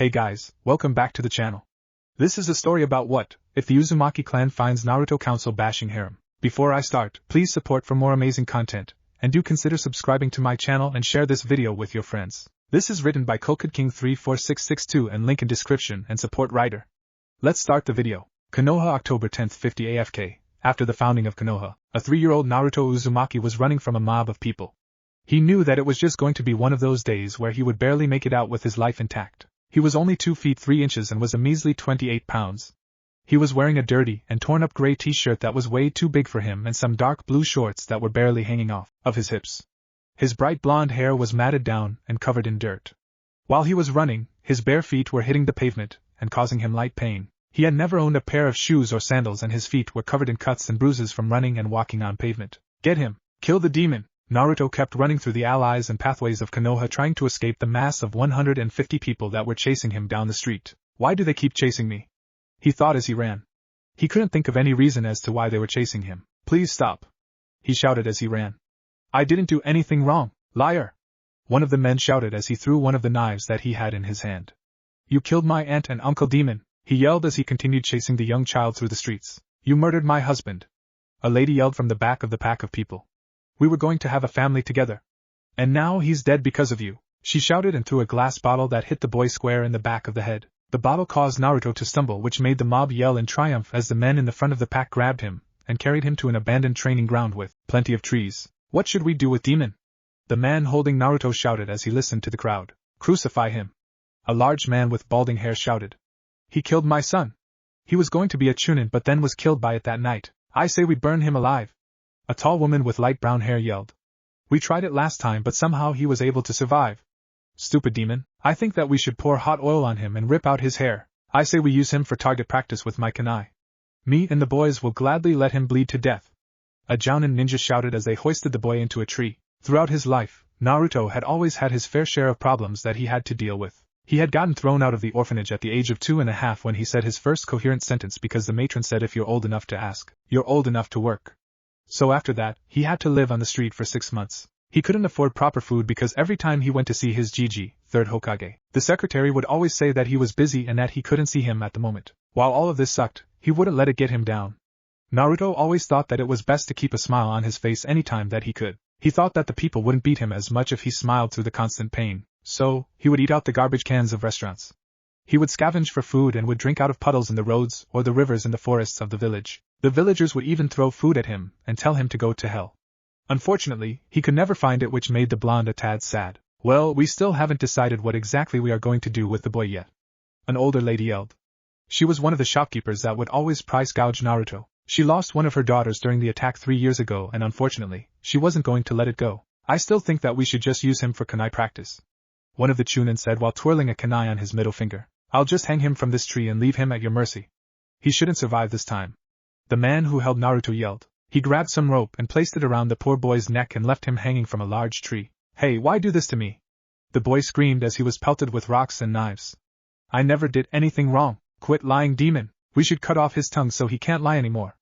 Hey guys, welcome back to the channel. This is a story about what if the Uzumaki clan finds Naruto council bashing harem. Before I start, please support for more amazing content, and do consider subscribing to my channel and share this video with your friends. This is written by Hokage King 34662 and link in description and support writer. Let's start the video. Konoha October 10th 50 AFK. After the founding of Konoha, a 3-year-old Naruto Uzumaki was running from a mob of people. He knew that it was just going to be one of those days where he would barely make it out with his life intact. He was only 2 feet 3 inches and was a measly 28 pounds. He was wearing a dirty and torn up gray t-shirt that was way too big for him and some dark blue shorts that were barely hanging off of his hips. His bright blonde hair was matted down and covered in dirt. While he was running, his bare feet were hitting the pavement and causing him light pain. He had never owned a pair of shoes or sandals and his feet were covered in cuts and bruises from running and walking on pavement. Get him! Kill the demon! Naruto kept running through the alleys and pathways of Konoha trying to escape the mass of 150 people that were chasing him down the street. Why do they keep chasing me? He thought as he ran. He couldn't think of any reason as to why they were chasing him. Please stop! He shouted as he ran. I didn't do anything wrong, liar! One of the men shouted as he threw one of the knives that he had in his hand. You killed my aunt and uncle demon, he yelled as he continued chasing the young child through the streets. You murdered my husband. A lady yelled from the back of the pack of people. We were going to have a family together. And now he's dead because of you, she shouted and threw a glass bottle that hit the boy square in the back of the head. The bottle caused Naruto to stumble, which made the mob yell in triumph as the men in the front of the pack grabbed him and carried him to an abandoned training ground with plenty of trees. What should we do with demon? The man holding Naruto shouted as he listened to the crowd. Crucify him. A large man with balding hair shouted. He killed my son. He was going to be a chunin but then was killed by it that night. I say we burn him alive. A tall woman with light brown hair yelled. We tried it last time but somehow he was able to survive. Stupid demon, I think that we should pour hot oil on him and rip out his hair. I say we use him for target practice with my kunai. Me and the boys will gladly let him bleed to death. A Jounin ninja shouted as they hoisted the boy into a tree. Throughout his life, Naruto had always had his fair share of problems that he had to deal with. He had gotten thrown out of the orphanage at the age of 2.5 when he said his first coherent sentence because the matron said if you're old enough to ask, you're old enough to work. So after that, he had to live on the street for 6 months. He couldn't afford proper food because every time he went to see his Gigi, third Hokage, the secretary would always say that he was busy and that he couldn't see him at the moment. While all of this sucked, he wouldn't let it get him down. Naruto always thought that it was best to keep a smile on his face anytime that he could. He thought that the people wouldn't beat him as much if he smiled through the constant pain, so he would eat out the garbage cans of restaurants. He would scavenge for food and would drink out of puddles in the roads or the rivers in the forests of the village. The villagers would even throw food at him and tell him to go to hell. Unfortunately, he could never find it, which made the blonde a tad sad. Well, we still haven't decided what exactly we are going to do with the boy yet. An older lady yelled. She was one of the shopkeepers that would always price gouge Naruto. She lost one of her daughters during the attack 3 years ago and unfortunately, she wasn't going to let it go. I still think that we should just use him for kunai practice. One of the chunin said while twirling a kunai on his middle finger. I'll just hang him from this tree and leave him at your mercy. He shouldn't survive this time. The man who held Naruto yelled. He grabbed some rope and placed it around the poor boy's neck and left him hanging from a large tree. Hey, why do this to me? The boy screamed as he was pelted with rocks and knives. I never did anything wrong. Quit lying, demon. We should cut off his tongue so he can't lie anymore.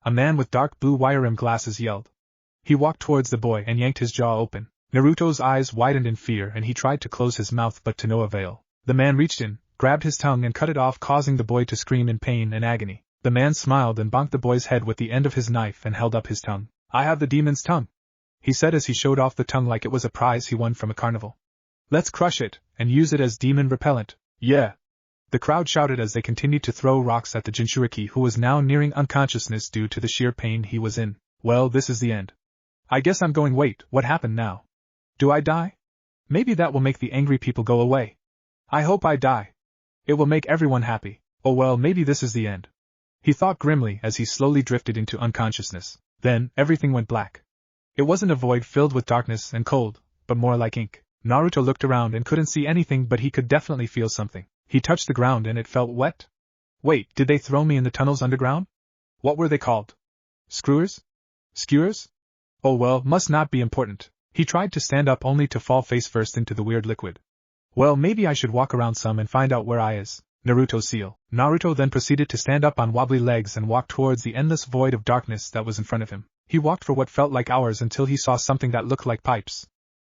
A man with dark blue wire-rimmed glasses yelled. He walked towards the boy and yanked his jaw open. Naruto's eyes widened in fear and he tried to close his mouth but to no avail. The man reached in, grabbed his tongue and cut it off, causing the boy to scream in pain and agony. The man smiled and bonked the boy's head with the end of his knife and held up his tongue. I have the demon's tongue, he said as he showed off the tongue like it was a prize he won from a carnival. Let's crush it and use it as demon repellent. Yeah. The crowd shouted as they continued to throw rocks at the Jinchuriki, who was now nearing unconsciousness due to the sheer pain he was in. Well, this is the end. I guess I'm going. Wait, what happened now? Do I die? Maybe that will make the angry people go away. I hope I die. It will make everyone happy. Oh well, maybe this is the end. He thought grimly as he slowly drifted into unconsciousness. Then, everything went black. It wasn't a void filled with darkness and cold, but more like ink. Naruto looked around and couldn't see anything, but he could definitely feel something. He touched the ground and it felt wet. Wait, did they throw me in the tunnels underground? What were they called? Screwers? Skewers? Oh well, must not be important. He tried to stand up only to fall face first into the weird liquid. Well, maybe I should walk around some and find out where I is. Naruto's seal. Naruto then proceeded to stand up on wobbly legs and walk towards the endless void of darkness that was in front of him. He walked for what felt like hours until he saw something that looked like pipes.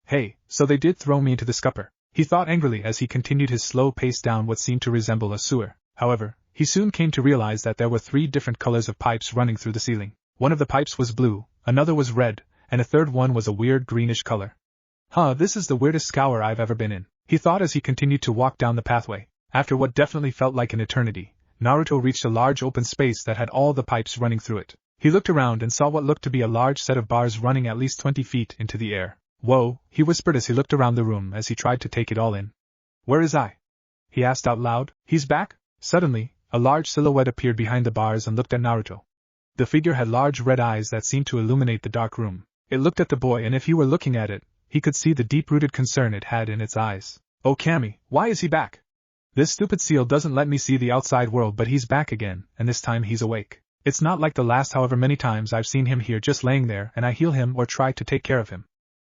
Hey, so they did throw me into the scupper. He thought angrily as he continued his slow pace down what seemed to resemble a sewer. However, he soon came to realize that there were 3 different colors of pipes running through the ceiling. One of the pipes was blue, another was red, and a third one was a weird greenish color. This is the weirdest scour I've ever been in, he thought as he continued to walk down the pathway. After what definitely felt like an eternity, Naruto reached a large open space that had all the pipes running through it. He looked around and saw what looked to be a large set of bars running at least 20 feet into the air. Whoa, he whispered as he looked around the room as he tried to take it all in. Where is I? He asked out loud. He's back? Suddenly, a large silhouette appeared behind the bars and looked at Naruto. The figure had large red eyes that seemed to illuminate the dark room. It looked at the boy, and if he were looking at it, he could see the deep-rooted concern it had in its eyes. Oh Kami, why is he back? This stupid seal doesn't let me see the outside world, but he's back again, and this time he's awake. It's not like the last however many times I've seen him here just laying there and I heal him or try to take care of him.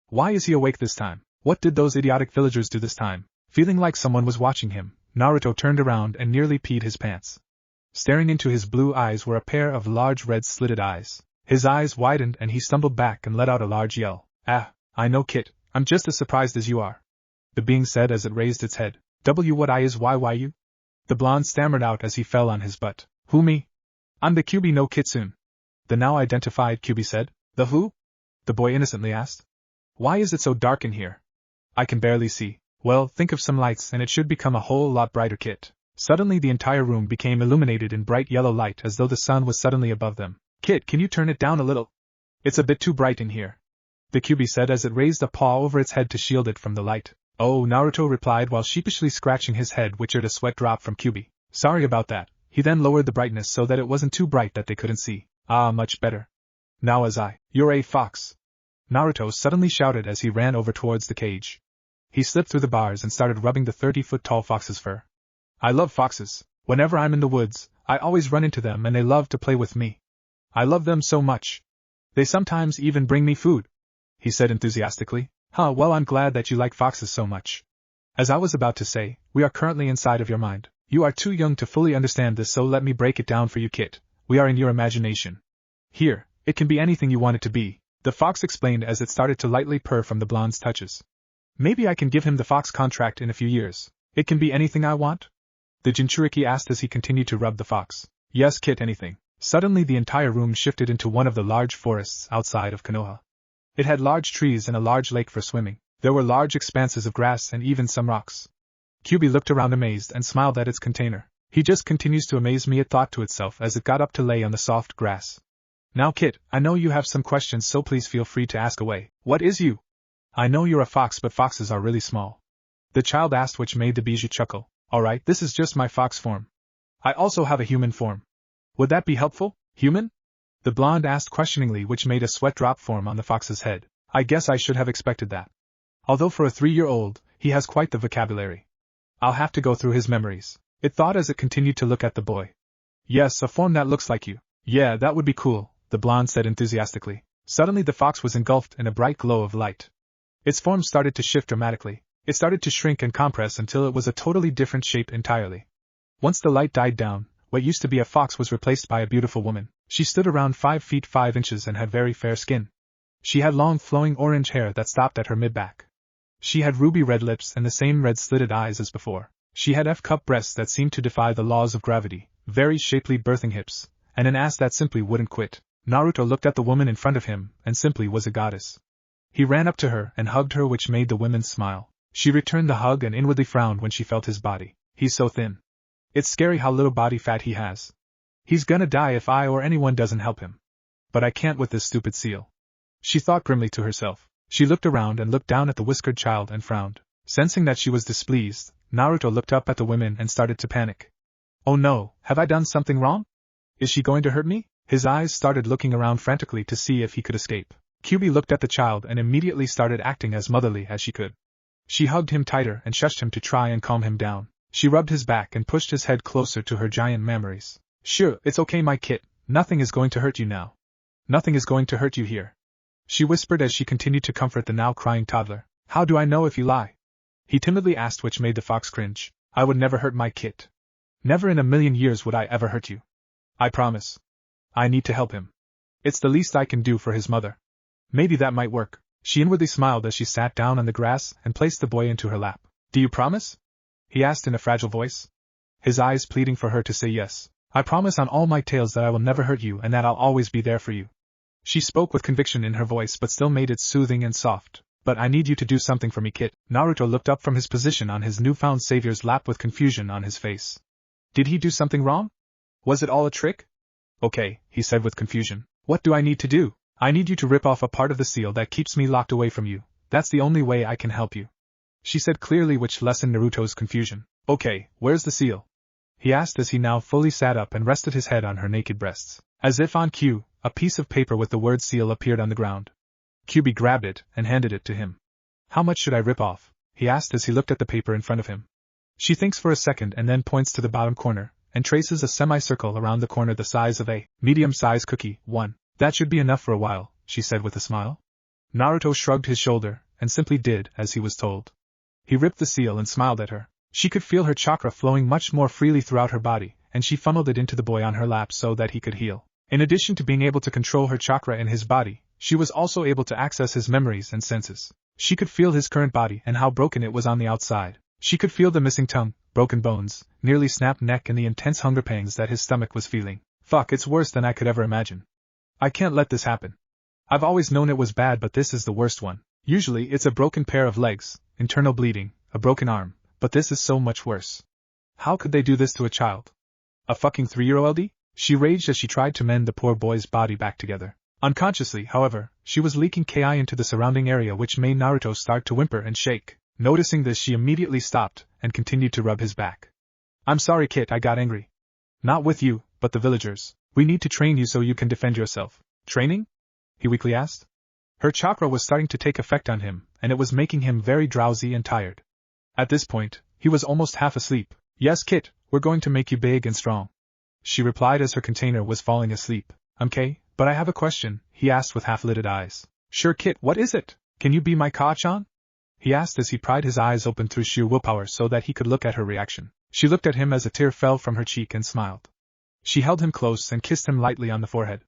Why is he awake this time? What did those idiotic villagers do this time? Feeling like someone was watching him, Naruto turned around and nearly peed his pants. Staring into his blue eyes were a pair of large red slitted eyes. His eyes widened and he stumbled back and let out a large yell. Ah, I know Kit, I'm just as surprised as you are. The being said as it raised its head. What I is why you? The blonde stammered out as he fell on his butt. Who me? I'm the Kyubi no Kitsune. The now identified Kyubi said. The who? The boy innocently asked. Why is it so dark in here? I can barely see. Well, think of some lights and it should become a whole lot brighter, Kit. Suddenly the entire room became illuminated in bright yellow light as though the sun was suddenly above them. Kit, can you turn it down a little? It's a bit too bright in here. The Kyubi said as it raised a paw over its head to shield it from the light. Oh, Naruto replied while sheepishly scratching his head, which had a sweat drop from Kyubi. Sorry about that. He then lowered the brightness so that it wasn't too bright that they couldn't see. Ah, much better. Now as you're a fox. Naruto suddenly shouted as he ran over towards the cage. He slipped through the bars and started rubbing the 30-foot-tall fox's fur. I love foxes. Whenever I'm in the woods, I always run into them and they love to play with me. I love them so much. They sometimes even bring me food, he said enthusiastically. Well, I'm glad that you like foxes so much. As I was about to say, we are currently inside of your mind. You are too young to fully understand this, so let me break it down for you, Kit. We are in your imagination. Here, it can be anything you want it to be, the fox explained as it started to lightly purr from the blonde's touches. Maybe I can give him the fox contract in a few years. It can be anything I want? The Jinchuriki asked as he continued to rub the fox. Yes, Kit, anything. Suddenly the entire room shifted into one of the large forests outside of Konoha. It had large trees and a large lake for swimming. There were large expanses of grass and even some rocks. Kyubi looked around amazed and smiled at its container. He just continues to amaze me, it thought to itself as it got up to lay on the soft grass. Now Kit, I know you have some questions, so please feel free to ask away. What is you? I know you're a fox, but foxes are really small. The child asked, which made the bijou chuckle. Alright, this is just my fox form. I also have a human form. Would that be helpful? Human? The blonde asked questioningly, which made a sweat drop form on the fox's head. I guess I should have expected that. Although for a 3-year-old, he has quite the vocabulary. I'll have to go through his memories, it thought as it continued to look at the boy. Yes, a form that looks like you. Yeah, that would be cool, the blonde said enthusiastically. Suddenly the fox was engulfed in a bright glow of light. Its form started to shift dramatically. It started to shrink and compress until it was a totally different shape entirely. Once the light died down, what used to be a fox was replaced by a beautiful woman. She stood around 5 feet 5 inches and had very fair skin. She had long flowing orange hair that stopped at her mid-back. She had ruby red lips and the same red slitted eyes as before. She had F-cup breasts that seemed to defy the laws of gravity, very shapely birthing hips, and an ass that simply wouldn't quit. Naruto looked at the woman in front of him and simply was a goddess. He ran up to her and hugged her, which made the woman smile. She returned the hug and inwardly frowned when she felt his body. He's so thin. It's scary how little body fat he has. He's gonna die if I or anyone doesn't help him. But I can't with this stupid seal. She thought grimly to herself. She looked around and looked down at the whiskered child and frowned. Sensing that she was displeased, Naruto looked up at the women and started to panic. Oh no, have I done something wrong? Is she going to hurt me? His eyes started looking around frantically to see if he could escape. Kyubi looked at the child and immediately started acting as motherly as she could. She hugged him tighter and shushed him to try and calm him down. She rubbed his back and pushed his head closer to her giant memories. Sure, it's okay, my Kit. Nothing is going to hurt you now. Nothing is going to hurt you here, she whispered as she continued to comfort the now crying toddler. How do I know if you lie? He timidly asked, which made the fox cringe. I would never hurt my Kit. Never in a million years would I ever hurt you. I promise. I need to help him. It's the least I can do for his mother. Maybe that might work. She inwardly smiled as she sat down on the grass and placed the boy into her lap. Do you promise? He asked in a fragile voice. His eyes pleading for her to say yes. I promise on all my tales that I will never hurt you and that I'll always be there for you. She spoke with conviction in her voice but still made it soothing and soft. But I need you to do something for me, Kit. Naruto looked up from his position on his newfound savior's lap with confusion on his face. Did he do something wrong? Was it all a trick? Okay, he said with confusion. What do I need to do? I need you to rip off a part of the seal that keeps me locked away from you. That's the only way I can help you. She said clearly, which lessened Naruto's confusion. Okay, where's the seal? He asked as he now fully sat up and rested his head on her naked breasts. As if on cue, a piece of paper with the word seal appeared on the ground. Kyubi grabbed it and handed it to him. How much should I rip off? He asked as he looked at the paper in front of him. She thinks for a second and then points to the bottom corner, and traces a semicircle around the corner the size of a medium-sized cookie. 1. That should be enough for a while, she said with a smile. Naruto shrugged his shoulder, and simply did as he was told. He ripped the seal and smiled at her. She could feel her chakra flowing much more freely throughout her body, and she funneled it into the boy on her lap so that he could heal. In addition to being able to control her chakra in his body, she was also able to access his memories and senses. She could feel his current body and how broken it was on the outside. She could feel the missing tongue, broken bones, nearly snapped neck and the intense hunger pangs that his stomach was feeling. Fuck, it's worse than I could ever imagine. I can't let this happen. I've always known it was bad, but this is the worst one. Usually it's a broken pair of legs, internal bleeding, a broken arm, but this is so much worse. How could they do this to a child? A fucking 3-year-old? She raged as she tried to mend the poor boy's body back together. Unconsciously, however, she was leaking Ki into the surrounding area, which made Naruto start to whimper and shake. Noticing this, she immediately stopped and continued to rub his back. I'm sorry, Kit, I got angry. Not with you, but the villagers. We need to train you so you can defend yourself. Training? He weakly asked. Her chakra was starting to take effect on him, and it was making him very drowsy and tired. At this point, he was almost half asleep. Yes, Kit, we're going to make you big and strong, she replied as her container was falling asleep. Okay, but I have a question, he asked with half-lidded eyes. Sure, Kit, what is it? Can you be my Ka-chan? He asked as he pried his eyes open through sheer willpower so that he could look at her reaction. She looked at him as a tear fell from her cheek and smiled. She held him close and kissed him lightly on the forehead.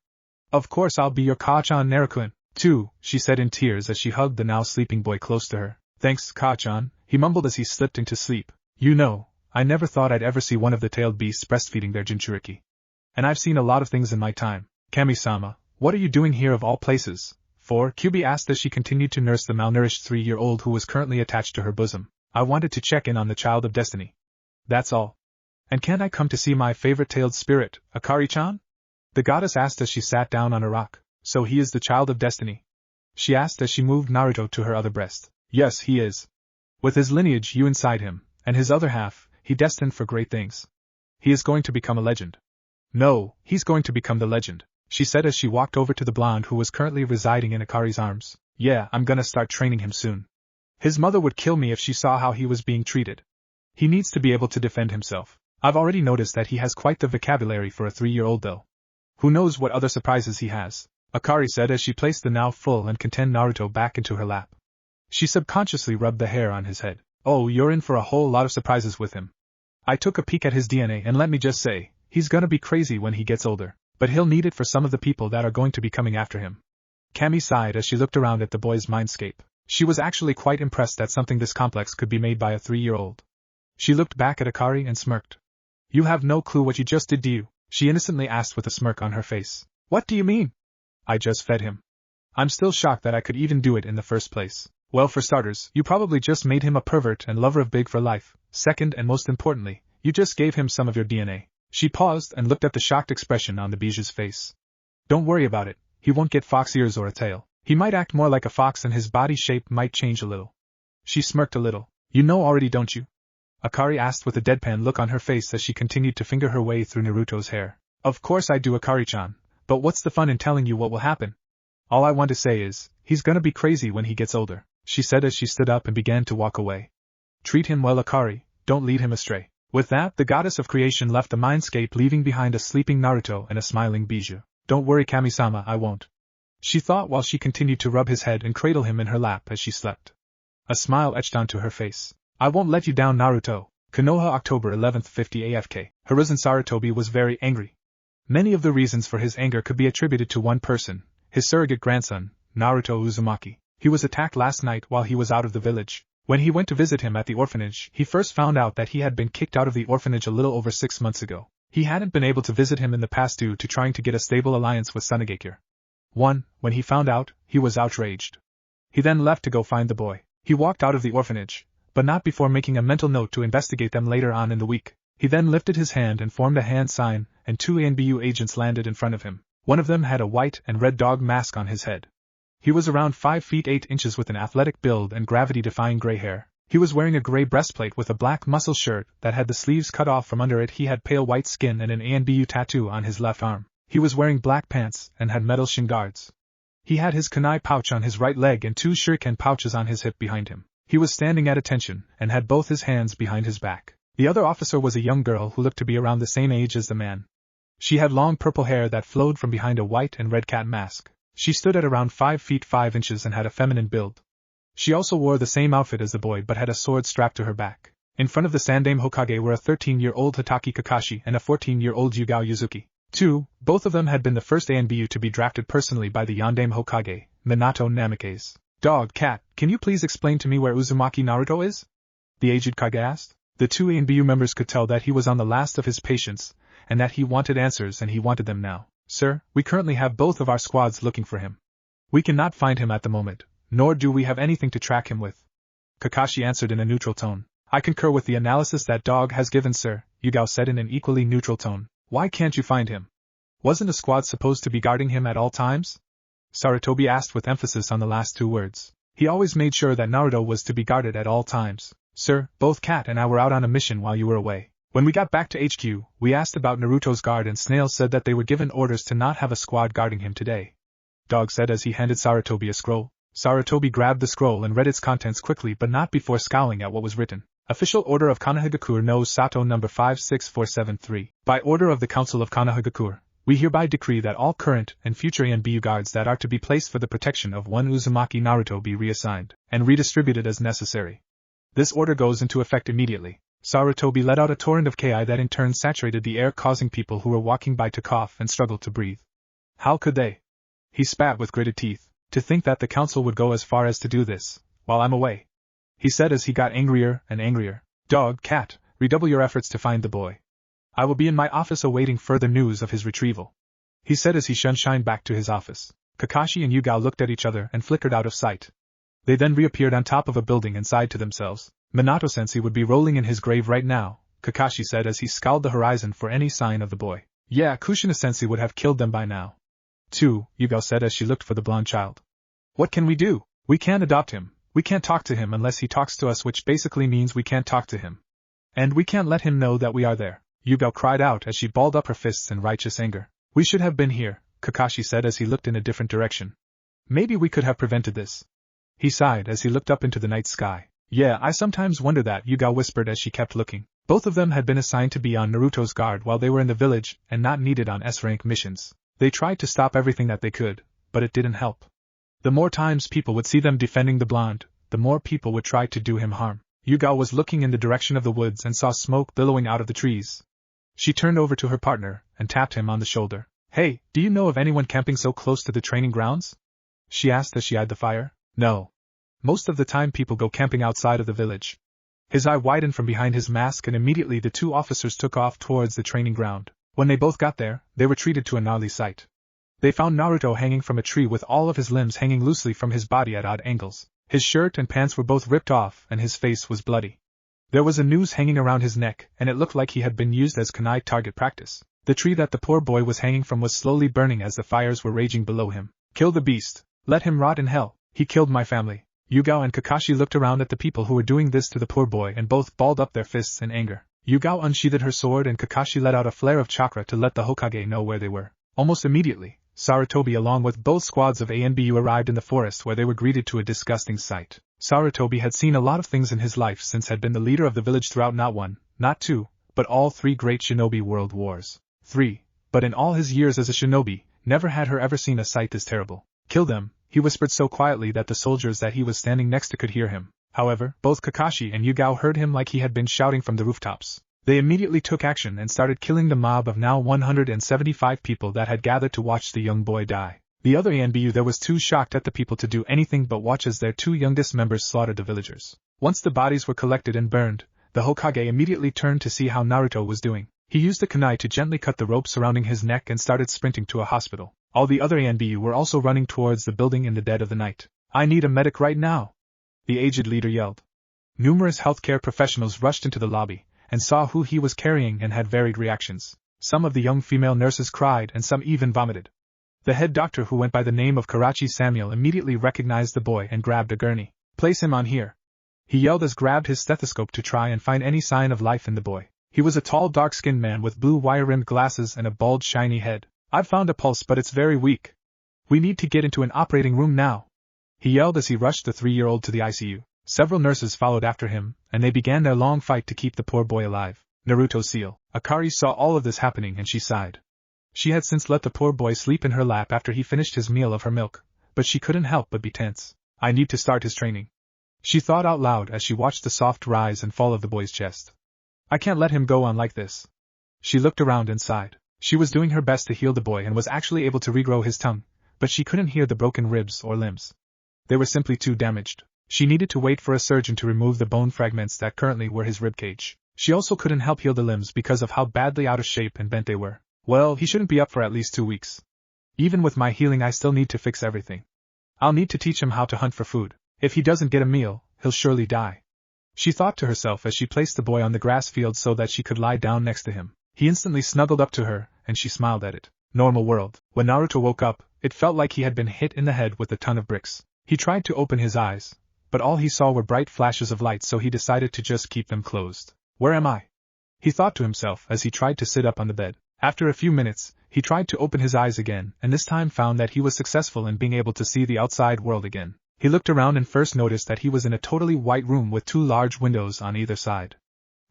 Of course I'll be your Ka-chan, Naruto-kun, too, she said in tears as she hugged the now sleeping boy close to her. Thanks, Ka-chan, he mumbled as he slipped into sleep. You know, I never thought I'd ever see one of the tailed beasts breastfeeding their Jinchuriki. And I've seen a lot of things in my time. Kami-sama, what are you doing here of all places? For, Kyubi asked as she continued to nurse the malnourished 3-year-old who was currently attached to her bosom. I wanted to check in on the child of destiny. That's all. And can't I come to see my favorite tailed spirit, Akari-chan? The goddess asked as she sat down on a rock. So he is the child of destiny? She asked as she moved Naruto to her other breast. Yes, he is. With his lineage you inside him, and his other half, he destined for great things. He is going to become a legend. No, he's going to become the legend, she said as she walked over to the blonde who was currently residing in Akari's arms. Yeah, I'm gonna start training him soon. His mother would kill me if she saw how he was being treated. He needs to be able to defend himself. I've already noticed that he has quite the vocabulary for a 3-year-old though. Who knows what other surprises he has, Akari said as she placed the now full and content Naruto back into her lap. She subconsciously rubbed the hair on his head. Oh, you're in for a whole lot of surprises with him. I took a peek at his DNA and let me just say, he's gonna be crazy when he gets older, but he'll need it for some of the people that are going to be coming after him. Kami sighed as she looked around at the boy's mindscape. She was actually quite impressed that something this complex could be made by a 3-year-old. She looked back at Akari and smirked. You have no clue what you just did, do you? She innocently asked with a smirk on her face. What do you mean? I just fed him. I'm still shocked that I could even do it in the first place. Well, for starters, you probably just made him a pervert and lover of big for life. Second, and most importantly, you just gave him some of your DNA. She paused and looked at the shocked expression on the Biju's face. Don't worry about it, he won't get fox ears or a tail. He might act more like a fox and his body shape might change a little. She smirked a little. You know already, don't you? Akari asked with a deadpan look on her face as she continued to finger her way through Naruto's hair. Of course I do, Akari-chan, but what's the fun in telling you what will happen? All I want to say is, he's gonna be crazy when he gets older, she said as she stood up and began to walk away. Treat him well, Akari, don't lead him astray. With that, the goddess of creation left the mindscape, leaving behind a sleeping Naruto and a smiling Biju. Don't worry, Kami-sama, I won't, she thought while she continued to rub his head and cradle him in her lap as she slept. A smile etched onto her face. I won't let you down, Naruto. Konoha, October 11th, 50 AFK. Hiruzen Sarutobi was very angry. Many of the reasons for his anger could be attributed to one person, his surrogate grandson, Naruto Uzumaki. He was attacked last night while he was out of the village. When he went to visit him at the orphanage, he first found out that he had been kicked out of the orphanage a little over 6 months ago. He hadn't been able to visit him in the past due to trying to get a stable alliance with Sunagakure. When he found out, he was outraged. He then left to go find the boy. He walked out of the orphanage, but not before making a mental note to investigate them later on in the week. He then lifted his hand and formed a hand sign, and 2 ANBU agents landed in front of him. One of them had a white and red dog mask on his head. He was around 5 feet 8 inches with an athletic build and gravity-defying gray hair. He was wearing a gray breastplate with a black muscle shirt that had the sleeves cut off from under it. He had pale white skin and an ANBU tattoo on his left arm. He was wearing black pants and had metal shin guards. He had his kunai pouch on his right leg and 2 shuriken pouches on his hip behind him. He was standing at attention and had both his hands behind his back. The other officer was a young girl who looked to be around the same age as the man. She had long purple hair that flowed from behind a white and red cat mask. She stood at around 5 feet 5 inches and had a feminine build. She also wore the same outfit as the boy but had a sword strapped to her back. In front of the Sandame Hokage were a 13-year-old Hitaki Kakashi and a 14-year-old Yugao Uzuki. Both of them had been the first ANBU to be drafted personally by the Yandame Hokage, Minato Namikaze. Dog, cat, can you please explain to me where Uzumaki Naruto is? The aged Kage asked. The 2 ANBU members could tell that he was on the last of his patience, and that he wanted answers and he wanted them now. Sir, we currently have both of our squads looking for him. We cannot find him at the moment, nor do we have anything to track him with. Kakashi answered in a neutral tone. I concur with the analysis that dog has given, sir, Yugao said in an equally neutral tone. Why can't you find him? Wasn't a squad supposed to be guarding him at all times? Sarutobi asked with emphasis on the last 2 words. He always made sure that Naruto was to be guarded at all times. Sir, both Cat and I were out on a mission while you were away. When we got back to HQ, we asked about Naruto's guard and Snail said that they were given orders to not have a squad guarding him today. Dog said as he handed Sarutobi a scroll. Sarutobi grabbed the scroll and read its contents quickly but not before scowling at what was written. Official Order of Konohagakure no Sato No. 56473. By order of the Council of Konohagakure, we hereby decree that all current and future ANBU guards that are to be placed for the protection of one Uzumaki Naruto be reassigned and redistributed as necessary. This order goes into effect immediately. Sarutobi let out a torrent of ki that in turn saturated the air, causing people who were walking by to cough and struggle to breathe. How could they? He spat with gritted teeth. To think that the council would go as far as to do this, while I'm away. He said as he got angrier and angrier. Dog, cat, redouble your efforts to find the boy. I will be in my office awaiting further news of his retrieval. He said as he shined back to his office. Kakashi and Yugao looked at each other and flickered out of sight. They then reappeared on top of a building and sighed to themselves. Minato-sensei would be rolling in his grave right now, Kakashi said as he scowled the horizon for any sign of the boy. Yeah, Kushina-sensei would have killed them by now. Too, Yugao said as she looked for the blonde child. What can we do? We can't adopt him. We can't talk to him unless he talks to us, which basically means we can't talk to him. And we can't let him know that we are there, Yugao cried out as she balled up her fists in righteous anger. We should have been here, Kakashi said as he looked in a different direction. Maybe we could have prevented this. He sighed as he looked up into the night sky. Yeah, I sometimes wonder that, Yugao whispered as she kept looking. Both of them had been assigned to be on Naruto's guard while they were in the village and not needed on S-rank missions. They tried to stop everything that they could, but it didn't help. The more times people would see them defending the blonde, the more people would try to do him harm. Yugao was looking in the direction of the woods and saw smoke billowing out of the trees. She turned over to her partner and tapped him on the shoulder. Hey, do you know of anyone camping so close to the training grounds? She asked as she eyed the fire. No. Most of the time people go camping outside of the village. His eye widened from behind his mask and immediately the 2 officers took off towards the training ground. When they both got there, they were treated to a gnarly sight. They found Naruto hanging from a tree with all of his limbs hanging loosely from his body at odd angles. His shirt and pants were both ripped off and his face was bloody. There was a noose hanging around his neck and it looked like he had been used as kunai target practice. The tree that the poor boy was hanging from was slowly burning as the fires were raging below him. Kill the beast. Let him rot in hell. He killed my family. Yugao and Kakashi looked around at the people who were doing this to the poor boy and both balled up their fists in anger. Yugao unsheathed her sword and Kakashi let out a flare of chakra to let the Hokage know where they were. Almost immediately, Sarutobi along with both squads of ANBU arrived in the forest where they were greeted to a disgusting sight. Sarutobi had seen a lot of things in his life since had been the leader of the village throughout not 1, not 2, but all 3 great shinobi world wars. 3, but in all his years as a shinobi, never had her ever seen a sight this terrible. Kill them, he whispered so quietly that the soldiers that he was standing next to could hear him. However, both Kakashi and Yugao heard him like he had been shouting from the rooftops. They immediately took action and started killing the mob of now 175 people that had gathered to watch the young boy die. The other ANBU there was too shocked at the people to do anything but watch as their 2 youngest members slaughtered the villagers. Once the bodies were collected and burned, the Hokage immediately turned to see how Naruto was doing. He used the kunai to gently cut the rope surrounding his neck and started sprinting to a hospital. All the other ANBU were also running towards the building in the dead of the night. "I need a medic right now!" the aged leader yelled. Numerous healthcare professionals rushed into the lobby and saw who he was carrying and had varied reactions. Some of the young female nurses cried and some even vomited. The head doctor, who went by the name of Karachi Samuel, immediately recognized the boy and grabbed a gurney. "Place him on here," he yelled as grabbed his stethoscope to try and find any sign of life in the boy. He was a tall, dark-skinned man with blue wire-rimmed glasses and a bald, shiny head. "I've found a pulse, but it's very weak. We need to get into an operating room now," he yelled as he rushed the 3-year-old to the ICU. Several nurses followed after him, and they began their long fight to keep the poor boy alive. Naruto seal. Akari saw all of this happening and she sighed. She had since let the poor boy sleep in her lap after he finished his meal of her milk, but she couldn't help but be tense. "I need to start his training," she thought out loud as she watched the soft rise and fall of the boy's chest. "I can't let him go on like this." She looked around and sighed. She was doing her best to heal the boy and was actually able to regrow his tongue, but she couldn't hear the broken ribs or limbs. They were simply too damaged. She needed to wait for a surgeon to remove the bone fragments that currently were his ribcage. She also couldn't help heal the limbs because of how badly out of shape and bent they were. "Well, he shouldn't be up for at least 2 weeks. Even with my healing, I still need to fix everything. I'll need to teach him how to hunt for food. If he doesn't get a meal, he'll surely die," she thought to herself as she placed the boy on the grass field so that she could lie down next to him. He instantly snuggled up to her, and she smiled at it. Normal world. When Naruto woke up, it felt like he had been hit in the head with a ton of bricks. He tried to open his eyes, but all he saw were bright flashes of light, so he decided to just keep them closed. "Where am I?" he thought to himself as he tried to sit up on the bed. After a few minutes, he tried to open his eyes again, and this time found that he was successful in being able to see the outside world again. He looked around and first noticed that he was in a totally white room with 2 large windows on either side.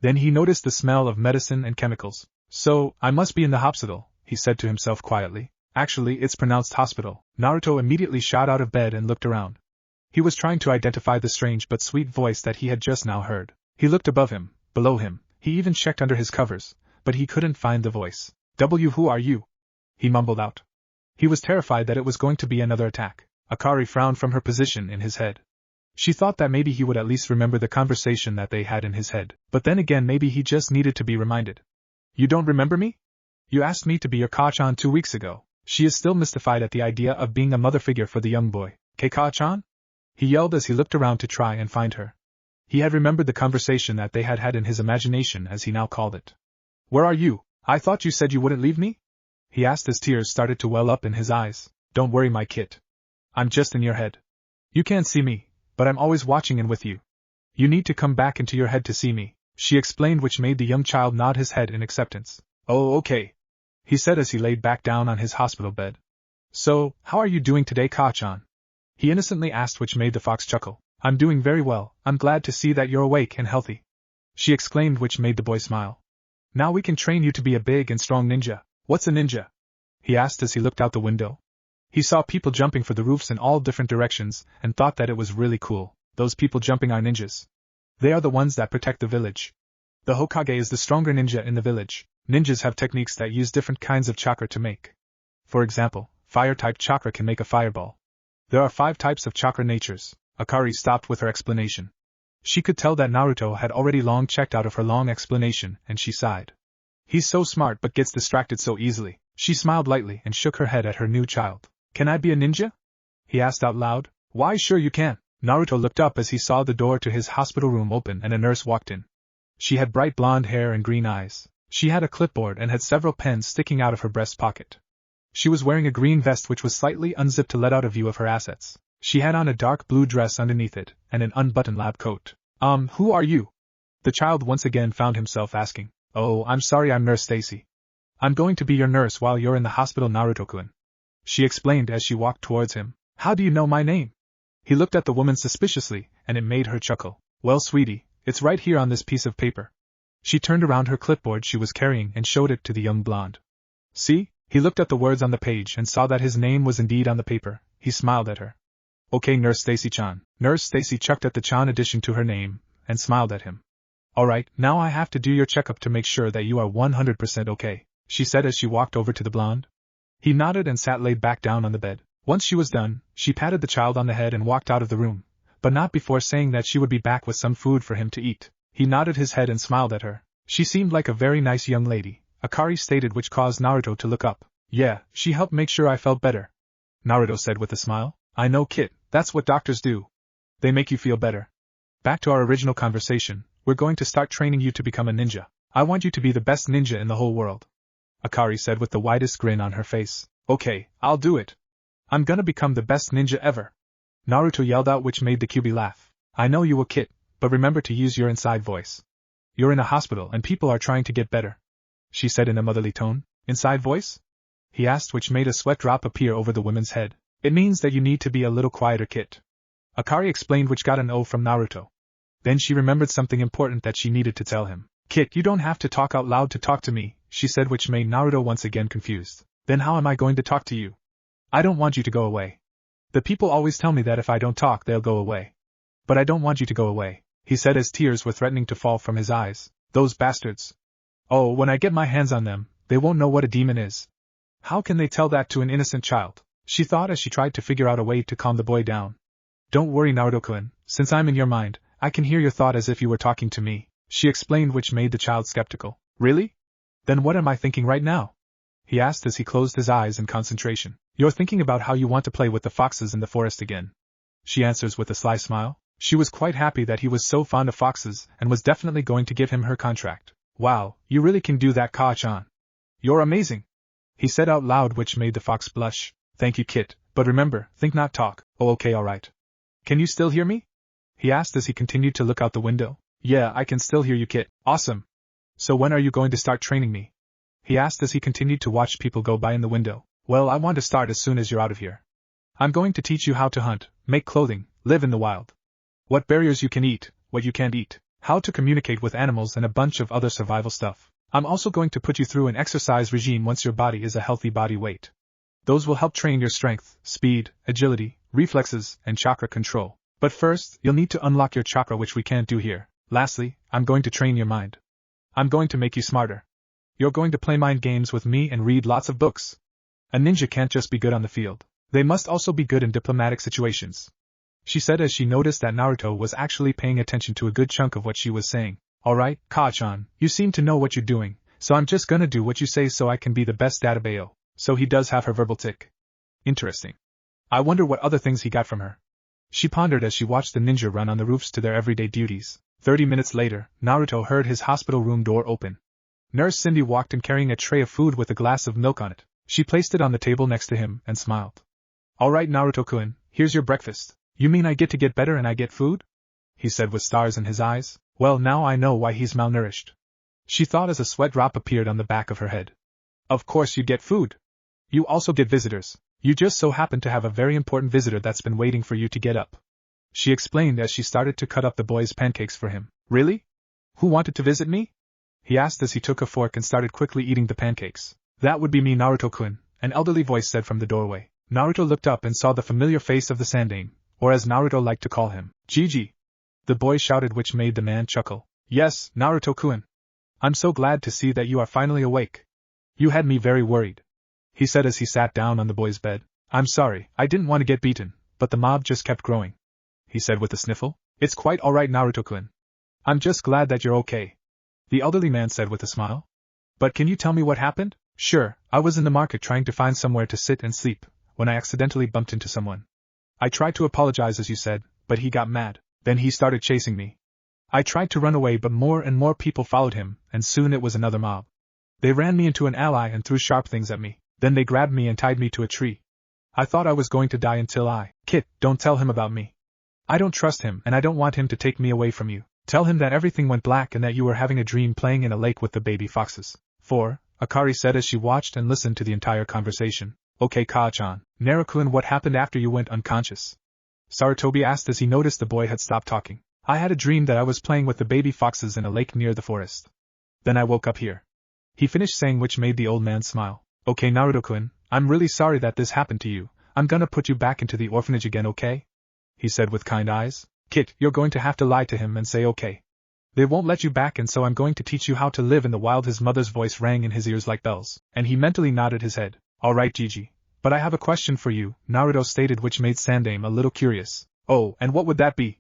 Then he noticed the smell of medicine and chemicals. "So, I must be in the hospital," he said to himself quietly. "Actually, it's pronounced hospital." Naruto immediately shot out of bed and looked around. He was trying to identify the strange but sweet voice that he had just now heard. He looked above him, below him, he even checked under his covers, but he couldn't find the voice. Who are you?" he mumbled out. He was terrified that it was going to be another attack. Akari frowned from her position in his head. She thought that maybe he would at least remember the conversation that they had in his head, but then again maybe he just needed to be reminded. "You don't remember me? You asked me to be your Ka-chan 2 weeks ago." She is still mystified at the idea of being a mother figure for the young boy. "Ka-chan?" he yelled as he looked around to try and find her. He had remembered the conversation that they had had in his imagination, as he now called it. "Where are you? I thought you said you wouldn't leave me?" he asked as tears started to well up in his eyes. "Don't worry, my kid. I'm just in your head. You can't see me, but I'm always watching and with you. You need to come back into your head to see me," she explained, which made the young child nod his head in acceptance. "Oh, okay," he said as he laid back down on his hospital bed. "So, how are you doing today, Ka-chan?" he innocently asked, which made the fox chuckle. "I'm doing very well. I'm glad to see that you're awake and healthy," she exclaimed, which made the boy smile. "Now we can train you to be a big and strong ninja." "What's a ninja?" he asked as he looked out the window. He saw people jumping for the roofs in all different directions and thought that it was really cool. "Those people jumping are ninjas. They are the ones that protect the village. The Hokage is the stronger ninja in the village. Ninjas have techniques that use different kinds of chakra to make. For example, fire-type chakra can make a fireball. There are 5 types of chakra natures." Akari stopped with her explanation. She could tell that Naruto had already long checked out of her long explanation, and she sighed. "He's so smart but gets distracted so easily." She smiled lightly and shook her head at her new child. "Can I be a ninja?" he asked out loud. "Why, sure you can." Naruto looked up as he saw the door to his hospital room open and a nurse walked in. She had bright blonde hair and green eyes. She had a clipboard and had several pens sticking out of her breast pocket. She was wearing a green vest which was slightly unzipped to let out a view of her assets. She had on a dark blue dress underneath it, and an unbuttoned lab coat. Who are you?" the child once again found himself asking. "Oh, I'm sorry, I'm Nurse Stacy. I'm going to be your nurse while you're in the hospital, Naruto-kun," she explained as she walked towards him. "How do you know my name?" He looked at the woman suspiciously, and it made her chuckle. "Well, sweetie, it's right here on this piece of paper." She turned around her clipboard she was carrying and showed it to the young blonde. "See?" He looked at the words on the page and saw that his name was indeed on the paper. He smiled at her. "Okay, Nurse Stacy-chan." Nurse Stacy chucked at the chan addition to her name, and smiled at him. "Alright, now I have to do your checkup to make sure that you are 100% okay," she said as she walked over to the blonde. He nodded and sat laid back down on the bed. Once she was done, she patted the child on the head and walked out of the room, but not before saying that she would be back with some food for him to eat. He nodded his head and smiled at her. She seemed like a very nice young lady, Akari stated, which caused Naruto to look up. Yeah, she helped make sure I felt better, Naruto said with a smile. I know, Kit, that's what doctors do. They make you feel better. Back to our original conversation, we're going to start training you to become a ninja. I want you to be the best ninja in the whole world, Akari said with the widest grin on her face. Okay, I'll do it. I'm gonna become the best ninja ever, Naruto yelled out, which made the Kyuubi laugh. I know you will, Kit, but remember to use your inside voice. You're in a hospital and people are trying to get better, she said in a motherly tone. Inside voice? He asked, which made a sweat drop appear over the woman's head. It means that you need to be a little quieter, Kit, Akari explained, which got an O from Naruto. Then she remembered something important that she needed to tell him. Kit, you don't have to talk out loud to talk to me, she said, which made Naruto once again confused. Then how am I going to talk to you? I don't want you to go away. The people always tell me that if I don't talk they'll go away. But I don't want you to go away, he said as tears were threatening to fall from his eyes. Those bastards. Oh, when I get my hands on them, they won't know what a demon is. How can they tell that to an innocent child? She thought as she tried to figure out a way to calm the boy down. Don't worry, Naruto-kun, since I'm in your mind, I can hear your thought as if you were talking to me, she explained, which made the child skeptical. Really? Then what am I thinking right now? He asked as he closed his eyes in concentration. You're thinking about how you want to play with the foxes in the forest again, she answers with a sly smile. She was quite happy that he was so fond of foxes and was definitely going to give him her contract. Wow, you really can do that, Ka-chan. You're amazing, he said out loud, which made the fox blush. Thank you, Kit, but remember, think not talk. Oh, okay, alright. Can you still hear me? He asked as he continued to look out the window. Yeah, I can still hear you, Kit. Awesome. So when are you going to start training me? He asked as he continued to watch people go by in the window. Well, I want to start as soon as you're out of here. I'm going to teach you how to hunt, make clothing, live in the wild. What berries you can eat, what you can't eat, how to communicate with animals, and a bunch of other survival stuff. I'm also going to put you through an exercise regime once your body is a healthy body weight. Those will help train your strength, speed, agility, reflexes, and chakra control. But first, you'll need to unlock your chakra, which we can't do here. Lastly, I'm going to train your mind. I'm going to make you smarter. You're going to play mind games with me and read lots of books. A ninja can't just be good on the field. They must also be good in diplomatic situations, she said as she noticed that Naruto was actually paying attention to a good chunk of what she was saying. Alright, Ka-chan, you seem to know what you're doing, so I'm just gonna do what you say so I can be the best databeo. So he does have her verbal tick. Interesting. I wonder what other things he got from her. She pondered as she watched the ninja run on the roofs to their everyday duties. 30 minutes later, Naruto heard his hospital room door open. Nurse Cindy walked in carrying a tray of food with a glass of milk on it. She placed it on the table next to him and smiled. Alright, Naruto-kun, here's your breakfast. You mean I get to get better and I get food? He said with stars in his eyes. Well, now I know why he's malnourished, she thought as a sweat drop appeared on the back of her head. Of course you get food. You also get visitors. You just so happen to have a very important visitor that's been waiting for you to get up, she explained as she started to cut up the boy's pancakes for him. Really? Who wanted to visit me? He asked as he took a fork and started quickly eating the pancakes. That would be me, Naruto-kun, an elderly voice said from the doorway. Naruto looked up and saw the familiar face of the Sandaime, or as Naruto liked to call him, Gigi. The boy shouted, which made the man chuckle. Yes, Naruto-kun. I'm so glad to see that you are finally awake. You had me very worried, he said as he sat down on the boy's bed. I'm sorry, I didn't want to get beaten, but the mob just kept growing, he said with a sniffle. It's quite alright, Naruto-kun. I'm just glad that you're okay, the elderly man said with a smile. But can you tell me what happened? Sure, I was in the market trying to find somewhere to sit and sleep, when I accidentally bumped into someone. I tried to apologize as you said, but he got mad. Then he started chasing me. I tried to run away, but more and more people followed him, and soon it was another mob. They ran me into an alley and threw sharp things at me. Then they grabbed me and tied me to a tree. I thought I was going to die until Kit, don't tell him about me. I don't trust him and I don't want him to take me away from you. Tell him that everything went black and that you were having a dream playing in a lake with the baby foxes. 4. Akari said as she watched and listened to the entire conversation. Okay, Ka-chan. Naruto-kun, what happened after you went unconscious? Sarutobi asked as he noticed the boy had stopped talking. I had a dream that I was playing with the baby foxes in a lake near the forest. Then I woke up here, he finished saying, which made the old man smile. Okay, Naruto-kun, I'm really sorry that this happened to you. I'm gonna put you back into the orphanage again, okay? He said with kind eyes. Kit, you're going to have to lie to him and say okay. They won't let you back, and so I'm going to teach you how to live in the wild. His mother's voice rang in his ears like bells, and he mentally nodded his head. Alright, Gigi. But I have a question for you, Naruto stated, which made Sandaime a little curious. Oh, and what would that be?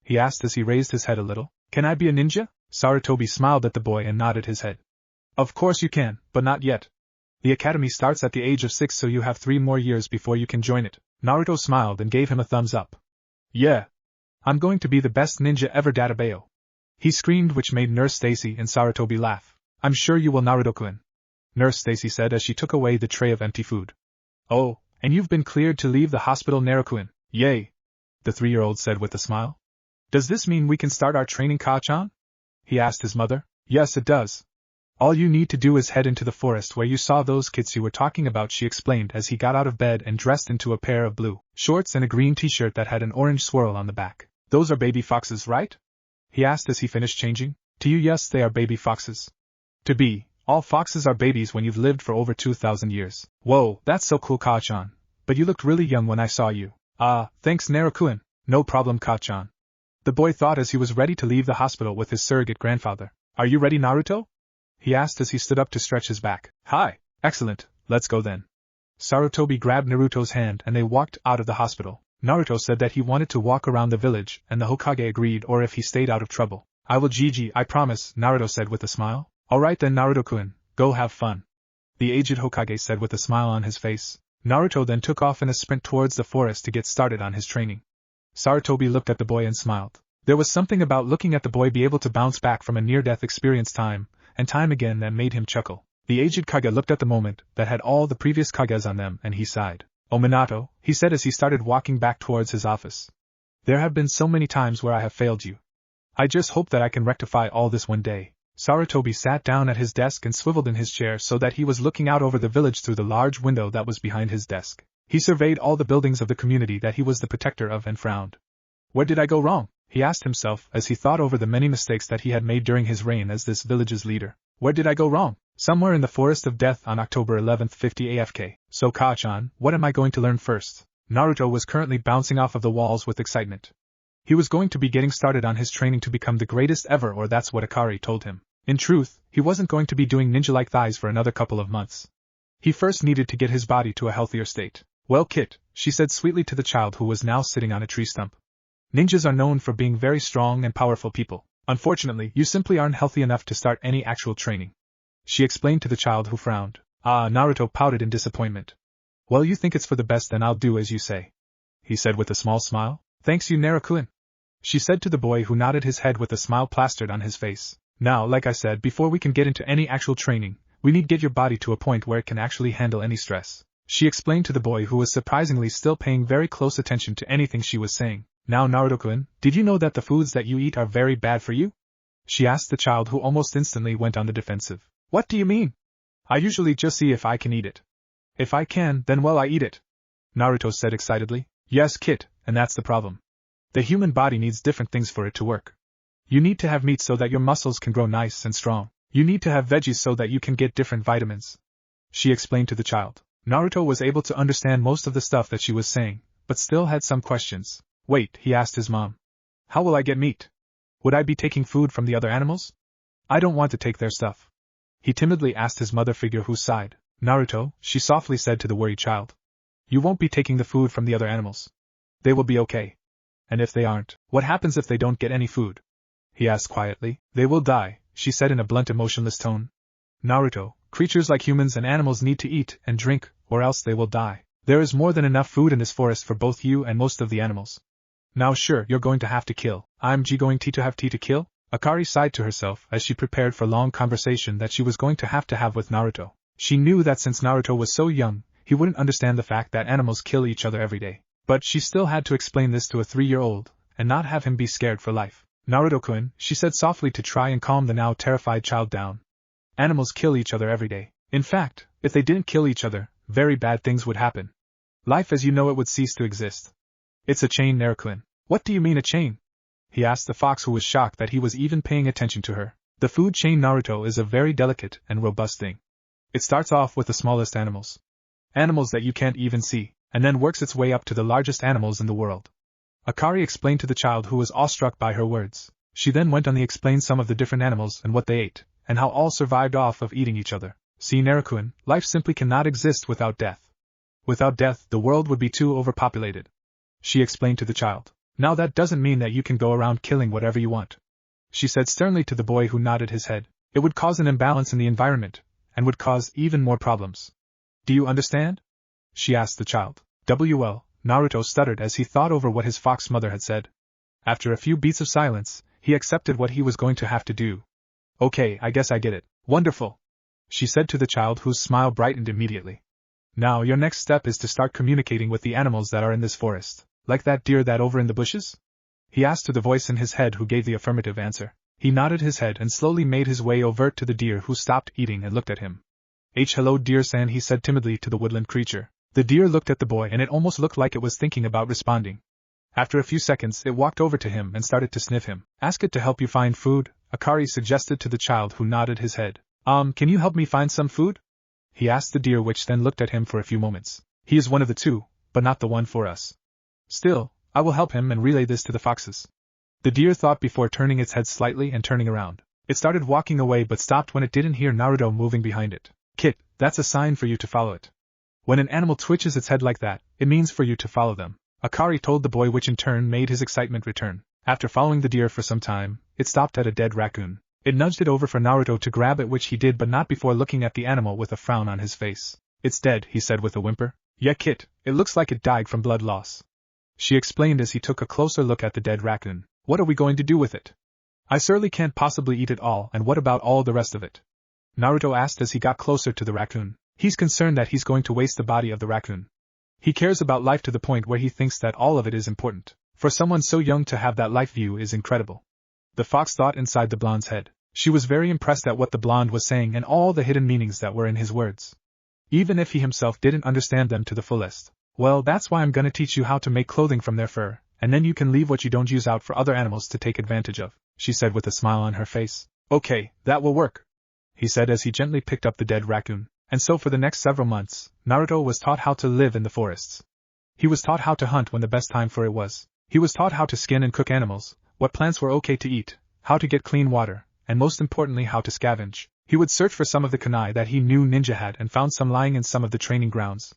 He asked as he raised his head a little. Can I be a ninja? Sarutobi smiled at the boy and nodded his head. Of course you can, but not yet. The academy starts at the age of 6, so you have 3 more years before you can join it. Naruto smiled and gave him a thumbs up. Yeah. I'm going to be the best ninja ever, Databeo. He screamed, which made Nurse Stacy and Sarutobi laugh. I'm sure you will, Naruto-kun. Nurse Stacy said as she took away the tray of empty food. Oh, and you've been cleared to leave the hospital, Naruto-kun. Yay. The 3-year-old said with a smile. Does this mean we can start our training, Ka-chan? He asked his mother. Yes, it does. All you need to do is head into the forest where you saw those kids you were talking about, she explained as he got out of bed and dressed into a pair of blue shorts and a green t-shirt that had an orange swirl on the back. Those are baby foxes, right? He asked as he finished changing. To you, yes, they are baby foxes. To be, all foxes are babies when you've lived for over 2,000 years. Whoa, that's so cool, Ka-chan. But you looked really young when I saw you. Ah, thanks, Naruto-kun. No problem, Ka-chan. The boy thought as he was ready to leave the hospital with his surrogate grandfather. Are you ready, Naruto? He asked as he stood up to stretch his back. Hi. Excellent, let's go then. Sarutobi grabbed Naruto's hand and they walked out of the hospital. Naruto said that he wanted to walk around the village and the Hokage agreed, or if he stayed out of trouble. I will, Gigi, I promise, Naruto said with a smile. Alright then, Naruto-kun, go have fun. The aged Hokage said with a smile on his face. Naruto then took off in a sprint towards the forest to get started on his training. Sarutobi looked at the boy and smiled. There was something about looking at the boy be able to bounce back from a near-death experience time and time again that made him chuckle. The aged Kage looked at the moment that had all the previous Kages on them and he sighed. Oh, Minato, he said as he started walking back towards his office. There have been so many times where I have failed you. I just hope that I can rectify all this one day. Sarutobi sat down at his desk and swiveled in his chair so that he was looking out over the village through the large window that was behind his desk. He surveyed all the buildings of the community that he was the protector of and frowned. Where did I go wrong? He asked himself as he thought over the many mistakes that he had made during his reign as this village's leader. Where did I go wrong? Somewhere in the Forest of Death on October 11th, 50 AFK. So Ka-chan, what am I going to learn first? Naruto was currently bouncing off of the walls with excitement. He was going to be getting started on his training to become the greatest ever, or that's what Akari told him. In truth, he wasn't going to be doing ninja-like thighs for another couple of months. He first needed to get his body to a healthier state. Well, Kit, she said sweetly to the child who was now sitting on a tree stump. Ninjas are known for being very strong and powerful people. Unfortunately, you simply aren't healthy enough to start any actual training. She explained to the child who frowned. Ah, Naruto pouted in disappointment. Well, you think it's for the best, then I'll do as you say. He said with a small smile. Thanks you, Naruto-kun. She said to the boy who nodded his head with a smile plastered on his face. Now, like I said, before we can get into any actual training, we need to get your body to a point where it can actually handle any stress. She explained to the boy who was surprisingly still paying very close attention to anything she was saying. Now, Naruto-kun, did you know that the foods that you eat are very bad for you? She asked the child who almost instantly went on the defensive. What do you mean? I usually just see if I can eat it. If I can, then well, I eat it. Naruto said excitedly. Yes, Kit, and that's the problem. The human body needs different things for it to work. You need to have meat so that your muscles can grow nice and strong. You need to have veggies so that you can get different vitamins. She explained to the child. Naruto was able to understand most of the stuff that she was saying, but still had some questions. Wait, he asked his mom. How will I get meat? Would I be taking food from the other animals? I don't want to take their stuff. He timidly asked his mother figure who sighed. Naruto, she softly said to the worried child. You won't be taking the food from the other animals. They will be okay. And if they aren't, what happens if they don't get any food? He asked quietly. They will die, she said in a blunt, emotionless tone. Naruto, creatures like humans and animals need to eat and drink, or else they will die. There is more than enough food in this forest for both you and most of the animals. Now sure, you're going to have to kill. I'm going to have to kill? Akari sighed to herself as she prepared for long conversation that she was going to have with Naruto. She knew that since Naruto was so young, he wouldn't understand the fact that animals kill each other every day. But she still had to explain this to a 3-year-old, and not have him be scared for life. Naruto-kun, she said softly to try and calm the now terrified child down. Animals kill each other every day. In fact, if they didn't kill each other, very bad things would happen. Life as you know it would cease to exist. It's a chain, Naruto-kun. What do you mean a chain? He asked the fox who was shocked that he was even paying attention to her. The food chain, Naruto, is a very delicate and robust thing. It starts off with the smallest animals. Animals that you can't even see, and then works its way up to the largest animals in the world. Akari explained to the child who was awestruck by her words. She then went on to explain some of the different animals and what they ate, and how all survived off of eating each other. See, Naruto-kun, life simply cannot exist without death. Without death, the world would be too overpopulated. She explained to the child. Now that doesn't mean that you can go around killing whatever you want, she said sternly to the boy who nodded his head. It would cause an imbalance in the environment, and would cause even more problems. Do you understand? She asked the child. Well, Naruto stuttered as he thought over what his fox mother had said. After a few beats of silence, he accepted what he was going to have to do. Okay, I guess I get it. Wonderful, she said to the child, whose smile brightened immediately. Now your next step is to start communicating with the animals that are in this forest. Like that deer that over in the bushes? He asked to the voice in his head who gave the affirmative answer. He nodded his head and slowly made his way over to the deer, who stopped eating and looked at him. Hello dear-san, he said timidly to the woodland creature. The deer looked at the boy and it almost looked like it was thinking about responding. After a few seconds it walked over to him and started to sniff him. Ask it to help you find food, Akari suggested to the child, who nodded his head. Can you help me find some food? He asked the deer, which then looked at him for a few moments. He is one of the two, but not the one for us. Still, I will help him and relay this to the foxes. The deer thought before turning its head slightly and turning around. It started walking away but stopped when it didn't hear Naruto moving behind it. Kit, that's a sign for you to follow it. When an animal twitches its head like that, it means for you to follow them, Akari told the boy, which in turn made his excitement return. After following the deer for some time, it stopped at a dead raccoon. It nudged it over for Naruto to grab it, which he did, but not before looking at the animal with a frown on his face. It's dead, he said with a whimper. Yeah, Kit, it looks like it died from blood loss, she explained as he took a closer look at the dead raccoon. What are we going to do with it? I surely can't possibly eat it all, and what about all the rest of it? Naruto asked as he got closer to the raccoon. He's concerned that he's going to waste the body of the raccoon. He cares about life to the point where he thinks that all of it is important. For someone so young to have that life view is incredible. The fox thought inside the blonde's head. She was very impressed at what the blonde was saying and all the hidden meanings that were in his words, even if he himself didn't understand them to the fullest. Well, that's why I'm gonna teach you how to make clothing from their fur, and then you can leave what you don't use out for other animals to take advantage of, she said with a smile on her face. Okay, that will work, he said as he gently picked up the dead raccoon. And so for the next several months, Naruto was taught how to live in the forests. He was taught how to hunt when the best time for it was. He was taught how to skin and cook animals, what plants were okay to eat, how to get clean water, and most importantly how to scavenge. He would search for some of the kunai that he knew ninja had and found some lying in some of the training grounds.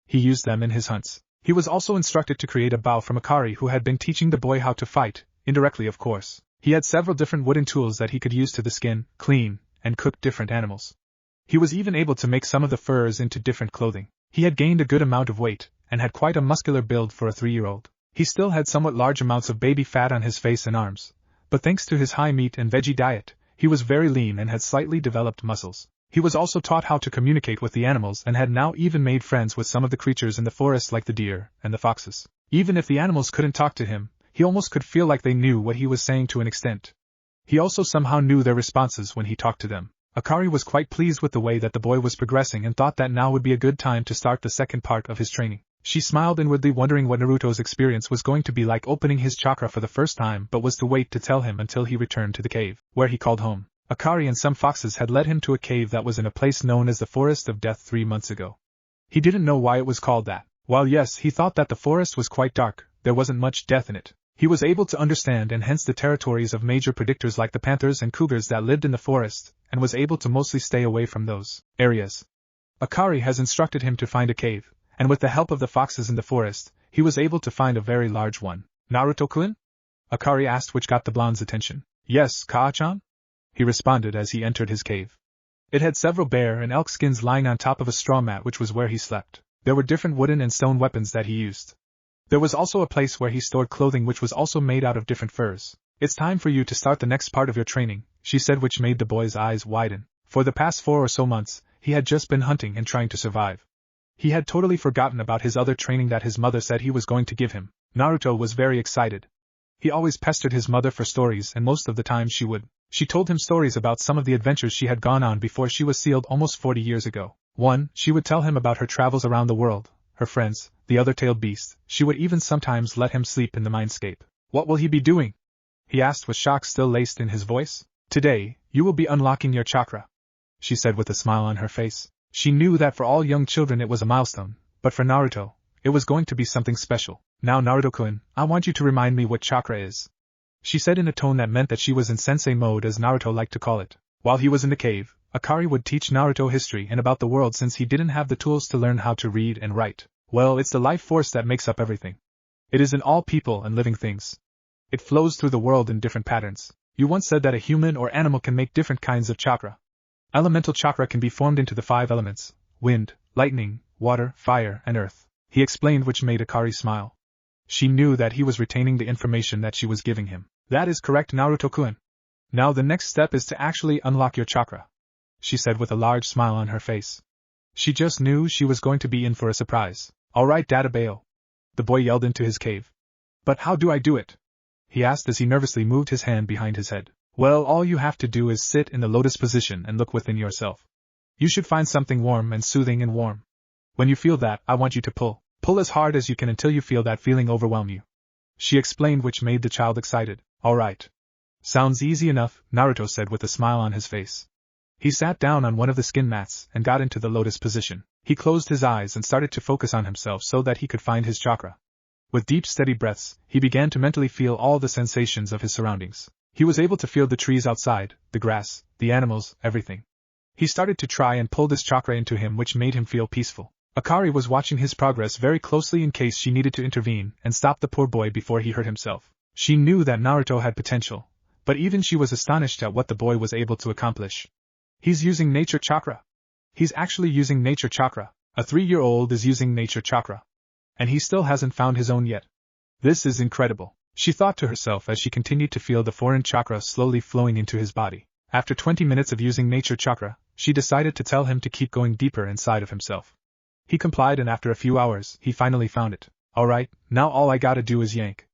He used them in his hunts. He was also instructed to create a bow from Akari, who had been teaching the boy how to fight, indirectly of course. He had several different wooden tools that he could use to skin, clean, and cook different animals. He was even able to make some of the furs into different clothing. He had gained a good amount of weight, and had quite a muscular build for a 3-year-old. He still had somewhat large amounts of baby fat on his face and arms, but thanks to his high meat and veggie diet, he was very lean and had slightly developed muscles. He was also taught how to communicate with the animals and had now even made friends with some of the creatures in the forest like the deer and the foxes. Even if the animals couldn't talk to him, he almost could feel like they knew what he was saying to an extent. He also somehow knew their responses when he talked to them. Akari was quite pleased with the way that the boy was progressing and thought that now would be a good time to start the second part of his training. She smiled inwardly, wondering what Naruto's experience was going to be like opening his chakra for the first time, but was to wait to tell him until he returned to the cave, where he called home. Akari and some foxes had led him to a cave that was in a place known as the Forest of Death 3 months ago. He didn't know why it was called that. While yes, he thought that the forest was quite dark, there wasn't much death in it. He was able to understand and hence the territories of major predictors like the panthers and cougars that lived in the forest, and was able to mostly stay away from those areas. Akari has instructed him to find a cave, and with the help of the foxes in the forest, he was able to find a very large one. Naruto-kun? Akari asked, which got the blonde's attention. Yes, Kaa-chan? He responded as he entered his cave. It had several bear and elk skins lying on top of a straw mat, which was where he slept. There were different wooden and stone weapons that he used. There was also a place where he stored clothing which was also made out of different furs. It's time for you to start the next part of your training, she said, which made the boy's eyes widen. For the past 4 or so months, he had just been hunting and trying to survive. He had totally forgotten about his other training that his mother said he was going to give him. Naruto was very excited. He always pestered his mother for stories, and most of the time she would. She told him stories about some of the adventures she had gone on before she was sealed almost 40 years ago. She would tell him about her travels around the world, her friends, the other-tailed beast. She would even sometimes let him sleep in the mindscape. What will he be doing? He asked with shock still laced in his voice. Today, you will be unlocking your chakra, she said with a smile on her face. She knew that for all young children it was a milestone, but for Naruto, it was going to be something special. Now Naruto-kun, I want you to remind me what chakra is, she said in a tone that meant that she was in sensei mode, as Naruto liked to call it. While he was in the cave, Akari would teach Naruto history and about the world since he didn't have the tools to learn how to read and write. Well, it's the life force that makes up everything. It is in all people and living things. It flows through the world in different patterns. You once said that a human or animal can make different kinds of chakra. Elemental chakra can be formed into the 5 elements: wind, lightning, water, fire, and earth, he explained, which made Akari smile. She knew that he was retaining the information that she was giving him. That is correct, Naruto-kun. Now the next step is to actually unlock your chakra, she said with a large smile on her face. She just knew she was going to be in for a surprise. Alright, Databeo, the boy yelled into his cave. But how do I do it? He asked as he nervously moved his hand behind his head. Well, all you have to do is sit in the lotus position and look within yourself. You should find something warm and soothing and warm. When you feel that, I want you to pull. Pull as hard as you can until you feel that feeling overwhelm you, she explained, which made the child excited. Alright. Sounds easy enough, Naruto said with a smile on his face. He sat down on one of the skin mats and got into the lotus position. He closed his eyes and started to focus on himself so that he could find his chakra. With deep, steady breaths, he began to mentally feel all the sensations of his surroundings. He was able to feel the trees outside, the grass, the animals, everything. He started to try and pull this chakra into him, which made him feel peaceful. Akari was watching his progress very closely in case she needed to intervene and stop the poor boy before he hurt himself. She knew that Naruto had potential, but even she was astonished at what the boy was able to accomplish. He's using nature chakra. He's actually using nature chakra. A 3-year-old is using nature chakra. And he still hasn't found his own yet. This is incredible, she thought to herself as she continued to feel the foreign chakra slowly flowing into his body. After 20 minutes of using nature chakra, she decided to tell him to keep going deeper inside of himself. He complied, and after a few hours, he finally found it. Alright, now all I gotta do is yank.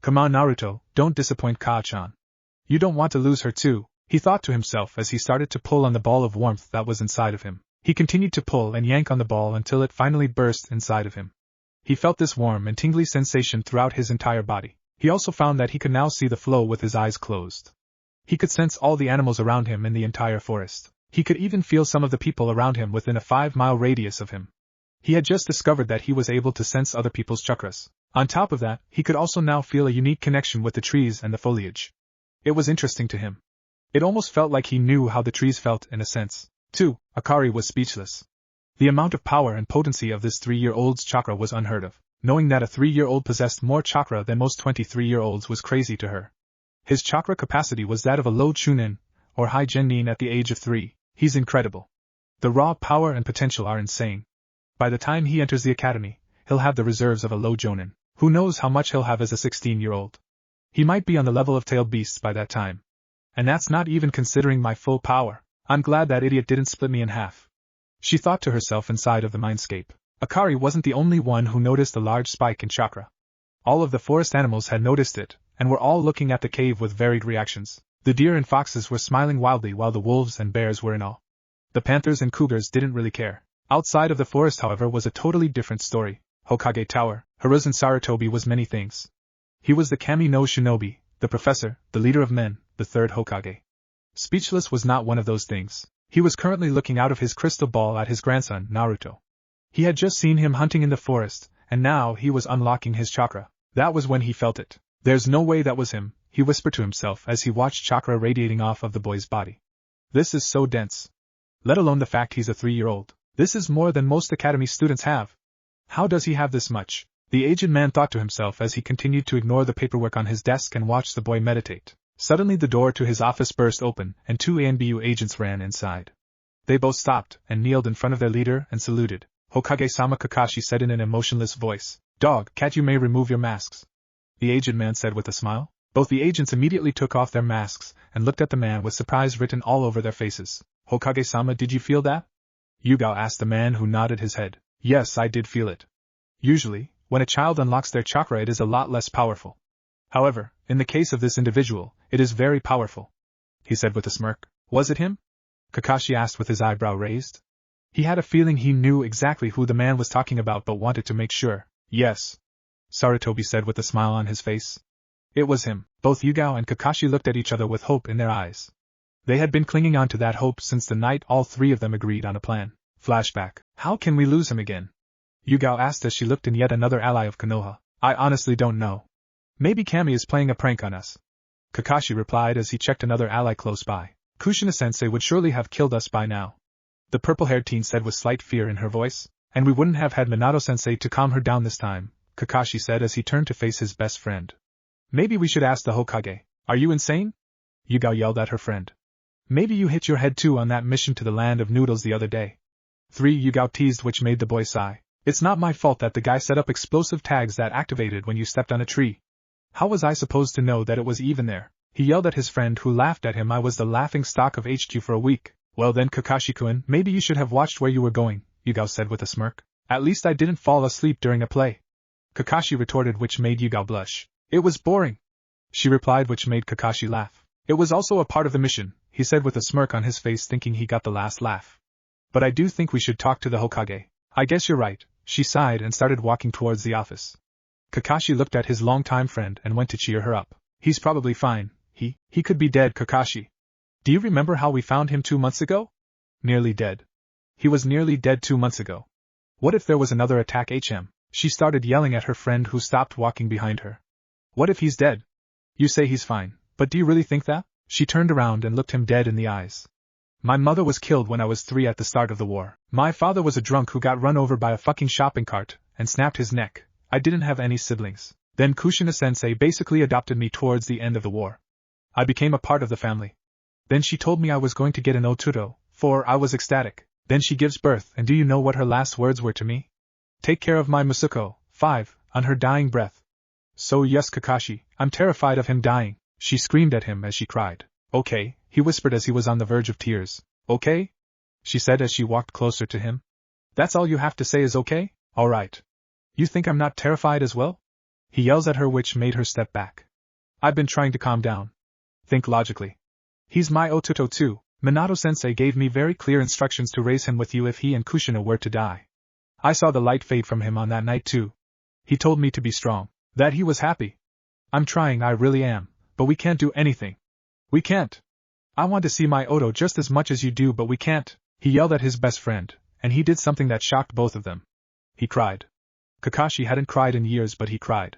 Come on, Naruto, don't disappoint Kaa-chan. You don't want to lose her too, he thought to himself as he started to pull on the ball of warmth that was inside of him. He continued to pull and yank on the ball until it finally burst inside of him. He felt this warm and tingly sensation throughout his entire body. He also found that he could now see the flow with his eyes closed. He could sense all the animals around him in the entire forest. He could even feel some of the people around him within a 5-mile radius of him. He had just discovered that he was able to sense other people's chakras. On top of that, he could also now feel a unique connection with the trees and the foliage. It was interesting to him. It almost felt like he knew how the trees felt in a sense. Too, Akari was speechless. The amount of power and potency of this 3-year-old's chakra was unheard of. Knowing that a 3-year-old possessed more chakra than most 23-year-olds was crazy to her. His chakra capacity was that of a low chunin, or high genin at the age of 3. He's incredible. The raw power and potential are insane. By the time he enters the academy, he'll have the reserves of a low jonin. Who knows how much he'll have as a 16-year-old. He might be on the level of tailed beasts by that time. And that's not even considering my full power. I'm glad that idiot didn't split me in half, she thought to herself inside of the mindscape. Akari wasn't the only one who noticed the large spike in chakra. All of the forest animals had noticed it, and were all looking at the cave with varied reactions. The deer and foxes were smiling wildly while the wolves and bears were in awe. The panthers and cougars didn't really care. Outside of the forest, however, was a totally different story. Hokage Tower, Hiruzen Sarutobi was many things. He was the Kami no Shinobi, the professor, the leader of men, the 3rd Hokage. Speechless was not one of those things. He was currently looking out of his crystal ball at his grandson, Naruto. He had just seen him hunting in the forest, and now he was unlocking his chakra. That was when he felt it. There's no way that was him, he whispered to himself as he watched chakra radiating off of the boy's body. This is so dense. Let alone the fact he's a 3-year-old. This is more than most academy students have. How does he have this much? The aged man thought to himself as he continued to ignore the paperwork on his desk and watch the boy meditate. Suddenly the door to his office burst open and 2 ANBU agents ran inside. They both stopped and kneeled in front of their leader and saluted. Hokage-sama, Kakashi said in an emotionless voice. Dog, cat, you may remove your masks, the aged man said with a smile. Both the agents immediately took off their masks and looked at the man with surprise written all over their faces. Hokage-sama, did you feel that? Yugao asked the man, who nodded his head. Yes, I did feel it. Usually, when a child unlocks their chakra, it is a lot less powerful. However, in the case of this individual, it is very powerful, he said with a smirk. Was it him? Kakashi asked with his eyebrow raised. He had a feeling he knew exactly who the man was talking about but wanted to make sure. Yes, Sarutobi said with a smile on his face. It was him. Both Yugao and Kakashi looked at each other with hope in their eyes. They had been clinging on to that hope since the night all 3 of them agreed on a plan. Flashback. How can we lose him again? Yugao asked as she looked in yet another ally of Konoha. I honestly don't know. Maybe Kami is playing a prank on us, Kakashi replied as he checked another ally close by. Kushina-sensei would surely have killed us by now, the purple-haired teen said with slight fear in her voice. And we wouldn't have had Minato-sensei to calm her down this time, Kakashi said as he turned to face his best friend. Maybe we should ask the Hokage. Are you insane? Yugao yelled at her friend. Maybe you hit your head too on that mission to the land of noodles the other day. 3. Yugao teased, which made the boy sigh. It's not my fault that the guy set up explosive tags that activated when you stepped on a tree. How was I supposed to know that it was even there? He yelled at his friend who laughed at him. I was the laughing stock of HQ for a week. Well then, Kakashi-kun, maybe you should have watched where you were going, Yugao said with a smirk. At least I didn't fall asleep during a play. Kakashi retorted, which made Yugao blush. It was boring. She replied, which made Kakashi laugh. It was also a part of the mission, he said with a smirk on his face, thinking he got the last laugh. But I do think we should talk to the Hokage. I guess you're right, she sighed and started walking towards the office. Kakashi looked at his longtime friend and went to cheer her up. He's probably fine. He could be dead, Kakashi. Do you remember how we found him 2 months ago? Nearly dead. He was nearly dead 2 months ago. What if there was another attack? She started yelling at her friend who stopped walking behind her. What if he's dead? You say he's fine, but do you really think that? She turned around and looked him dead in the eyes. My mother was killed when I was 3 at the start of the war. My father was a drunk who got run over by a fucking shopping cart and snapped his neck. I didn't have any siblings. Then Kushina-sensei basically adopted me towards the end of the war. I became a part of the family. Then she told me I was going to get an Oturo, 4. I was ecstatic. Then she gives birth, and do you know what her last words were to me? Take care of my Masuko, 5, on her dying breath. So yes, Kakashi, I'm terrified of him dying, she screamed at him as she cried. Okay, he whispered as he was on the verge of tears. Okay? She said as she walked closer to him. That's all you have to say is okay? Alright. You think I'm not terrified as well? He yells at her, which made her step back. I've been trying to calm down. Think logically. He's my Ototo too. Minato-sensei gave me very clear instructions to raise him with you if he and Kushina were to die. I saw the light fade from him on that night too. He told me to be strong. That he was happy. I'm trying, I really am, but we can't do anything. We can't. I want to see my Oto just as much as you do, but we can't. He yelled at his best friend, and he did something that shocked both of them. He cried. Kakashi hadn't cried in years, but he cried.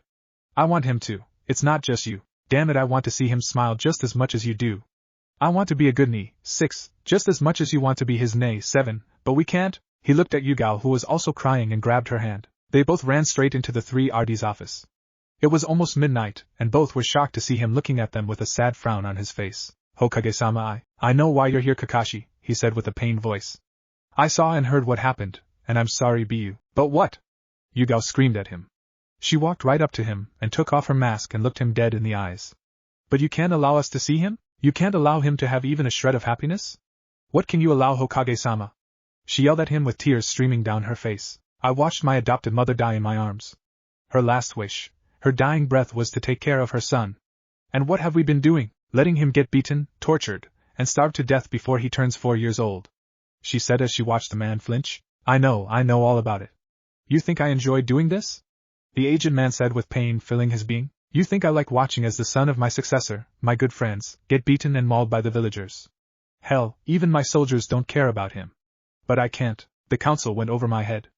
I want him to. It's not just you. Damn it, I want to see him smile just as much as you do. I want to be a good knee, 6, just as much as you want to be his nay, 7, but we can't. He looked at Yugao, who was also crying, and grabbed her hand. They both ran straight into the 3Rds office. It was almost midnight, and both were shocked to see him looking at them with a sad frown on his face. Hokage-sama, I know why you're here, Kakashi, he said with a pained voice. I saw and heard what happened, and I'm sorry, Bu. But what? Yugao screamed at him. She walked right up to him, and took off her mask and looked him dead in the eyes. But you can't allow us to see him? You can't allow him to have even a shred of happiness? What can you allow, Hokage-sama? She yelled at him with tears streaming down her face. I watched my adopted mother die in my arms. Her last wish, her dying breath, was to take care of her son. And what have we been doing? Letting him get beaten, tortured, and starved to death before he turns 4 years old. She said as she watched the man flinch. I know all about it. You think I enjoy doing this? The aged man said with pain filling his being. You think I like watching as the son of my successor, my good friends, get beaten and mauled by the villagers? Hell, even my soldiers don't care about him. But I can't. The council went over my head.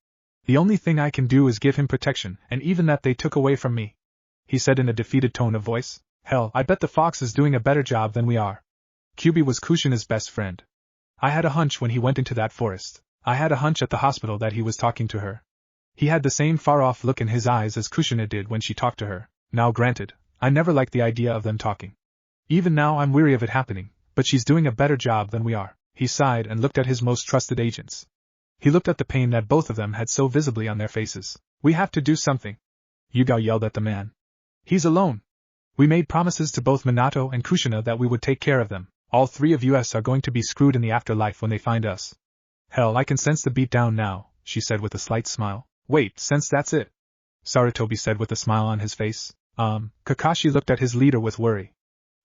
The only thing I can do is give him protection, and even that they took away from me. He said in a defeated tone of voice. Hell, I bet the fox is doing a better job than we are. Kyubi was Kushina's best friend. I had a hunch when he went into that forest. I had a hunch at the hospital that he was talking to her. He had the same far-off look in his eyes as Kushina did when she talked to her. Now granted, I never liked the idea of them talking. Even now I'm weary of it happening, but she's doing a better job than we are. He sighed and looked at his most trusted agents. He looked at the pain that both of them had so visibly on their faces. We have to do something. Yugao yelled at the man. He's alone. We made promises to both Minato and Kushina that we would take care of them. All 3 of us are going to be screwed in the afterlife when they find us. Hell, I can sense the beatdown now, she said with a slight smile. Wait, sense that's it? Sarutobi said with a smile on his face. Kakashi looked at his leader with worry.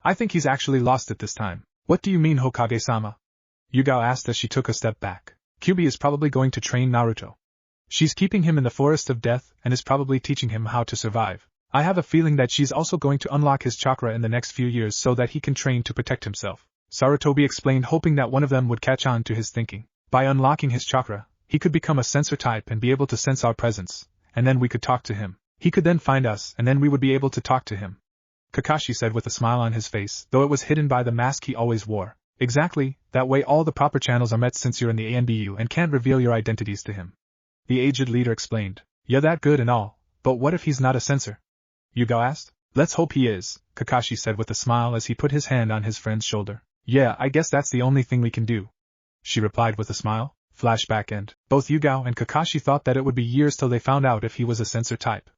I think he's actually lost it this time. What do you mean, Hokage-sama? Yugao asked as she took a step back. Kyubi is probably going to train Naruto. She's keeping him in the forest of death and is probably teaching him how to survive. I have a feeling that she's also going to unlock his chakra in the next few years so that he can train to protect himself. Sarutobi explained, hoping that one of them would catch on to his thinking. By unlocking his chakra, he could become a sensor type and be able to sense our presence, and then we could talk to him. He could then find us, and then we would be able to talk to him. Kakashi said with a smile on his face, though it was hidden by the mask he always wore. Exactly, that way all the proper channels are met since you're in the ANBU and can't reveal your identities to him. The aged leader explained. Yeah, that good and all, But what if he's not a censor? Yugao asked. Let's hope he is, Kakashi said with a smile as he put his hand on his friend's shoulder. Yeah, I guess that's the only thing we can do, she replied with a smile. Flashback end. Both Yugao and Kakashi thought that it would be years till they found out if he was a censor type.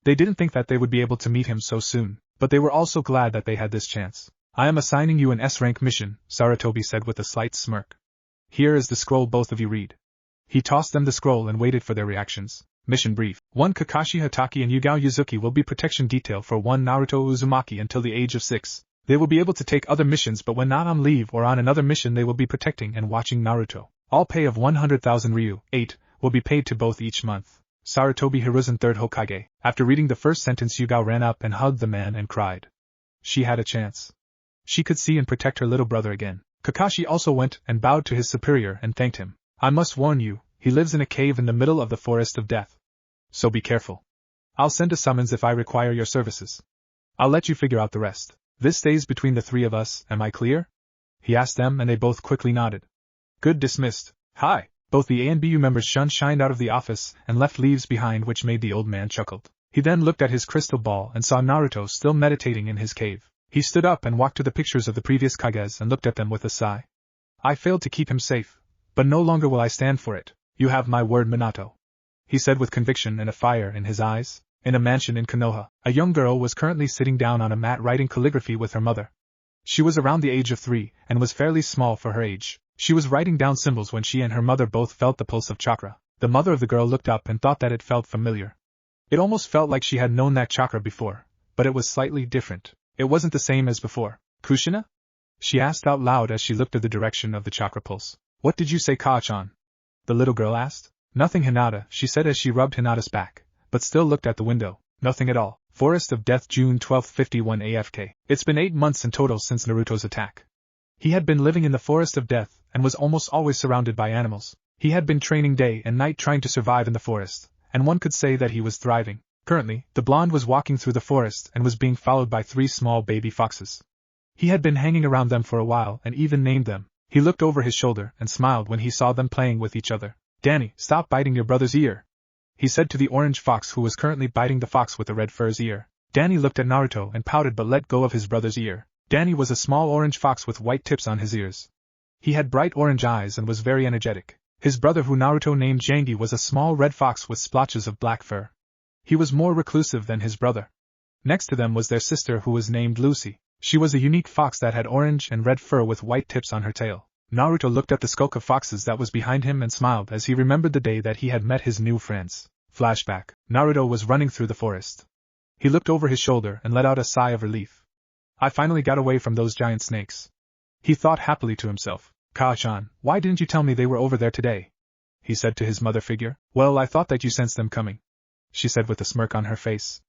They didn't think that they would be able to meet him so soon, but they were also glad that they had this chance. I am assigning you an S-rank mission, Sarutobi said with a slight smirk. Here is the scroll, both of you read. He tossed them the scroll and waited for their reactions. Mission brief. 1. Kakashi Hatake and Yugao Yuzuki will be protection detail for 1 Naruto Uzumaki until the age of 6. They will be able to take other missions, but when not on leave or on another mission they will be protecting and watching Naruto. All pay of 100,000 ryu, 8, will be paid to both each month. Sarutobi Hiruzen 3rd Hokage. After reading the first sentence, Yugao ran up and hugged the man and cried. She had a chance. She could see and protect her little brother again. Kakashi also went and bowed to his superior and thanked him. I must warn you, he lives in a cave in the middle of the forest of death. So be careful. I'll send a summons if I require your services. I'll let you figure out the rest. This stays between the three of us, am I clear? He asked them and they both quickly nodded. Good, dismissed. Hi. Both the ANBU members shined out of the office and left leaves behind, which made the old man chuckle. He then looked at his crystal ball and saw Naruto still meditating in his cave. He stood up and walked to the pictures of the previous Kages and looked at them with a sigh. I failed to keep him safe, but no longer will I stand for it. You have my word, Minato, he said with conviction and a fire in his eyes. In a mansion in Konoha, a young girl was currently sitting down on a mat writing calligraphy with her mother. She was around the age of 3 and was fairly small for her age. She was writing down symbols when she and her mother both felt the pulse of Chakra. The mother of the girl looked up and thought that it felt familiar. It almost felt like she had known that Chakra before, but it was slightly different. It wasn't the same as before. Kushina? She asked out loud as she looked at the direction of the Chakra pulse. What did you say, Kaachan? The little girl asked. Nothing, Hinata, she said as she rubbed Hinata's back, but still looked at the window. Nothing at all. Forest of Death, June 12, 51 AFK. It's been 8 months in total since Naruto's attack. He had been living in the Forest of Death and was almost always surrounded by animals. He had been training day and night trying to survive in the forest, and one could say that he was thriving. Currently, the blonde was walking through the forest and was being followed by 3 small baby foxes. He had been hanging around them for a while and even named them. He looked over his shoulder and smiled when he saw them playing with each other. Danny, stop biting your brother's ear, he said to the orange fox who was currently biting the fox with the red fur's ear. Danny looked at Naruto and pouted but let go of his brother's ear. Danny was a small orange fox with white tips on his ears. He had bright orange eyes and was very energetic. His brother, who Naruto named Jangi, was a small red fox with splotches of black fur. He was more reclusive than his brother. Next to them was their sister, who was named Lucy. She was a unique fox that had orange and red fur with white tips on her tail. Naruto looked at the skulk of foxes that was behind him and smiled as he remembered the day that he had met his new friends. Flashback. Naruto was running through the forest. He looked over his shoulder and let out a sigh of relief. I finally got away from those giant snakes. He thought happily to himself. Kaachan, why didn't you tell me they were over there today? He said to his mother figure. Well, I thought that you sensed them coming, she said with a smirk on her face.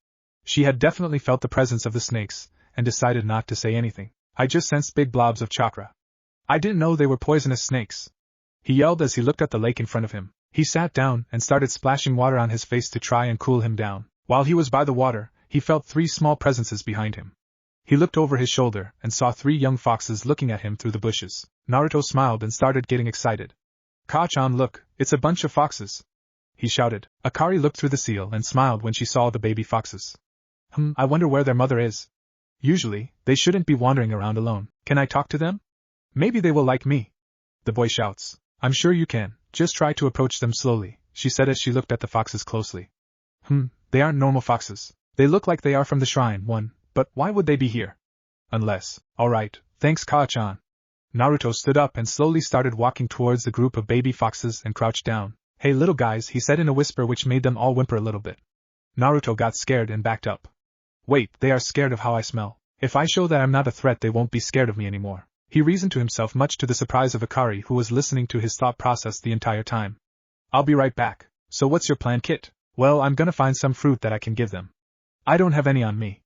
She had definitely felt the presence of the snakes, and decided not to say anything. I just sensed big blobs of chakra. I didn't know they were poisonous snakes, he yelled as he looked at the lake in front of him. He sat down and started splashing water on his face to try and cool him down. While he was by the water, he felt 3 small presences behind him. He looked over his shoulder and saw 3 young foxes looking at him through the bushes. Naruto smiled and started getting excited. Kaachan, look, it's a bunch of foxes, he shouted. Akari looked through the seal and smiled when she saw the baby foxes. I wonder where their mother is. Usually, they shouldn't be wandering around alone. Can I talk to them? Maybe they will like me, the boy shouts. I'm sure you can, just try to approach them slowly, she said as she looked at the foxes closely. They aren't normal foxes. They look like they are from the shrine one, but why would they be here? Unless, alright, thanks Kaachan. Naruto stood up and slowly started walking towards the group of baby foxes and crouched down. Hey little guys, he said in a whisper which made them all whimper a little bit. Naruto got scared and backed up. Wait, they are scared of how I smell. If I show that I'm not a threat, they won't be scared of me anymore, he reasoned to himself, much to the surprise of Akari, who was listening to his thought process the entire time. I'll be right back. So what's your plan, Kit? Well, I'm gonna find some fruit that I can give them. I don't have any on me.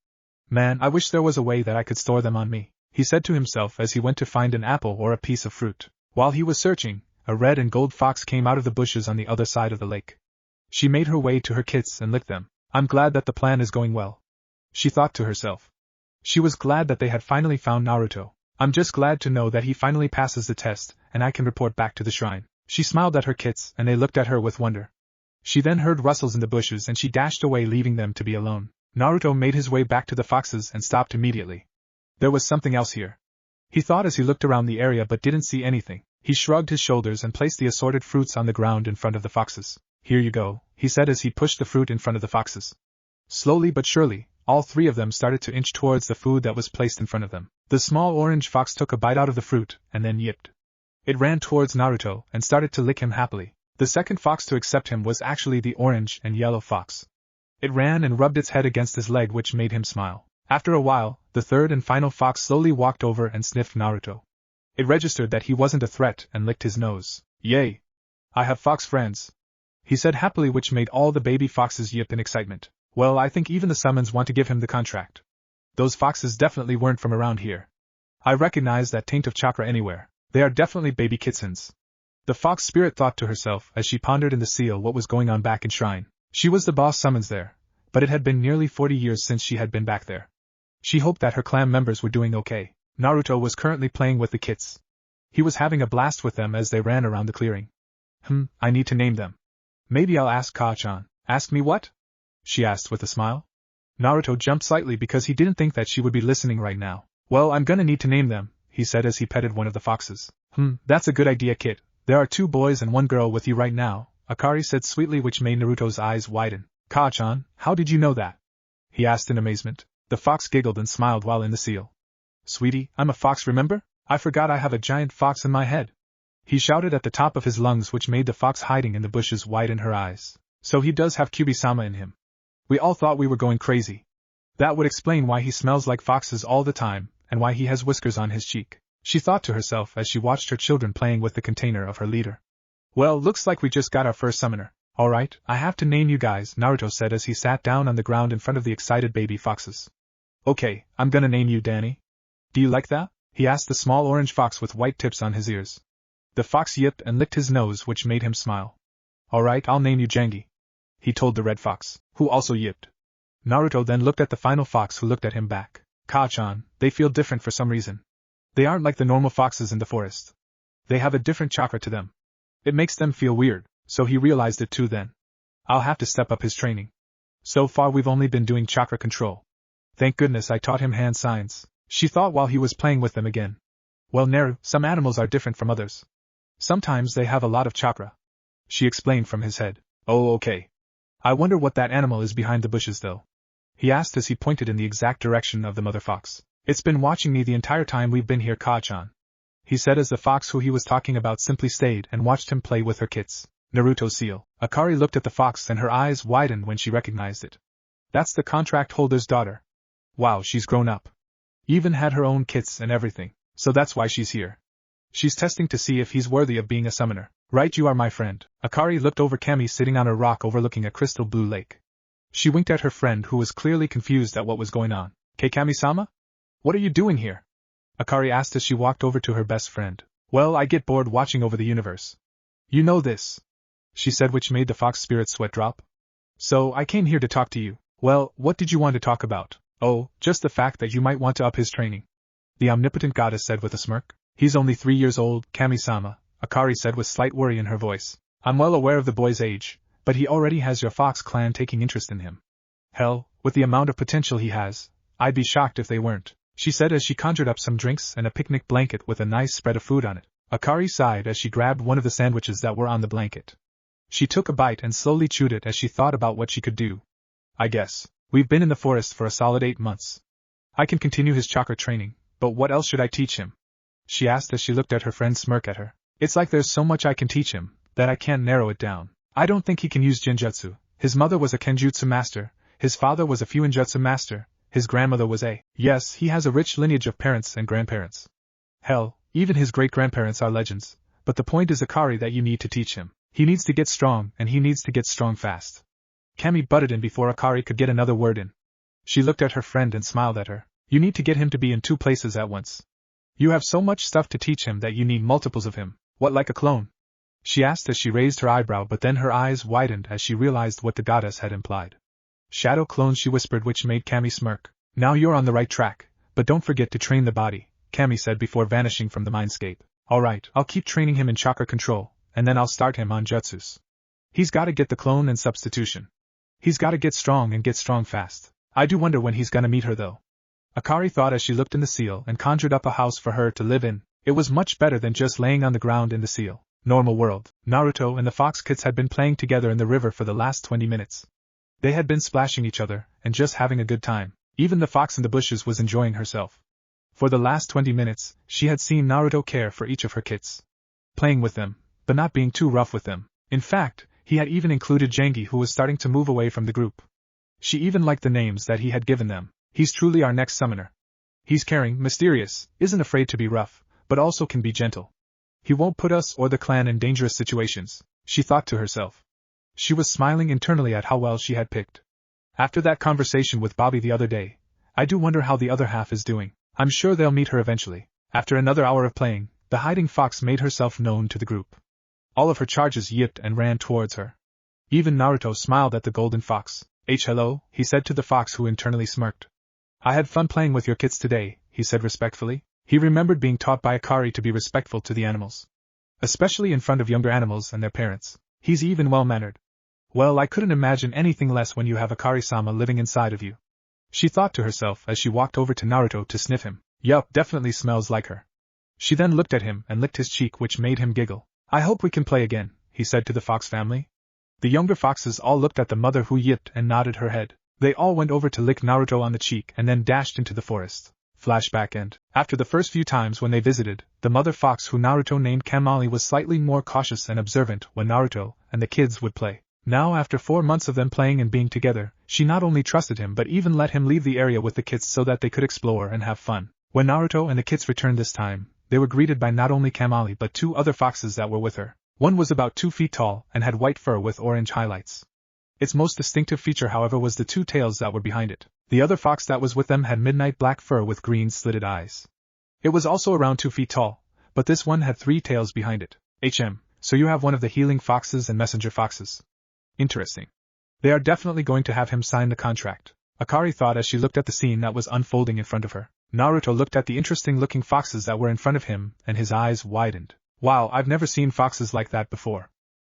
Man, I wish there was a way that I could store them on me, he said to himself as he went to find an apple or a piece of fruit. While he was searching, a red and gold fox came out of the bushes on the other side of the lake. She made her way to her kits and licked them. I'm glad that the plan is going well, she thought to herself. She was glad that they had finally found Naruto. I'm just glad to know that he finally passes the test, and I can report back to the shrine. She smiled at her kits, and they looked at her with wonder. She then heard rustles in the bushes and she dashed away, leaving them to be alone. Naruto made his way back to the foxes and stopped immediately. There was something else here. He thought as he looked around the area but didn't see anything. He shrugged his shoulders and placed the assorted fruits on the ground in front of the foxes. Here you go, he said as he pushed the fruit in front of the foxes. Slowly but surely, all three of them started to inch towards the food that was placed in front of them. The small orange fox took a bite out of the fruit and then yipped. It ran towards Naruto and started to lick him happily. The second fox to accept him was actually the orange and yellow fox. It ran and rubbed its head against his leg, which made him smile. After a while, the third and final fox slowly walked over and sniffed Naruto. It registered that he wasn't a threat and licked his nose. Yay! I have fox friends, he said happily, which made all the baby foxes yip in excitement. Well, I think even the summons want to give him the contract. Those foxes definitely weren't from around here. I recognize that taint of chakra anywhere. They are definitely baby kitsons. The fox spirit thought to herself as she pondered in the seal what was going on back in shrine. She was the boss summons there, but it had been nearly 40 years since she had been back there. She hoped that her clan members were doing okay. Naruto was currently playing with the kits. He was having a blast with them as they ran around the clearing. I need to name them. Maybe I'll ask Ka-chan. Ask me what? She asked with a smile. Naruto jumped slightly because he didn't think that she would be listening right now. Well, I'm gonna need to name them, he said as he petted one of the foxes. That's a good idea, kid. There are 2 boys and 1 girl with you right now, Akari said sweetly, which made Naruto's eyes widen. Ka-chan, how did you know that? He asked in amazement. The fox giggled and smiled while in the seal. Sweetie, I'm a fox, remember? I forgot I have a giant fox in my head. He shouted at the top of his lungs, which made the fox hiding in the bushes widen her eyes. So he does have Kyubi-sama in him. We all thought we were going crazy. That would explain why he smells like foxes all the time, and why he has whiskers on his cheek, she thought to herself as she watched her children playing with the container of her leader. Well, looks like we just got our first summoner. Alright, I have to name you guys, Naruto said as he sat down on the ground in front of the excited baby foxes. Okay, I'm gonna name you Danny. Do you like that? He asked the small orange fox with white tips on his ears. The fox yipped and licked his nose, which made him smile. Alright, I'll name you Jangi, he told the red fox, who also yipped. Naruto then looked at the final fox, who looked at him back. Ka-chan, they feel different for some reason. They aren't like the normal foxes in the forest. They have a different chakra to them. It makes them feel weird, so he realized it too then. I'll have to step up his training. So far we've only been doing chakra control. Thank goodness I taught him hand signs, she thought while he was playing with them again. Well, Naru, some animals are different from others. Sometimes they have a lot of chakra, she explained from his head. Oh, okay. I wonder what that animal is behind the bushes though, he asked as he pointed in the exact direction of the mother fox. It's been watching me the entire time we've been here, Ka-chan, he said as the fox who he was talking about simply stayed and watched him play with her kits. Naruto's seal. Akari looked at the fox and her eyes widened when she recognized it. That's the contract holder's daughter. Wow, she's grown up. Even had her own kits and everything, so that's why she's here. She's testing to see if he's worthy of being a summoner. Right, you are my friend. Akari looked over Kami sitting on a rock overlooking a crystal blue lake. She winked at her friend who was clearly confused at what was going on. Kami-sama? What are you doing here? Akari asked as she walked over to her best friend. Well, I get bored watching over the universe. You know this, she said, which made the fox spirit sweat drop. So, I came here to talk to you. Well, what did you want to talk about? Oh, just the fact that you might want to up his training, the omnipotent goddess said with a smirk. He's only 3 years old, Kami-sama, Akari said with slight worry in her voice. I'm well aware of the boy's age, but he already has your fox clan taking interest in him. Hell, with the amount of potential he has, I'd be shocked if they weren't, she said as she conjured up some drinks and a picnic blanket with a nice spread of food on it. Akari sighed as she grabbed one of the sandwiches that were on the blanket. She took a bite and slowly chewed it as she thought about what she could do. I guess. We've been in the forest for a solid 8 months. I can continue his chakra training, but what else should I teach him? She asked as she looked at her friend smirk at her. It's like there's so much I can teach him, that I can't narrow it down. I don't think he can use Genjutsu. His mother was a Kenjutsu master, his father was a Fuinjutsu master, his grandmother was a... Yes, he has a rich lineage of parents and grandparents. Hell, even his great-grandparents are legends, but the point is, Akari, that you need to teach him. He needs to get strong, and he needs to get strong fast. Kami butted in before Akari could get another word in. She looked at her friend and smiled at her. You need to get him to be in 2 places at once. You have so much stuff to teach him that you need multiples of him. What, like a clone? She asked as she raised her eyebrow, but then her eyes widened as she realized what the goddess had implied. Shadow clones, she whispered, which made Kami smirk. Now you're on the right track, but don't forget to train the body, Kami said before vanishing from the mindscape. Alright, I'll keep training him in chakra control, and then I'll start him on jutsus. He's gotta get the clone and substitution. He's gotta get strong and get strong fast. I do wonder when he's gonna meet her though. Akari thought as she looked in the seal and conjured up a house for her to live in. It was much better than just laying on the ground in the seal. Normal world. Naruto and the fox kids had been playing together in the river for the last 20 minutes. They had been splashing each other and just having a good time. Even the fox in the bushes was enjoying herself. For the last 20 minutes, she had seen Naruto care for each of her kids. Playing with them, but not being too rough with them. In fact, he had even included Jangi, who was starting to move away from the group. She even liked the names that he had given them. He's truly our next summoner. He's caring, mysterious, isn't afraid to be rough, but also can be gentle. He won't put us or the clan in dangerous situations, she thought to herself. She was smiling internally at how well she had picked. After that conversation with Bobby the other day, I do wonder how the other half is doing. I'm sure they'll meet her eventually. After another hour of playing, the hiding fox made herself known to the group. All of her charges yipped and ran towards her. Even Naruto smiled at the golden fox. Hello, he said to the fox, who internally smirked. I had fun playing with your kids today, he said respectfully. He remembered being taught by Akari to be respectful to the animals. Especially in front of younger animals and their parents. He's even well-mannered. Well, I couldn't imagine anything less when you have Akari-sama living inside of you. She thought to herself as she walked over to Naruto to sniff him. Yup, definitely smells like her. She then looked at him and licked his cheek, which made him giggle. I hope we can play again, he said to the fox family. The younger foxes all looked at the mother, who yipped and nodded her head. They all went over to lick Naruto on the cheek and then dashed into the forest. Flashback end. After the first few times when they visited, the mother fox, who Naruto named Kamali, was slightly more cautious and observant when Naruto and the kids would play. Now, after 4 months of them playing and being together, she not only trusted him but even let him leave the area with the kids so that they could explore and have fun. When Naruto and the kids returned this time, they were greeted by not only Kamali but 2 other foxes that were with her. One was about 2 feet tall and had white fur with orange highlights. Its most distinctive feature, however, was the 2 tails that were behind it. The other fox that was with them had midnight black fur with green slitted eyes. It was also around 2 feet tall, but this one had 3 tails behind it. So you have one of the healing foxes and messenger foxes. Interesting. They are definitely going to have him sign the contract, Akari thought as she looked at the scene that was unfolding in front of her. Naruto looked at the interesting-looking foxes that were in front of him, and his eyes widened. Wow, I've never seen foxes like that before.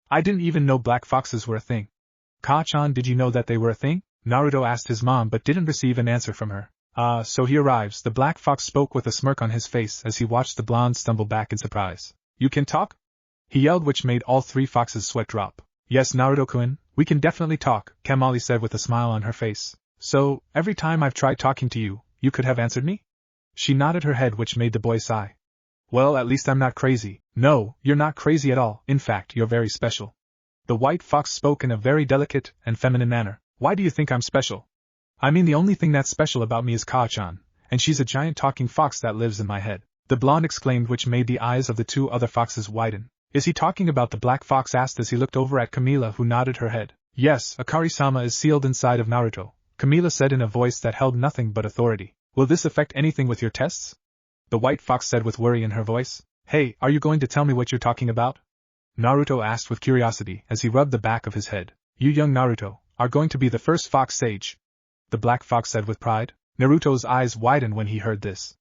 I didn't even know black foxes were a thing. Ka-chan, did you know that they were a thing? Naruto asked his mom but didn't receive an answer from her. So he arrives, the black fox spoke with a smirk on his face as he watched the blonde stumble back in surprise. You can talk? He yelled, which made all 3 foxes' sweat drop. Yes, Naruto-kun, we can definitely talk, Kamali said with a smile on her face. So, every time I've tried talking to you, you could have answered me? She nodded her head, which made the boy sigh. Well, at least I'm not crazy. No, you're not crazy at all. In fact, you're very special. The white fox spoke in a very delicate and feminine manner. Why do you think I'm special? I mean, the only thing that's special about me is Ka-chan, and she's a giant talking fox that lives in my head. The blonde exclaimed, which made the eyes of the 2 other foxes widen. Is he talking about the black fox? Asked as he looked over at Camila, who nodded her head. Yes, Akari-sama is sealed inside of Naruto, Camila said in a voice that held nothing but authority. Will this affect anything with your tests? The white fox said with worry in her voice. Hey, are you going to tell me what you're talking about? Naruto asked with curiosity as he rubbed the back of his head. You, young Naruto, are going to be the first fox sage, the black fox said with pride. Naruto's eyes widened when he heard this.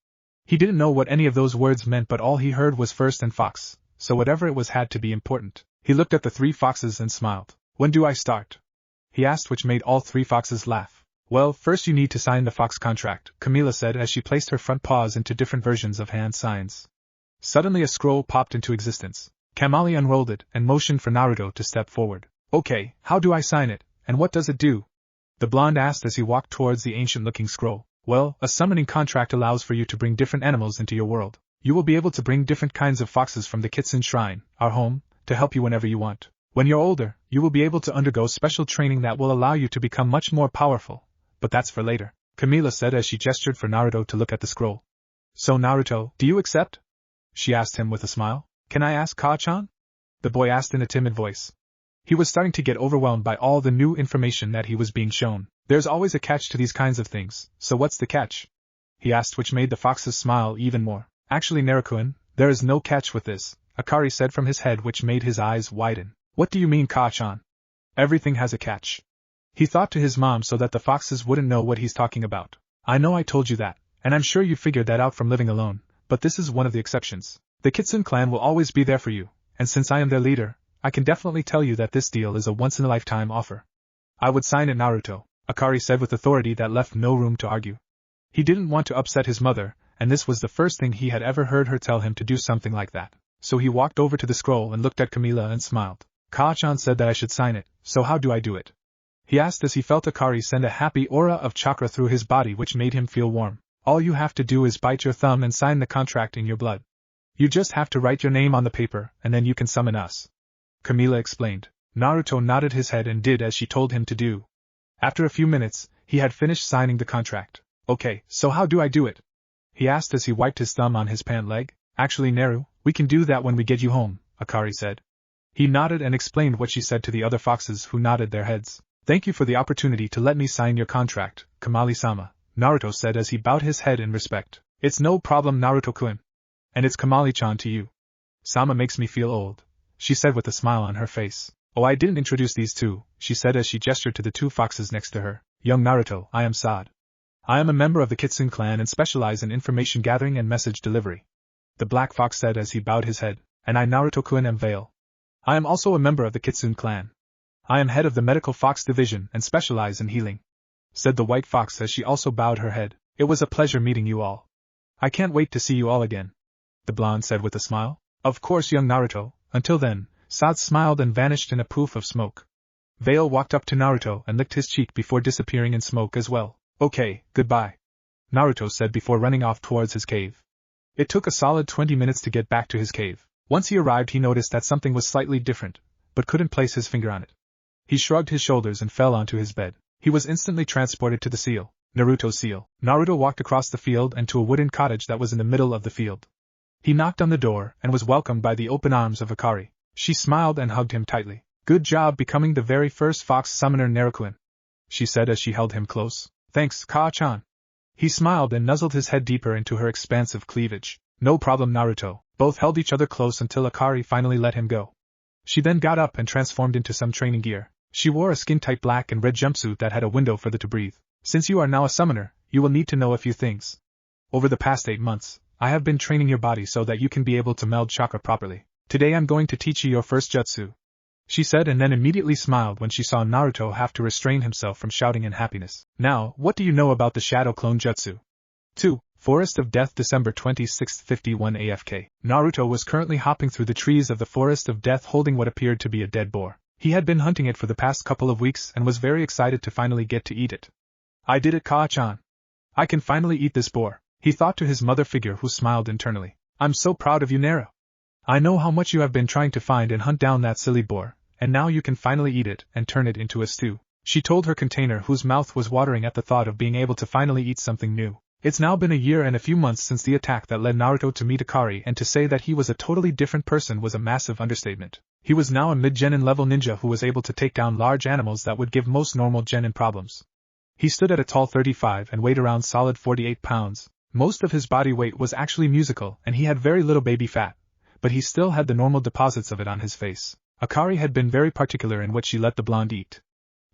He didn't know what any of those words meant, but all he heard was first and fox, so whatever it was had to be important. He looked at the 3 foxes and smiled. When do I start? He asked, which made all 3 foxes laugh. Well, first you need to sign the fox contract, Camila said as she placed her front paws into different versions of hand signs. Suddenly a scroll popped into existence. Kamali unrolled it and motioned for Naruto to step forward. Okay, how do I sign it, and what does it do? The blonde asked as he walked towards the ancient-looking scroll. Well, a summoning contract allows for you to bring different animals into your world. You will be able to bring different kinds of foxes from the Kitsun Shrine, our home, to help you whenever you want. When you're older, you will be able to undergo special training that will allow you to become much more powerful. But that's for later, Camila said as she gestured for Naruto to look at the scroll. So Naruto, do you accept? She asked him with a smile. Can I ask Ka-chan? The boy asked in a timid voice. He was starting to get overwhelmed by all the new information that he was being shown. There's always a catch to these kinds of things, so what's the catch? He asked, which made the foxes smile even more. Actually, Naruto-kun, there is no catch with this, Akari said from his head, which made his eyes widen. What do you mean, Ka-chan? Everything has a catch. He thought to his mom so that the foxes wouldn't know what he's talking about. I know I told you that, and I'm sure you figured that out from living alone, but this is one of the exceptions. The Kitsun clan will always be there for you, and since I am their leader, I can definitely tell you that this deal is a once-in-a-lifetime offer. I would sign it, Naruto, Akari said with authority that left no room to argue. He didn't want to upset his mother, and this was the first thing he had ever heard her tell him to do something like that. So he walked over to the scroll and looked at Camila and smiled. Ka-chan said that I should sign it, so how do I do it? He asked as he felt Akari send a happy aura of chakra through his body which made him feel warm. All you have to do is bite your thumb and sign the contract in your blood. You just have to write your name on the paper and then you can summon us. Camila explained. Naruto nodded his head and did as she told him to do. After a few minutes, he had finished signing the contract. Okay, so how do I do it? He asked as he wiped his thumb on his pant leg. Actually, Naru, we can do that when we get you home, Akari said. He nodded and explained what she said to the other foxes who nodded their heads. Thank you for the opportunity to let me sign your contract, Kamali-sama, Naruto said as he bowed his head in respect. It's no problem, Naruto-kun. And it's Kamali-chan to you. Sama makes me feel old, she said with a smile on her face. Oh, I didn't introduce these two, she said as she gestured to the two foxes next to her. Young Naruto, I am Sad. I am a member of the Kitsune clan and specialize in information gathering and message delivery. The black fox said as he bowed his head. And I, Naruto-kun, am Vale. I am also a member of the Kitsune clan. I am head of the medical fox division and specialize in healing, said the white fox as she also bowed her head. It was a pleasure meeting you all. I can't wait to see you all again, the blonde said with a smile. Of course, young Naruto. Until then, Sad smiled and vanished in a poof of smoke. Vale walked up to Naruto and licked his cheek before disappearing in smoke as well. Okay, goodbye, Naruto said before running off towards his cave. It took a solid 20 minutes to get back to his cave. Once he arrived, he noticed that something was slightly different, but couldn't place his finger on it. He shrugged his shoulders and fell onto his bed. He was instantly transported to the seal, Naruto's seal. Naruto walked across the field and to a wooden cottage that was in the middle of the field. He knocked on the door and was welcomed by the open arms of Akari. She smiled and hugged him tightly. Good job becoming the very first fox summoner, Naruto-kun, she said as she held him close. Thanks, Ka-chan. He smiled and nuzzled his head deeper into her expansive cleavage. No problem, Naruto. Both held each other close until Akari finally let him go. She then got up and transformed into some training gear. She wore a skin-tight black and red jumpsuit that had a window for her to breathe. Since you are now a summoner, you will need to know a few things. Over the past 8 months, I have been training your body so that you can be able to meld chakra properly. Today I'm going to teach you your first jutsu, she said, and then immediately smiled when she saw Naruto have to restrain himself from shouting in happiness. Now, what do you know about the Shadow Clone Jutsu? 2. Forest of Death, December 26, 51 AFK. Naruto was currently hopping through the trees of the Forest of Death holding what appeared to be a dead boar. He had been hunting it for the past couple of weeks and was very excited to finally get to eat it. I did it, Ka-chan. I can finally eat this boar, he thought to his mother figure who smiled internally. I'm so proud of you, Naru. I know how much you have been trying to find and hunt down that silly boar, and now you can finally eat it and turn it into a stew, she told her container whose mouth was watering at the thought of being able to finally eat something new. It's now been a year and a few months since the attack that led Naruto to meet Akari, and to say that he was a totally different person was a massive understatement. He was now a mid-genin level ninja who was able to take down large animals that would give most normal genin problems. He stood at a tall 35 and weighed around solid 48 pounds. Most of his body weight was actually musical and he had very little baby fat, but he still had the normal deposits of it on his face. Akari had been very particular in what she let the blonde eat.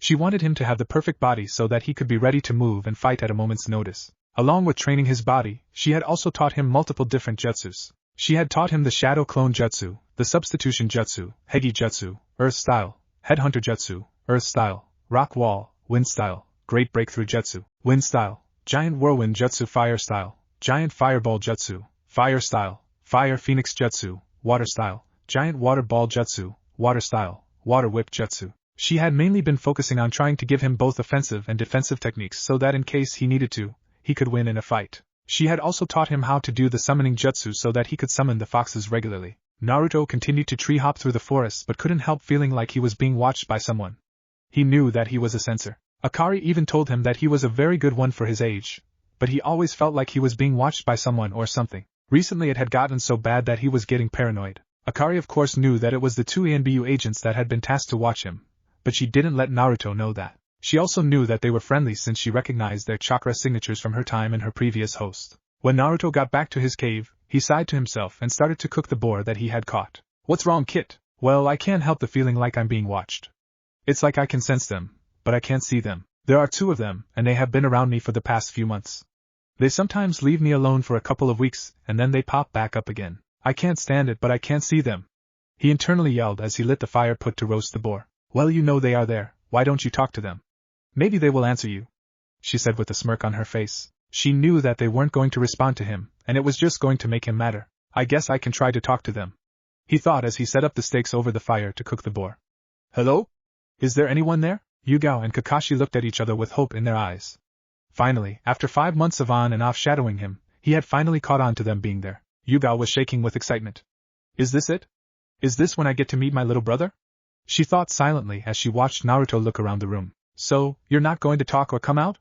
She wanted him to have the perfect body so that he could be ready to move and fight at a moment's notice. Along with training his body, she had also taught him multiple different jutsus. She had taught him the Shadow Clone Jutsu, the Substitution Jutsu, Hegi Jutsu, Earth Style, Headhunter Jutsu, Earth Style, Rock Wall, Wind Style, Great Breakthrough Jutsu, Wind Style, Giant Whirlwind Jutsu, Fire Style, Giant Fireball Jutsu, Fire Style, Fire Phoenix Jutsu, Water Style, Giant Water Ball Jutsu, Water Style, Water Whip Jutsu. She had mainly been focusing on trying to give him both offensive and defensive techniques so that in case he needed to, he could win in a fight. She had also taught him how to do the summoning jutsu so that he could summon the foxes regularly. Naruto continued to tree hop through the forest but couldn't help feeling like he was being watched by someone. He knew that he was a censor. Akari even told him that he was a very good one for his age, but he always felt like he was being watched by someone or something. Recently it had gotten so bad that he was getting paranoid. Akari of course knew that it was the 2 ANBU agents that had been tasked to watch him, but she didn't let Naruto know that. She also knew that they were friendly since she recognized their chakra signatures from her time in her previous host. When Naruto got back to his cave, he sighed to himself and started to cook the boar that he had caught. What's wrong, Kit? Well, I can't help the feeling like I'm being watched. It's like I can sense them, but I can't see them. There are 2 of them, and they have been around me for the past few months. They sometimes leave me alone for a couple of weeks, and then they pop back up again. I can't stand it, but I can't see them. he internally yelled as he lit the fire put to roast the boar. Well, you know they are there, why don't you talk to them? Maybe they will answer you, she said with a smirk on her face. She knew that they weren't going to respond to him, and it was just going to make him madder. I guess I can try to talk to them, he thought as he set up the steaks over the fire to cook the boar. Hello? Is there anyone there? Yugao and Kakashi looked at each other with hope in their eyes. Finally, after 5 months of on and off shadowing him, he had finally caught on to them being there. Yugao was shaking with excitement. Is this it? Is this when I get to meet my little brother? She thought silently as she watched Naruto look around the room. So, you're not going to talk or come out?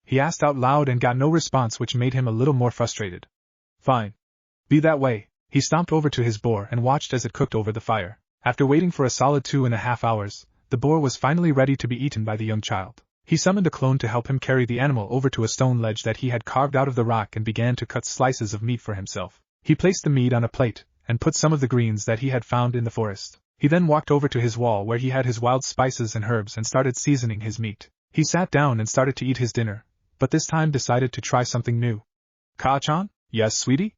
He asked out loud and got no response, which made him a little more frustrated. Fine. Be that way. He stomped over to his boar and watched as it cooked over the fire. After waiting for a solid 2.5 hours, the boar was finally ready to be eaten by the young child. He summoned a clone to help him carry the animal over to a stone ledge that he had carved out of the rock and began to cut slices of meat for himself. He placed the meat on a plate and put some of the greens that he had found in the forest. He then walked over to his wall where he had his wild spices and herbs and started seasoning his meat. He sat down and started to eat his dinner, but this time decided to try something new. Ka-chan? Yes, sweetie?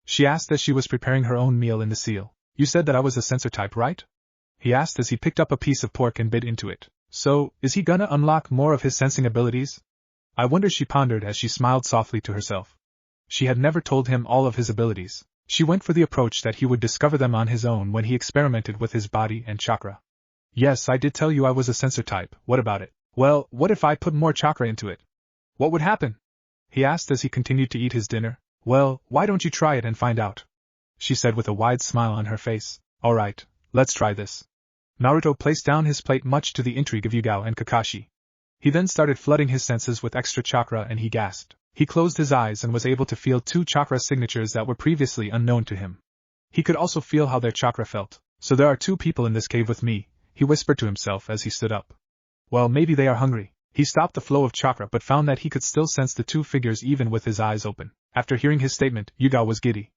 She asked as she was preparing her own meal in the seal. You said that I was a sensor type, right? He asked as he picked up a piece of pork and bit into it. So, is he gonna unlock more of his sensing abilities? I wonder, she pondered as she smiled softly to herself. She had never told him all of his abilities. She went for the approach that he would discover them on his own when he experimented with his body and chakra. Yes, I did tell you I was a sensor type, what about it? Well, what if I put more chakra into it? What would happen? He asked as he continued to eat his dinner. Well, why don't you try it and find out? She said with a wide smile on her face. Alright, let's try this. Naruto placed down his plate much to the intrigue of Yugao and Kakashi. He then started flooding his senses with extra chakra and he gasped. He closed his eyes and was able to feel 2 chakra signatures that were previously unknown to him. He could also feel how their chakra felt. So there are 2 people in this cave with me, he whispered to himself as he stood up. Well, maybe they are hungry. He stopped the flow of chakra but found that he could still sense the 2 figures even with his eyes open. After hearing his statement, Yugao was giddy.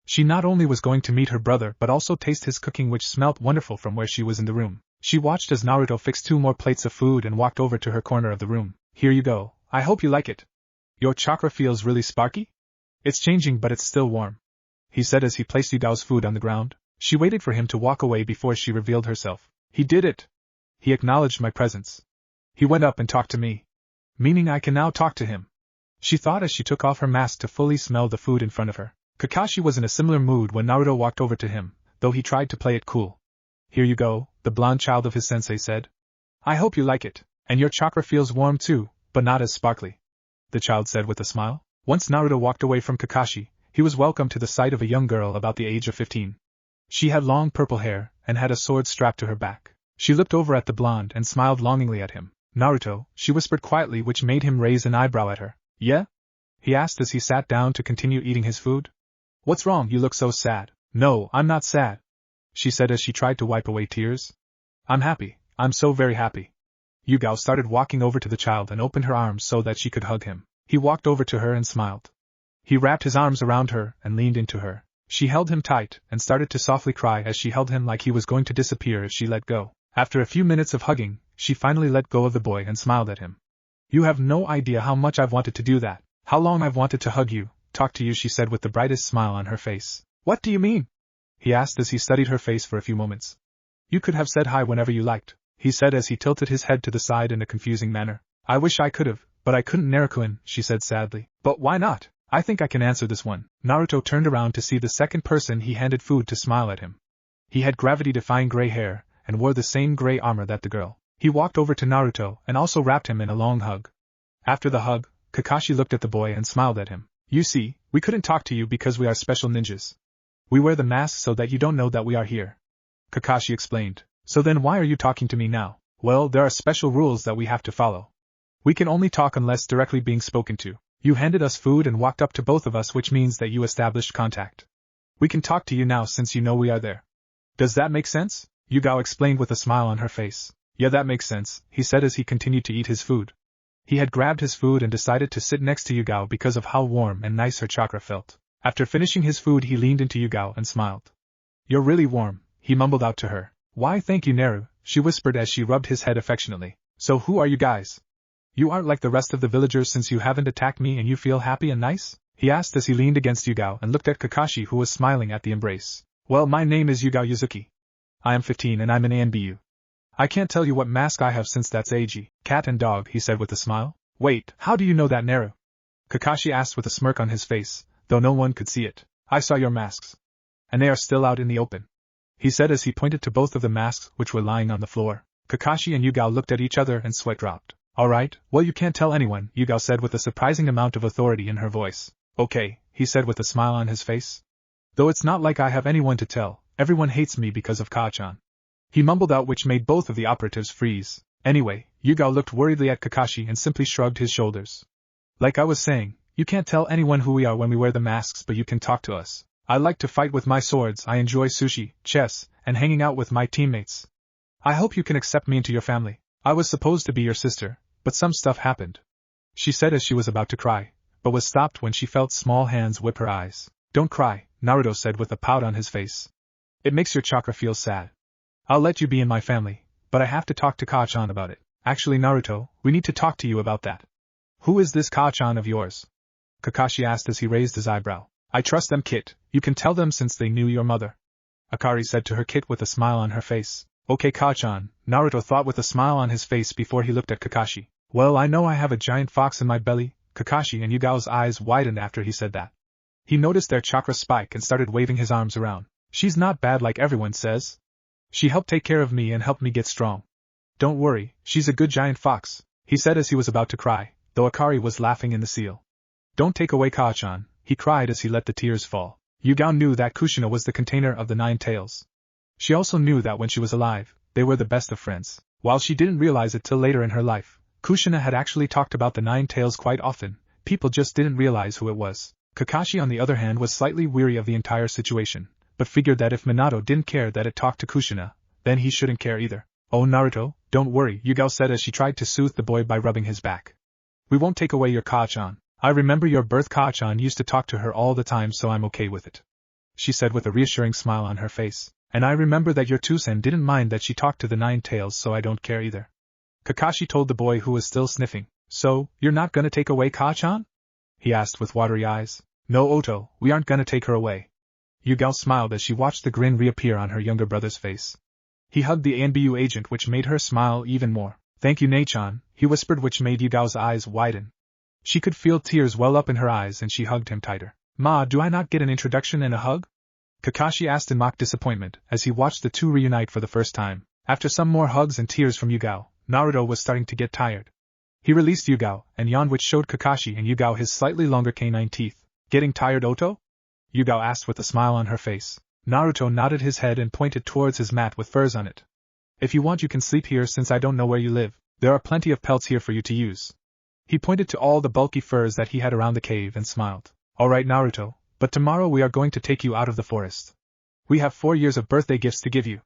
She not only was going to meet her brother but also taste his cooking, which smelt wonderful from where she was in the room. She watched as Naruto fixed 2 more plates of food and walked over to her corner of the room. Here you go, I hope you like it. Your chakra feels really sparky? It's changing but it's still warm, he said as he placed Yugao's food on the ground. She waited for him to walk away before she revealed herself. He did it. He acknowledged my presence. He went up and talked to me. Meaning I can now talk to him. She thought as she took off her mask to fully smell the food in front of her. Kakashi was in a similar mood when Naruto walked over to him, though he tried to play it cool. Here you go, the blonde child of his sensei said. I hope you like it, and your chakra feels warm too, but not as sparkly, the child said with a smile. Once Naruto walked away from Kakashi, he was welcomed to the sight of a young girl about the age of 15. She had long purple hair and had a sword strapped to her back. She looked over at the blonde and smiled longingly at him. Naruto, she whispered quietly, which made him raise an eyebrow at her. Yeah? He asked as he sat down to continue eating his food. What's wrong? You look so sad. No, I'm not sad, she said as she tried to wipe away tears. I'm happy. I'm so very happy. Yugao started walking over to the child and opened her arms so that she could hug him. He walked over to her and smiled. He wrapped his arms around her and leaned into her. She held him tight and started to softly cry as she held him like he was going to disappear if she let go. After a few minutes of hugging, she finally let go of the boy and smiled at him. You have no idea how much I've wanted to do that. How long I've wanted to hug you, talk to you, she said with the brightest smile on her face. What do you mean? He asked as he studied her face for a few moments. You could have said hi whenever you liked, he said as he tilted his head to the side in a confusing manner. I wish I could have, but I couldn't, Naruto-kun, she said sadly. But why not? I think I can answer this one. Naruto turned around to see the second person he handed food to smile at him. He had gravity-defying gray hair and wore the same gray armor that the girl. He walked over to Naruto and also wrapped him in a long hug. After the hug, Kakashi looked at the boy and smiled at him. You see, we couldn't talk to you because we are special ninjas. We wear the mask so that you don't know that we are here, Kakashi explained. So then why are you talking to me now? Well, there are special rules that we have to follow. We can only talk unless directly being spoken to. You handed us food and walked up to both of us, which means that you established contact. We can talk to you now since you know we are there. Does that make sense? Yugao explained with a smile on her face. Yeah, that makes sense, he said as he continued to eat his food. He had grabbed his food and decided to sit next to Yugao because of how warm and nice her chakra felt. After finishing his food, he leaned into Yugao and smiled. You're really warm, he mumbled out to her. Why, thank you, Naru, she whispered as she rubbed his head affectionately. So who are you guys? You aren't like the rest of the villagers since you haven't attacked me and you feel happy and nice? He asked as he leaned against Yugao and looked at Kakashi, who was smiling at the embrace. Well, my name is Yugao Yuzuki. I am 15 and I'm in ANBU. I can't tell you what mask I have since that's AG, cat and dog, he said with a smile. Wait, how do you know that, Naru? Kakashi asked with a smirk on his face, though no one could see it. I saw your masks. And they are still out in the open, he said as he pointed to both of the masks which were lying on the floor. Kakashi and Yugao looked at each other and sweat dropped. Alright, well you can't tell anyone, Yugao said with a surprising amount of authority in her voice. Okay, he said with a smile on his face. Though it's not like I have anyone to tell, everyone hates me because of Ka-chan. He mumbled out, which made both of the operatives freeze. Anyway, Yugao looked worriedly at Kakashi and simply shrugged his shoulders. Like I was saying, you can't tell anyone who we are when we wear the masks, but you can talk to us. I like to fight with my swords, I enjoy sushi, chess, and hanging out with my teammates. I hope you can accept me into your family. I was supposed to be your sister, but some stuff happened, she said as she was about to cry, but was stopped when she felt small hands whip her eyes. Don't cry, Naruto said with a pout on his face. It makes your chakra feel sad. I'll let you be in my family, but I have to talk to Ka-chan about it. Actually, Naruto, we need to talk to you about that. Who is this Ka-chan of yours? Kakashi asked as he raised his eyebrow. I trust them, Kit. You can tell them since they knew your mother, Akari said to her Kit with a smile on her face. Okay, Ka-chan, Naruto thought with a smile on his face before he looked at Kakashi. Well, I know I have a giant fox in my belly. Kakashi and Yugao's eyes widened after he said that. He noticed their chakra spike and started waving his arms around. She's not bad like everyone says. She helped take care of me and helped me get strong. Don't worry, she's a good giant fox, he said as he was about to cry, though Akari was laughing in the seal. Don't take away Ka-chan, he cried as he let the tears fall. Yugao knew that Kushina was the container of the 9 tails. She also knew that when she was alive, they were the best of friends. While she didn't realize it till later in her life, Kushina had actually talked about the 9 tails quite often, people just didn't realize who it was. Kakashi on the other hand was slightly weary of the entire situation, but figured that if Minato didn't care that it talked to Kushina, then he shouldn't care either. Oh Naruto, don't worry, Yugao said as she tried to soothe the boy by rubbing his back. We won't take away your Ka-chan. I remember your birth Ka-chan used to talk to her all the time, so I'm okay with it, she said with a reassuring smile on her face. And I remember that your Tusen didn't mind that she talked to the 9 tails, so I don't care either. Kakashi told the boy who was still sniffing. So, you're not gonna take away Ka-chan? He asked with watery eyes. No Oto, we aren't gonna take her away. Yugao smiled as she watched the grin reappear on her younger brother's face. He hugged the ANBU agent, which made her smile even more. Thank you, Nei-chan, he whispered, which made Yugao's eyes widen. She could feel tears well up in her eyes and she hugged him tighter. Ma, do I not get an introduction and a hug? Kakashi asked in mock disappointment as he watched the two reunite for the first time. After some more hugs and tears from Yugao, Naruto was starting to get tired. He released Yugao and yawned, which showed Kakashi and Yugao his slightly longer canine teeth. Getting tired, Oto? Yugao asked with a smile on her face. Naruto nodded his head and pointed towards his mat with furs on it. If you want, you can sleep here since I don't know where you live. There are plenty of pelts here for you to use. He pointed to all the bulky furs that he had around the cave and smiled. Alright, Naruto, but tomorrow we are going to take you out of the forest. We have 4 years of birthday gifts to give you,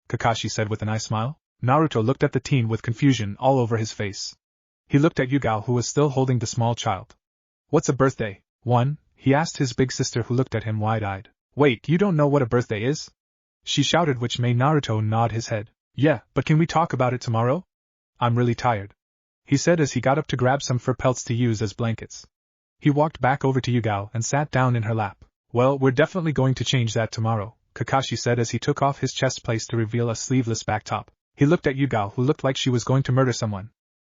Kakashi said with a nice smile. Naruto looked at the teen with confusion all over his face. He looked at Yugao, who was still holding the small child. What's a birthday? One, he asked his big sister, who looked at him wide-eyed. Wait, you don't know what a birthday is? She shouted, which made Naruto nod his head. Yeah, but can we talk about it tomorrow? I'm really tired, he said as he got up to grab some fur pelts to use as blankets. He walked back over to Yugao and sat down in her lap. Well, we're definitely going to change that tomorrow, Kakashi said as he took off his chest plate to reveal a sleeveless back top. He looked at Yugao, who looked like she was going to murder someone.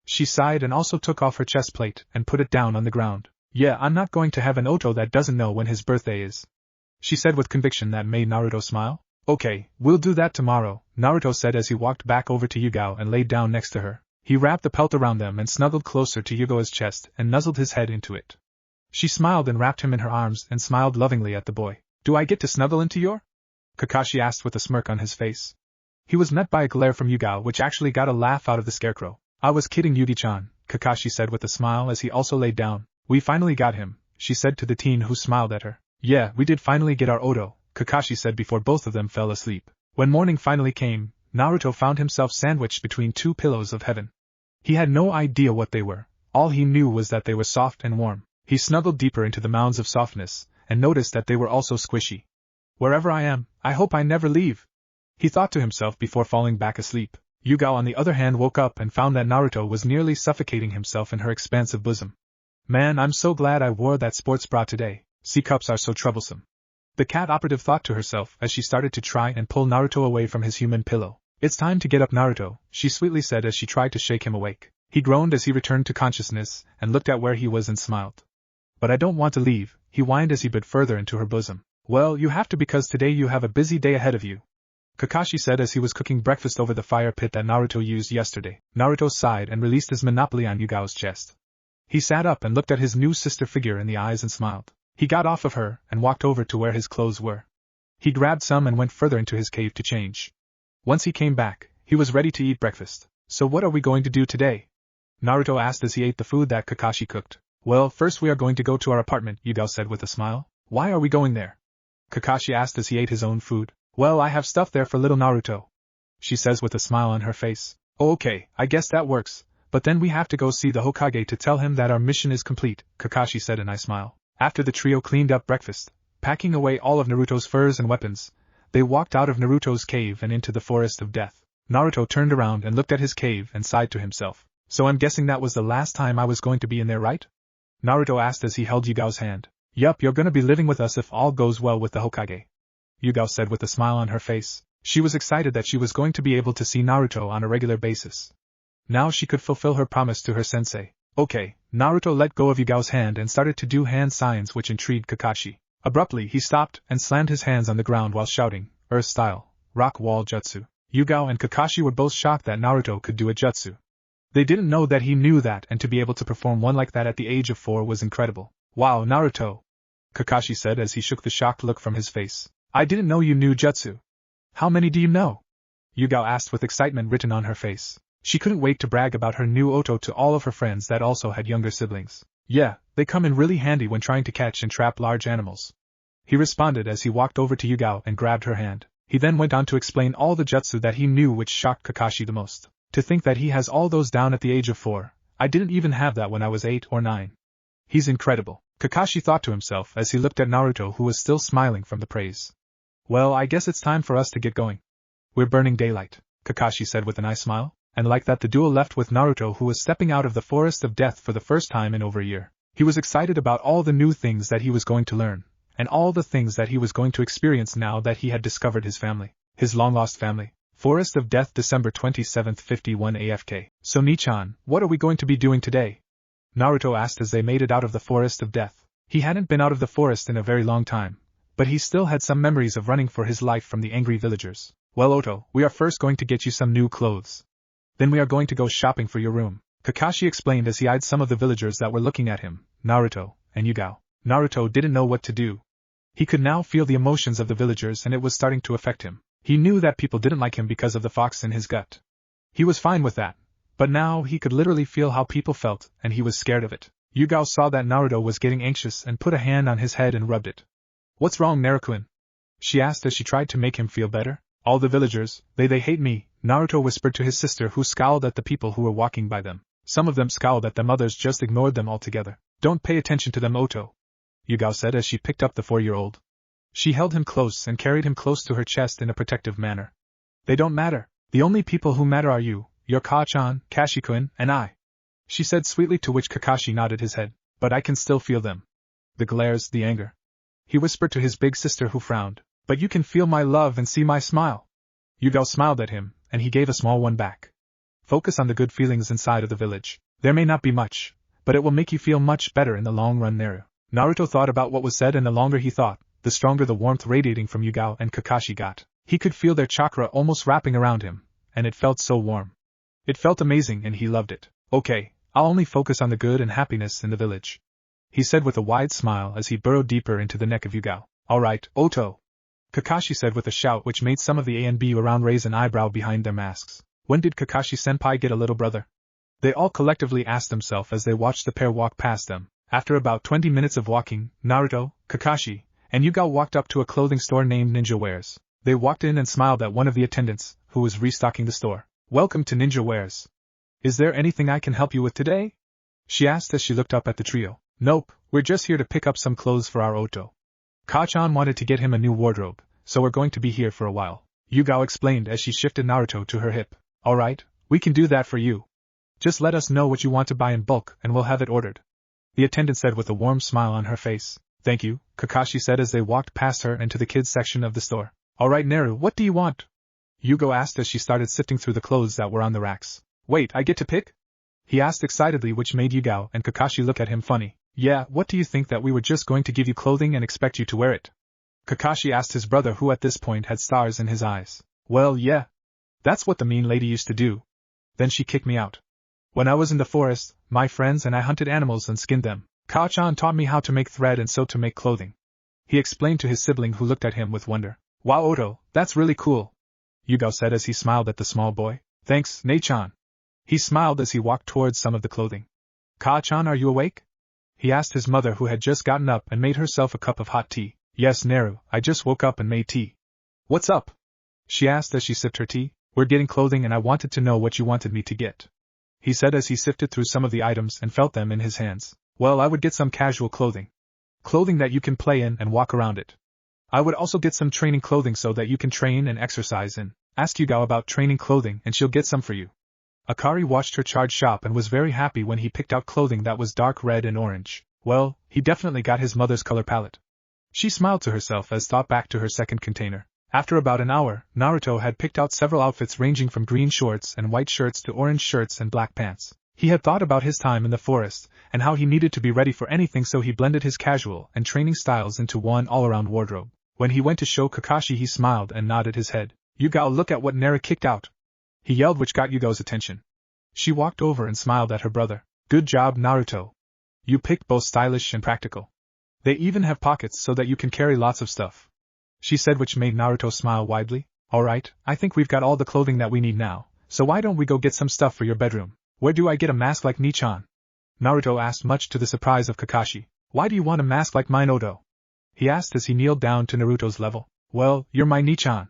She sighed and also took off her chest plate and put it down on the ground. Yeah, I'm not going to have an Oto that doesn't know when his birthday is, she said with conviction that made Naruto smile. Okay, we'll do that tomorrow, Naruto said as he walked back over to Yugao and laid down next to her. He wrapped the pelt around them and snuggled closer to Yugao's chest and nuzzled his head into it. She smiled and wrapped him in her arms and smiled lovingly at the boy. Do I get to snuggle into your? Kakashi asked with a smirk on his face. He was met by a glare from Yugao, which actually got a laugh out of the scarecrow. I was kidding, Yugi-chan, Kakashi said with a smile as he also laid down. We finally got him, she said to the teen who smiled at her. Yeah, we did finally get our Oto, Kakashi said before both of them fell asleep. When morning finally came, Naruto found himself sandwiched between 2 pillows of heaven. He had no idea what they were. All he knew was that they were soft and warm. He snuggled deeper into the mounds of softness, and noticed that they were also squishy. Wherever I am, I hope I never leave, he thought to himself before falling back asleep. Yugao on the other hand woke up and found that Naruto was nearly suffocating himself in her expansive bosom. Man, I'm so glad I wore that sports bra today. C-cups are so troublesome. The cat operative thought to herself as she started to try and pull Naruto away from his human pillow. It's time to get up, Naruto, she sweetly said as she tried to shake him awake. He groaned as he returned to consciousness and looked at where he was and smiled. But I don't want to leave, he whined as he bit further into her bosom. Well, you have to because today you have a busy day ahead of you, Kakashi said as he was cooking breakfast over the fire pit that Naruto used yesterday. Naruto sighed and released his monopoly on Yugao's chest. He sat up and looked at his new sister figure in the eyes and smiled. He got off of her and walked over to where his clothes were. He grabbed some and went further into his cave to change. Once he came back, he was ready to eat breakfast. So what are we going to do today? Naruto asked as he ate the food that Kakashi cooked. Well, first we are going to go to our apartment, Yugao said with a smile. Why are we going there? Kakashi asked as he ate his own food. Well, I have stuff there for little Naruto, she says with a smile on her face. Oh, okay, I guess that works, but then we have to go see the Hokage to tell him that our mission is complete, Kakashi said and I smile. After the trio cleaned up breakfast, packing away all of Naruto's furs and weapons, they walked out of Naruto's cave and into the forest of death. Naruto turned around and looked at his cave and sighed to himself. So I'm guessing that was the last time I was going to be in there, right? Naruto asked as he held Yugao's hand. Yup, you're gonna be living with us if all goes well with the Hokage, Yugao said with a smile on her face. She was excited that she was going to be able to see Naruto on a regular basis. Now she could fulfill her promise to her sensei. Okay, Naruto let go of Yugao's hand and started to do hand signs which intrigued Kakashi. Abruptly he stopped and slammed his hands on the ground while shouting, Earth style, rock wall jutsu. Yugao and Kakashi were both shocked that Naruto could do a jutsu. They didn't know that he knew that, and to be able to perform one like that at the age of 4 was incredible. Wow, Naruto, Kakashi said as he shook the shocked look from his face. I didn't know you knew jutsu. How many do you know? Yugao asked with excitement written on her face. She couldn't wait to brag about her new Oto to all of her friends that also had younger siblings. Yeah, they come in really handy when trying to catch and trap large animals, he responded as he walked over to Yugao and grabbed her hand. He then went on to explain all the jutsu that he knew, which shocked Kakashi the most. To think that he has all those down at the age of 4. I didn't even have that when I was 8 or 9. He's incredible, Kakashi thought to himself as he looked at Naruto, who was still smiling from the praise. Well, I guess it's time for us to get going. We're burning daylight, Kakashi said with a nice smile, and like that the duo left with Naruto, who was stepping out of the forest of death for the first time in over a year. He was excited about all the new things that he was going to learn, and all the things that he was going to experience now that he had discovered his family, his long-lost family. Forest of Death, December 27th, 51 AFK. So Nichan, what are we going to be doing today? Naruto asked as they made it out of the Forest of Death. He hadn't been out of the forest in a very long time, but he still had some memories of running for his life from the angry villagers. Well, Oto, we are first going to get you some new clothes. Then we are going to go shopping for your room, Kakashi explained as he eyed some of the villagers that were looking at him, Naruto, and Yugao. Naruto didn't know what to do. He could now feel the emotions of the villagers and it was starting to affect him. He knew that people didn't like him because of the fox in his gut. He was fine with that, but now he could literally feel how people felt, and he was scared of it. Yugao saw that Naruto was getting anxious and put a hand on his head and rubbed it. What's wrong, Naruto-kun? She asked as she tried to make him feel better. All the villagers, they hate me, Naruto whispered to his sister, who scowled at the people who were walking by them. Some of them scowled at them, others just ignored them altogether. Don't pay attention to them, Oto, Yugao said as she picked up the 4-year-old. She held him close and carried him close to her chest in a protective manner. They don't matter. The only people who matter are you, your Ka-chan, Kashi-kun, and I, she said sweetly, to which Kakashi nodded his head. But I can still feel them. The glares, the anger, he whispered to his big sister, who frowned. But you can feel my love and see my smile. Yugao smiled at him, and he gave a small one back. Focus on the good feelings inside of the village. There may not be much, but it will make you feel much better in the long run. Naruto thought about what was said, and the longer he thought, the stronger the warmth radiating from Yugao and Kakashi got. He could feel their chakra almost wrapping around him, and it felt so warm. It felt amazing and he loved it. Okay, I'll only focus on the good and happiness in the village, he said with a wide smile as he burrowed deeper into the neck of Yugao. Alright, Oto, Kakashi said with a shout which made some of the ANBU around raise an eyebrow behind their masks. When did Kakashi-senpai get a little brother? They all collectively asked themselves as they watched the pair walk past them. After about 20 minutes of walking, Naruto, Kakashi, and Yugao walked up to a clothing store named Ninja Wares. They walked in and smiled at one of the attendants, who was restocking the store. Welcome to Ninja Wares. Is there anything I can help you with today? She asked as she looked up at the trio. Nope, we're just here to pick up some clothes for our Oto. Ka-chan wanted to get him a new wardrobe, so we're going to be here for a while, Yugao explained as she shifted Naruto to her hip. Alright, we can do that for you. Just let us know what you want to buy in bulk and we'll have it ordered, the attendant said with a warm smile on her face. Thank you, Kakashi said as they walked past her and to the kids section of the store. Alright Naru, what do you want? Yugao asked as she started sifting through the clothes that were on the racks. Wait, I get to pick? He asked excitedly, which made Yugao and Kakashi look at him funny. Yeah, what do you think that we were just going to give you clothing and expect you to wear it? Kakashi asked his brother, who at this point had stars in his eyes. Well, yeah. That's what the mean lady used to do. Then she kicked me out. When I was in the forest, my friends and I hunted animals and skinned them. Kao-chan taught me how to make thread and sew to make clothing. He explained to his sibling, who looked at him with wonder. Wow, Oto, that's really cool. Yugao said as he smiled at the small boy. Thanks, Ne-chan. He smiled as he walked towards some of the clothing. Ka-chan, are you awake? He asked his mother, who had just gotten up and made herself a cup of hot tea. Yes, Naru, I just woke up and made tea. What's up? She asked as she sipped her tea. We're getting clothing and I wanted to know what you wanted me to get. He said as he sifted through some of the items and felt them in his hands. Well, I would get some casual clothing. Clothing that you can play in and walk around it. I would also get some training clothing so that you can train and exercise in. Ask Yugao about training clothing and she'll get some for you. Akari watched her charge shop and was very happy when he picked out clothing that was dark red and orange. Well, he definitely got his mother's color palette. She smiled to herself as thought back to her second container. After about an hour, Naruto had picked out several outfits ranging from green shorts and white shirts to orange shirts and black pants. He had thought about his time in the forest and how he needed to be ready for anything, so he blended his casual and training styles into one all-around wardrobe. When he went to show Kakashi, he smiled and nodded his head. Yugao, look at what Naru kicked out. He yelled, which got Yugao's attention. She walked over and smiled at her brother. Good job, Naruto. You picked both stylish and practical. They even have pockets so that you can carry lots of stuff. She said, which made Naruto smile widely. Alright, I think we've got all the clothing that we need now, so why don't we go get some stuff for your bedroom? Where do I get a mask like Nichan? Naruto asked, much to the surprise of Kakashi. Why do you want a mask like mine, Odo? He asked as he kneeled down to Naruto's level. Well, you're my Nichan.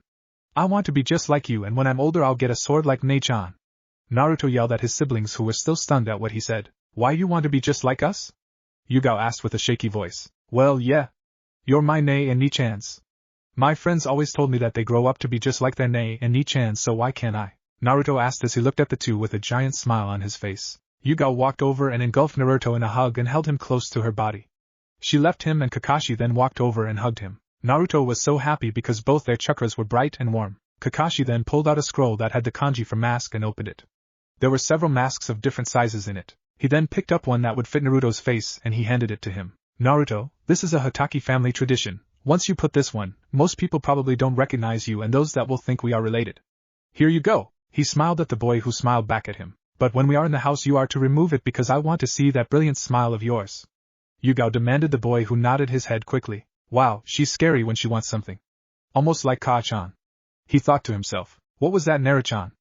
I want to be just like you, and when I'm older I'll get a sword like Ne-chan. Naruto yelled at his siblings, who were still stunned at what he said. Why you want to be just like us? Yugao asked with a shaky voice. Well, yeah. You're my Ne and Ni-chans. My friends always told me that they grow up to be just like their Ne and Ni-chans, so why can't I? Naruto asked as he looked at the two with a giant smile on his face. Yugao walked over and engulfed Naruto in a hug and held him close to her body. She left him and Kakashi then walked over and hugged him. Naruto was so happy because both their chakras were bright and warm. Kakashi then pulled out a scroll that had the kanji for mask and opened it. There were several masks of different sizes in it. He then picked up one that would fit Naruto's face and he handed it to him. Naruto, this is a Hotake family tradition. Once you put this one, most people probably don't recognize you, and those that will think we are related. Here you go. He smiled at the boy, who smiled back at him. But when we are in the house you are to remove it because I want to see that brilliant smile of yours. Yugao demanded the boy, who nodded his head quickly. Wow, she's scary when she wants something. Almost like Ka-chan. He thought to himself. What was that, Naru-chan?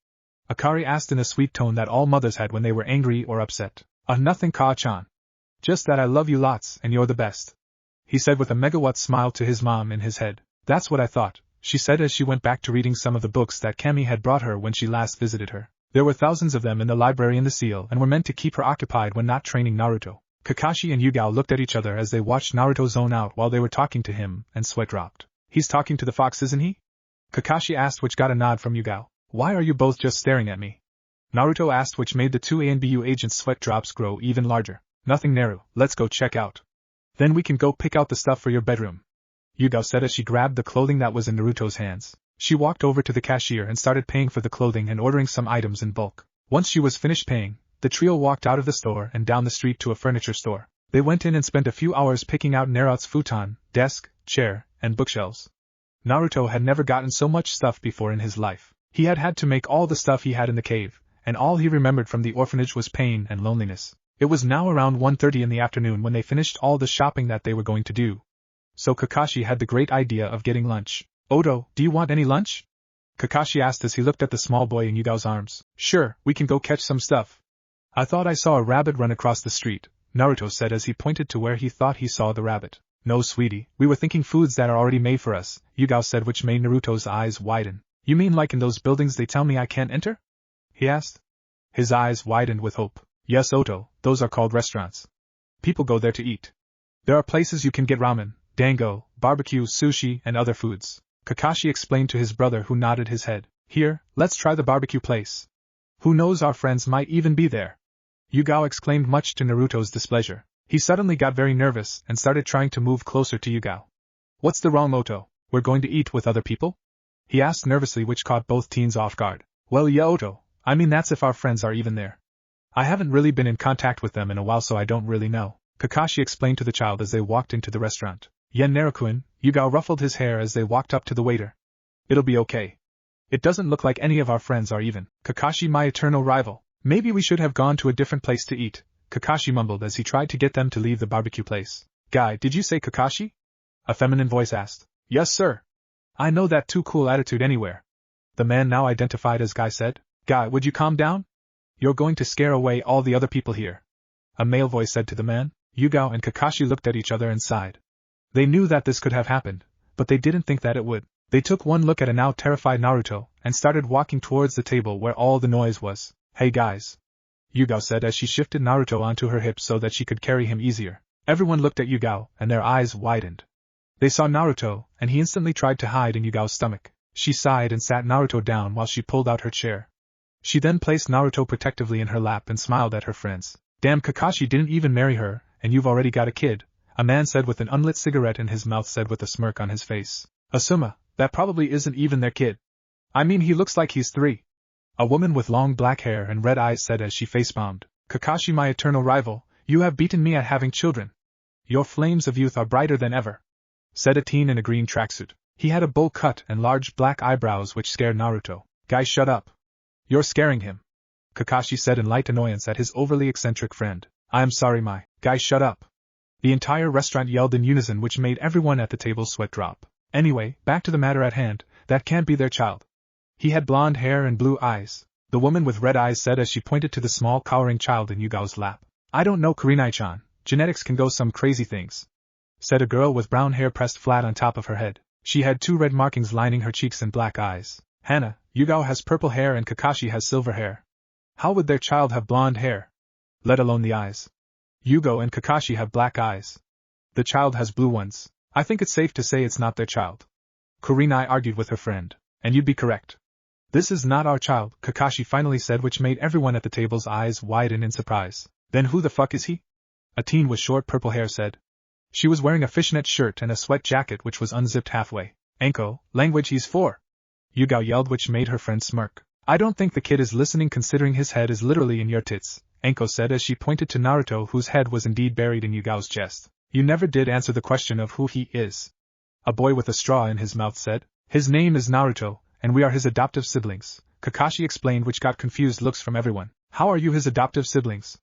Akari asked in a sweet tone that all mothers had when they were angry or upset. Nothing, Ka-chan. Just that I love you lots and you're the best. He said with a megawatt smile to his mom in his head. That's what I thought, she said as she went back to reading some of the books that Kami had brought her when she last visited her. There were thousands of them in the library in the seal and were meant to keep her occupied when not training Naruto. Kakashi and Yugao looked at each other as they watched Naruto zone out while they were talking to him, and sweat dropped. He's talking to the fox, isn't he? Kakashi asked, which got a nod from Yugao. Why are you both just staring at me? Naruto asked, which made the two ANBU agents' sweat drops grow even larger. Nothing, Naru, let's go check out. Then we can go pick out the stuff for your bedroom. Yugao said as she grabbed the clothing that was in Naruto's hands. She walked over to the cashier and started paying for the clothing and ordering some items in bulk. Once she was finished paying, the trio walked out of the store and down the street to a furniture store. They went in and spent a few hours picking out Naruto's futon, desk, chair, and bookshelves. Naruto had never gotten so much stuff before in his life. He had had to make all the stuff he had in the cave, and all he remembered from the orphanage was pain and loneliness. It was now around 1:30 in the afternoon when they finished all the shopping that they were going to do. So Kakashi had the great idea of getting lunch. Odo, do you want any lunch? Kakashi asked as he looked at the small boy in Yugao's arms. Sure, we can go catch some stuff. I thought I saw a rabbit run across the street, Naruto said as he pointed to where he thought he saw the rabbit. No, sweetie, we were thinking foods that are already made for us, Yugao said, which made Naruto's eyes widen. You mean like in those buildings they tell me I can't enter? He asked. His eyes widened with hope. Yes, Oto, those are called restaurants. People go there to eat. There are places you can get ramen, dango, barbecue, sushi, and other foods. Kakashi explained to his brother, who nodded his head. Here, let's try the barbecue place. Who knows, our friends might even be there. Yugao exclaimed, much to Naruto's displeasure. He suddenly got very nervous and started trying to move closer to Yugao. What's the wrong Oto? We're going to eat with other people? He asked nervously, which caught both teens off guard. Well, yeah, Oto, I mean that's if our friends are even there. I haven't really been in contact with them in a while, so I don't really know, Kakashi explained to the child as they walked into the restaurant. Yen Narukuin, Yugao ruffled his hair as they walked up to the waiter. It'll be okay. It doesn't look like any of our friends are even. Kakashi, my eternal rival. Maybe we should have gone to a different place to eat, Kakashi mumbled as he tried to get them to leave the barbecue place. Guy, did you say Kakashi? A feminine voice asked. Yes, sir. I know that too cool attitude anywhere. The man now identified as Guy said. Guy, would you calm down? You're going to scare away all the other people here. A male voice said to the man. Yugao and Kakashi looked at each other and sighed. They knew that this could have happened, but they didn't think that it would. They took one look at a now terrified Naruto and started walking towards the table where all the noise was. Hey guys, Yugao said as she shifted Naruto onto her hips so that she could carry him easier. Everyone looked at Yugao and their eyes widened. They saw Naruto and he instantly tried to hide in Yugao's stomach. She sighed and sat Naruto down while she pulled out her chair. She then placed Naruto protectively in her lap and smiled at her friends. Damn, Kakashi didn't even marry her, and you've already got a kid, a man said with an unlit cigarette in his mouth, said with a smirk on his face. Asuma, that probably isn't even their kid. I mean, he looks like he's 3. A woman with long black hair and red eyes said as she facepalmed. Kakashi, my eternal rival, you have beaten me at having children. Your flames of youth are brighter than ever, said a teen in a green tracksuit. He had a bowl cut and large black eyebrows which scared Naruto. Guy, shut up. You're scaring him, Kakashi said in light annoyance at his overly eccentric friend. I am sorry, my guy, shut up. The entire restaurant yelled in unison, which made everyone at the table sweat drop. Anyway, back to the matter at hand, that can't be their child. He had blonde hair and blue eyes, the woman with red eyes said as she pointed to the small cowering child in Yugao's lap. I don't know, Kurenai-chan, genetics can go some crazy things, said a girl with brown hair pressed flat on top of her head. She had 2 red markings lining her cheeks and black eyes. Hana, Yugao has purple hair and Kakashi has silver hair. How would their child have blonde hair? Let alone the eyes. Yugao and Kakashi have black eyes. The child has blue ones. I think it's safe to say it's not their child. Kurenai argued with her friend. And you'd be correct. This is not our child, Kakashi finally said, which made everyone at the table's eyes widen in surprise. Then who the fuck is he? A teen with short purple hair said. She was wearing a fishnet shirt and a sweat jacket which was unzipped halfway. Enko, language he's 4. Yugao yelled, which made her friend smirk. I don't think the kid is listening considering his head is literally in your tits, Enko said as she pointed to Naruto, whose head was indeed buried in Yugao's chest. You never did answer the question of who he is. A boy with a straw in his mouth said. His name is Naruto, and we are his adoptive siblings, Kakashi explained, which got confused looks from everyone. How are you his adoptive siblings?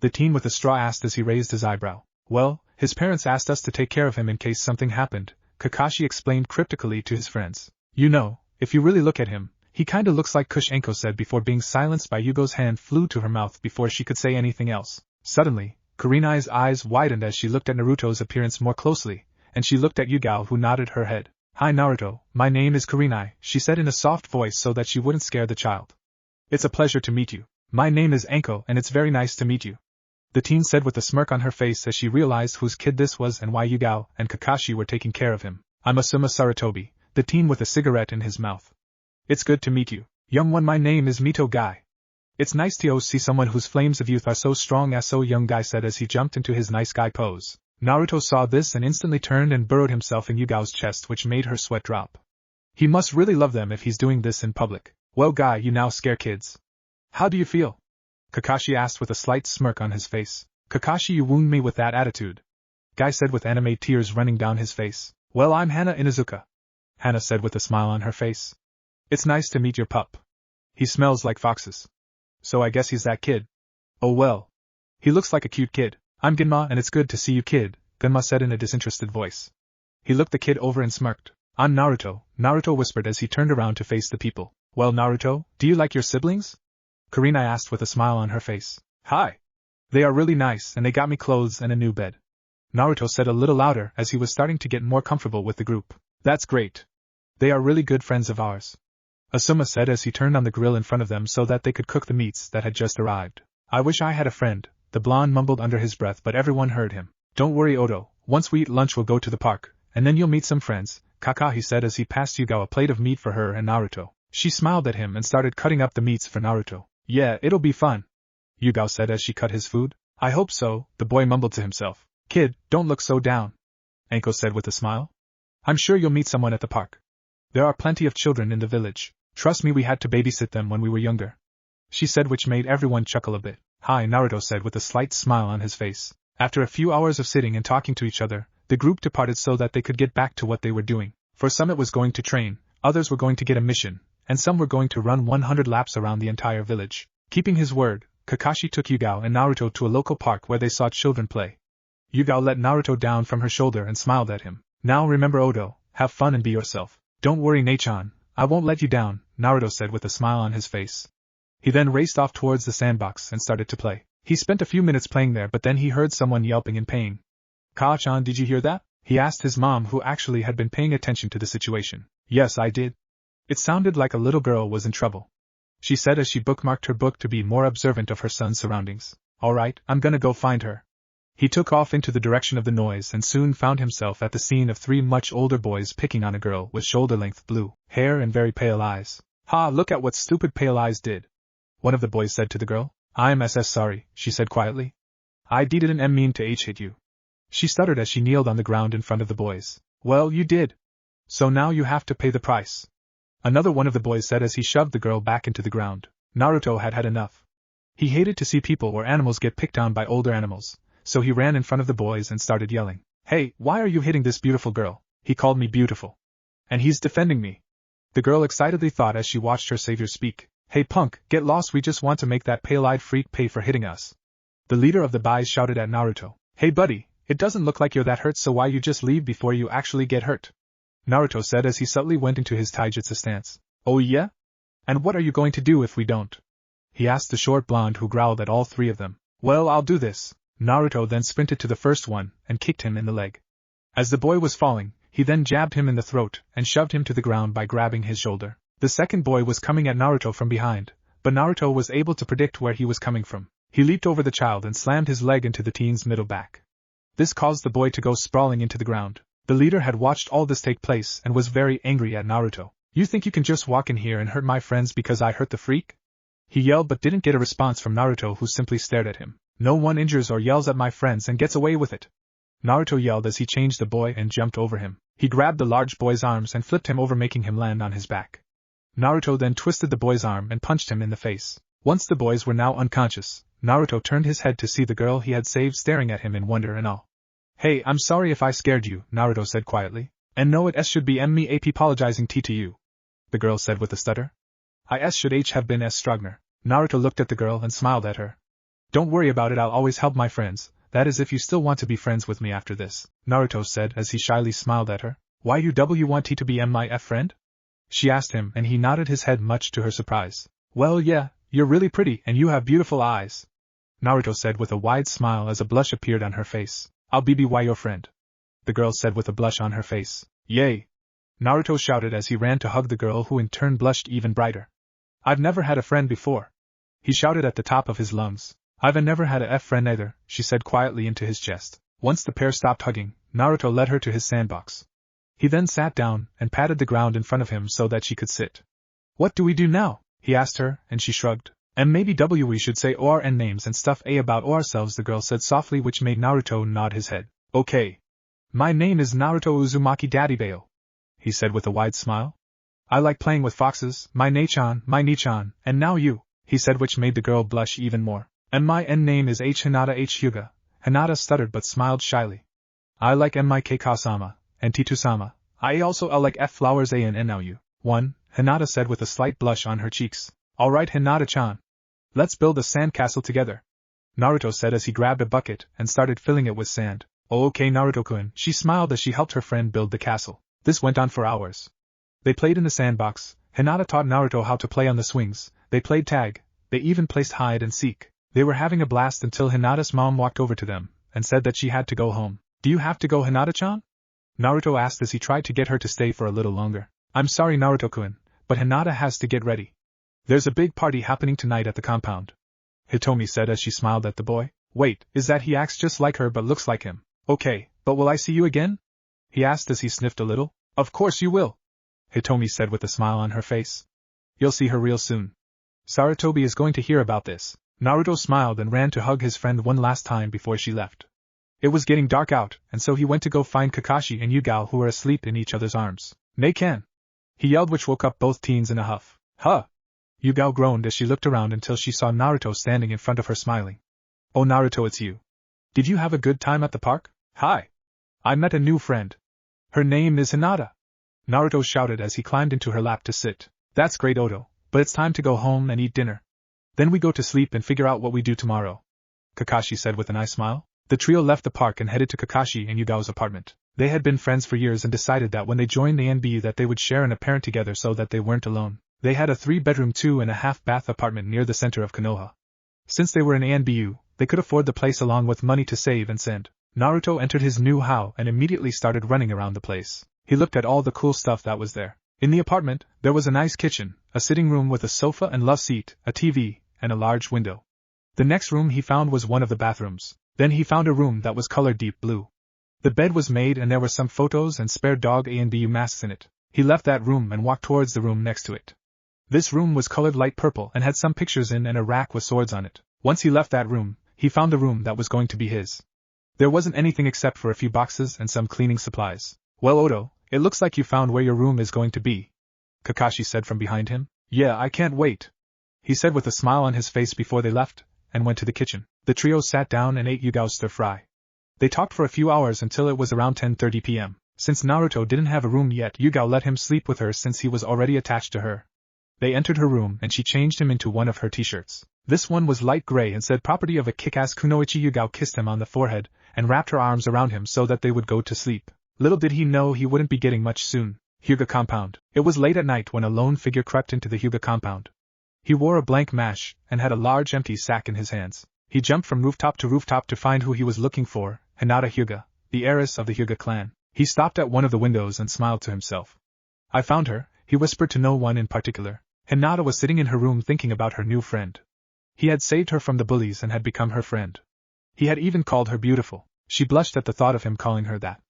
The teen with the straw asked as he raised his eyebrow. Well, his parents asked us to take care of him in case something happened, Kakashi explained cryptically to his friends. You know, if you really look at him, he kinda looks like Kush, Enko said before being silenced by Yugo's hand flew to her mouth before she could say anything else. Suddenly, Kurenai's eyes widened as she looked at Naruto's appearance more closely, and she looked at Yugao, who nodded her head. Hi Naruto, my name is Kurenai, she said in a soft voice so that she wouldn't scare the child. It's a pleasure to meet you. My name is Enko and it's very nice to meet you, the teen said with a smirk on her face as she realized whose kid this was and why Yugao and Kakashi were taking care of him. I'm Asuma Saratobi, the teen with a cigarette in his mouth. It's good to meet you, young one. My name is Mito Guy. It's nice to see someone whose flames of youth are so strong as so young, Guy said as he jumped into his nice guy pose. Naruto saw this and instantly turned and burrowed himself in Yugao's chest, which made her sweat drop. He must really love them if he's doing this in public. Well Guy, you now scare kids. How do you feel? Kakashi asked with a slight smirk on his face. Kakashi, you wound me with that attitude, Guy said with anime tears running down his face. Well, I'm Hana Inuzuka, Hana said with a smile on her face. It's nice to meet your pup. He smells like foxes. So I guess he's that kid. Oh well. He looks like a cute kid. I'm Ginma and it's good to see you, kid, Ginma said in a disinterested voice. He looked the kid over and smirked. I'm Naruto, Naruto whispered as he turned around to face the people. Well Naruto, do you like your siblings? Kurenai asked with a smile on her face. Hi. They are really nice and they got me clothes and a new bed, Naruto said a little louder as he was starting to get more comfortable with the group. That's great. They are really good friends of ours, Asuma said as he turned on the grill in front of them so that they could cook the meats that had just arrived. I wish I had a friend, the blonde mumbled under his breath, but everyone heard him. Don't worry Odo, once we eat lunch we'll go to the park, and then you'll meet some friends, Kakashi said as he passed Yugao a plate of meat for her and Naruto. She smiled at him and started cutting up the meats for Naruto. Yeah, it'll be fun, Yugao said as she cut his food. I hope so, the boy mumbled to himself. Kid, don't look so down, Anko said with a smile. I'm sure you'll meet someone at the park. There are plenty of children in the village. Trust me, we had to babysit them when we were younger, she said, which made everyone chuckle a bit. Hi, Naruto said with a slight smile on his face. After a few hours of sitting and talking to each other, the group departed so that they could get back to what they were doing. For some it was going to train, others were going to get a mission, and some were going to run 100 laps around the entire village. Keeping his word, Kakashi took Yugao and Naruto to a local park where they saw children play. Yugao let Naruto down from her shoulder and smiled at him. Now remember Odo, have fun and be yourself. Don't worry, Nachan, I won't let you down, Naruto said with a smile on his face. He then raced off towards the sandbox and started to play. He spent a few minutes playing there, but then he heard someone yelping in pain. Ka-chan, did you hear that? He asked his mom, who actually had been paying attention to the situation. Yes, I did. It sounded like a little girl was in trouble, she said as she bookmarked her book to be more observant of her son's surroundings. Alright, I'm gonna go find her. He took off into the direction of the noise and soon found himself at the scene of 3 much older boys picking on a girl with shoulder-length blue hair and very pale eyes. Ha, look at what stupid pale eyes did, one of the boys said to the girl. I'm sorry, she said quietly. I didn't mean to hit you, she stuttered as she kneeled on the ground in front of the boys. Well, you did. So now you have to pay the price, another one of the boys said as he shoved the girl back into the ground. Naruto had had enough. He hated to see people or animals get picked on by older animals, so he ran in front of the boys and started yelling. Hey, why are you hitting this beautiful girl? He called me beautiful. And he's defending me, the girl excitedly thought as she watched her savior speak. Hey punk, get lost, we just want to make that pale-eyed freak pay for hitting us. The leader of the boys shouted at Naruto. Hey buddy, it doesn't look like you're that hurt, so why you just leave before you actually get hurt? Naruto said as he subtly went into his taijutsu stance. Oh yeah? And what are you going to do if we don't? He asked the short blonde who growled at all 3 of them. Well, I'll do this. Naruto then sprinted to the first one and kicked him in the leg. As the boy was falling, he then jabbed him in the throat and shoved him to the ground by grabbing his shoulder. The second boy was coming at Naruto from behind, but Naruto was able to predict where he was coming from. He leaped over the child and slammed his leg into the teen's middle back. This caused the boy to go sprawling into the ground. The leader had watched all this take place and was very angry at Naruto. You think you can just walk in here and hurt my friends because I hurt the freak? He yelled but didn't get a response from Naruto, who simply stared at him. No one injures or yells at my friends and gets away with it, Naruto yelled as he changed the boy and jumped over him. He grabbed the large boy's arms and flipped him over, making him land on his back. Naruto then twisted the boy's arm and punched him in the face. Once the boys were now unconscious, Naruto turned his head to see the girl he had saved staring at him in wonder and awe. Hey, I'm sorry if I scared you, Naruto said quietly. And no, it should be me apologizing to you, the girl said with a stutter. I should have been Strogner. Naruto looked at the girl and smiled at her. Don't worry about it, I'll always help my friends, that is if you still want to be friends with me after this, Naruto said as he shyly smiled at her. Why you want to be my friend? She asked him, and he nodded his head much to her surprise. Well yeah, you're really pretty and you have beautiful eyes, Naruto said with a wide smile as a blush appeared on her face. I'll be your friend, the girl said with a blush on her face. Yay! Naruto shouted as he ran to hug the girl, who in turn blushed even brighter. I've never had a friend before, he shouted at the top of his lungs. I've never had a friend either, she said quietly into his chest. Once the pair stopped hugging, Naruto led her to his sandbox. He then sat down and patted the ground in front of him so that she could sit. What do we do now? He asked her, and she shrugged. And maybe we should say ORN names and stuff about ourselves, the girl said softly, which made Naruto nod his head. Okay. My name is Naruto Uzumaki Daddybayo, he said with a wide smile. I like playing with foxes, my Nichan, and now you, he said, which made the girl blush even more. And my name is Hinata Hyuga. Hinata stuttered but smiled shyly. I like MIK Kasama, and Titu-sama. I also like F flowers A and now you. 1, Hinata said with a slight blush on her cheeks. Alright Hinata-chan. Let's build a sandcastle together, Naruto said as he grabbed a bucket and started filling it with sand. Oh, okay Naruto-kun, she smiled as she helped her friend build the castle. This went on for hours. They played in the sandbox. Hinata taught Naruto how to play on the swings. They played tag. They even placed hide and seek. They were having a blast until Hinata's mom walked over to them and said that she had to go home. Do you have to go, Hinata-chan? Naruto asked as he tried to get her to stay for a little longer. I'm sorry Naruto-kun, but Hinata has to get ready. There's a big party happening tonight at the compound, Hitomi said as she smiled at the boy. Wait, is that he acts just like her but looks like him? Okay, but will I see you again? He asked as he sniffed a little. Of course you will, Hitomi said with a smile on her face. You'll see her real soon. Sarutobi is going to hear about this, Naruto smiled and ran to hug his friend one last time before she left. It was getting dark out, and so he went to go find Kakashi and Yugao who were asleep in each other's arms. "Nakan!" he yelled, which woke up both teens in a huff. "Huh!" Yugao groaned as she looked around until she saw Naruto standing in front of her smiling. "Oh Naruto, it's you. Did you have a good time at the park?" "Hi! I met a new friend. Her name is Hinata," Naruto shouted as he climbed into her lap to sit. "That's great, Oto, but it's time to go home and eat dinner. Then we go to sleep and figure out what we do tomorrow," Kakashi said with a nice smile. The trio left the park and headed to Kakashi and Yugao's apartment. They had been friends for years and decided that when they joined the ANBU that they would share an apparent together so that they weren't alone. They had a 3-bedroom 2.5-bath apartment near the center of Konoha. Since they were in ANBU, they could afford the place along with money to save and send. Naruto entered his new house and immediately started running around the place. He looked at all the cool stuff that was there. In the apartment, there was a nice kitchen, a sitting room with a sofa and love seat, a TV, and a large window. The next room he found was one of the bathrooms. Then he found a room that was colored deep blue. The bed was made and there were some photos and spare dog ANBU masks in it. He left that room and walked towards the room next to it. This room was colored light purple and had some pictures in and a rack with swords on it. Once he left that room, he found the room that was going to be his. There wasn't anything except for a few boxes and some cleaning supplies. "Well, Oto, it looks like you found where your room is going to be," Kakashi said from behind him. "Yeah, I can't wait," he said with a smile on his face before they left, and went to the kitchen. The trio sat down and ate Yugao's stir-fry. They talked for a few hours until it was around 10:30 p.m. Since Naruto didn't have a room yet, Yugao let him sleep with her since he was already attached to her. They entered her room and she changed him into one of her t-shirts. This one was light gray and said property of a kick-ass kunoichi. Yugao kissed him on the forehead and wrapped her arms around him so that they would go to sleep. Little did he know he wouldn't be getting much soon. Hyuga compound. It was late at night when a lone figure crept into the Hyuga compound. He wore a blank mask and had a large empty sack in his hands. He jumped from rooftop to find who he was looking for, Hinata Hyuga, the heiress of the Hyuga clan. He stopped at one of the windows and smiled to himself. "I found her," he whispered to no one in particular. Hinata was sitting in her room thinking about her new friend. He had saved her from the bullies and had become her friend. He had even called her beautiful. She blushed at the thought of him calling her that.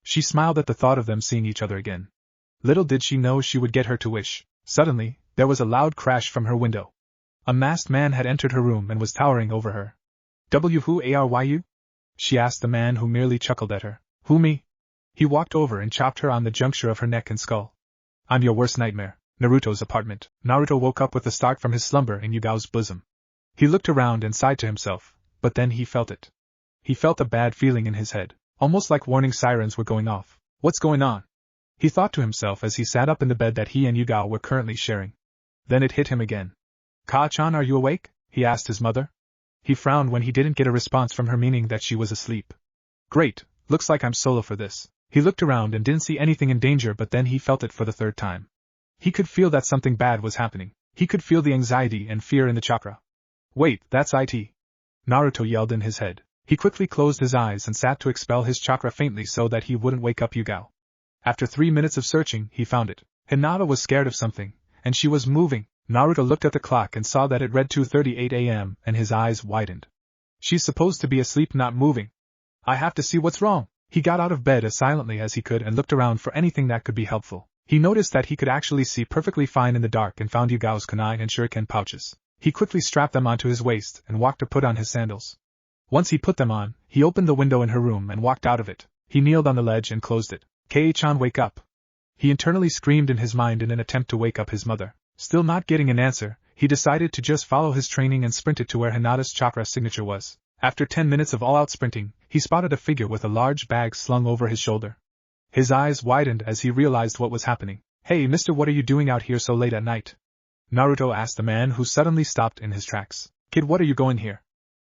She smiled at the thought of them seeing each other again. Little did she know she would get her to wish. Suddenly, there was a loud crash from her window. A masked man had entered her room and was towering over her. "Who are you?" she asked the man, who merely chuckled at her. "Who, me?" He walked over and chopped her on the juncture of her neck and skull. "I'm your worst nightmare." Naruto's apartment. Naruto woke up with a start from his slumber in Yugao's bosom. He looked around and sighed to himself, but then he felt it. He felt a bad feeling in his head, almost like warning sirens were going off. "What's going on?" he thought to himself as he sat up in the bed that he and Yugao were currently sharing. Then it hit him again. "Ka-chan, are you awake?" he asked his mother. He frowned when he didn't get a response from her, meaning that she was asleep. "Great, looks like I'm solo for this." He looked around and didn't see anything in danger, but then he felt it for the third time. He could feel that something bad was happening. He could feel the anxiety and fear in the chakra. "Wait, that's it!" Naruto yelled in his head. He quickly closed his eyes and sat to expel his chakra faintly so that he wouldn't wake up Yugao. After 3 minutes of searching, he found it. Hinata was scared of something, and she was moving. Naruto looked at the clock and saw that it read 2:38 a.m., and his eyes widened. She's supposed to be asleep, not moving. I have to see what's wrong. He got out of bed as silently as he could and looked around for anything that could be helpful. He noticed that he could actually see perfectly fine in the dark and found Yugao's kunai and shuriken pouches. He quickly strapped them onto his waist and walked to put on his sandals. Once he put them on, he opened the window in her room and walked out of it. He kneeled on the ledge and closed it. "Kei-chan, wake up!" He internally screamed in his mind in an attempt to wake up his mother. Still not getting an answer, he decided to just follow his training and sprinted to where Hinata's chakra signature was. After 10 minutes of all-out sprinting, he spotted a figure with a large bag slung over his shoulder. His eyes widened as he realized what was happening. "Hey, mister, what are you doing out here so late at night?" Naruto asked the man, who suddenly stopped in his tracks. "Kid, what are you going here?"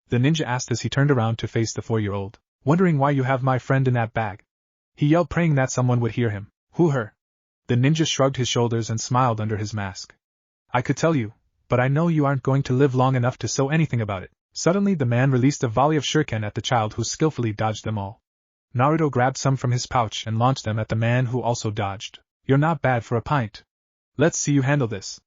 the ninja asked as he turned around to face the 4-year-old. "Wondering why you have my friend in that bag," he yelled, praying that someone would hear him. "Who, her?" The ninja shrugged his shoulders and smiled under his mask. "I could tell you, but I know you aren't going to live long enough to say anything about it." Suddenly the man released a volley of shuriken at the child, who skillfully dodged them all. Naruto grabbed some from his pouch and launched them at the man, who also dodged. "You're not bad for a pint. Let's see you handle this,"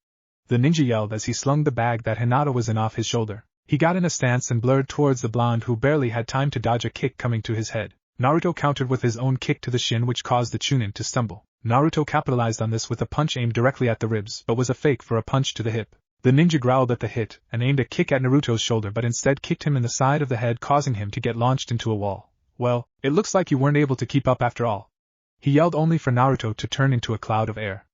the ninja yelled as he slung the bag that Hinata was in off his shoulder. He got in a stance and blurred towards the blonde, who barely had time to dodge a kick coming to his head. Naruto countered with his own kick to the shin, which caused the chunin to stumble. Naruto capitalized on this with a punch aimed directly at the ribs, but was a fake for a punch to the hip. The ninja growled at the hit and aimed a kick at Naruto's shoulder but instead kicked him in the side of the head, causing him to get launched into a wall. Well, it looks like you weren't able to keep up after all. He yelled, only for Naruto to turn into a cloud of air.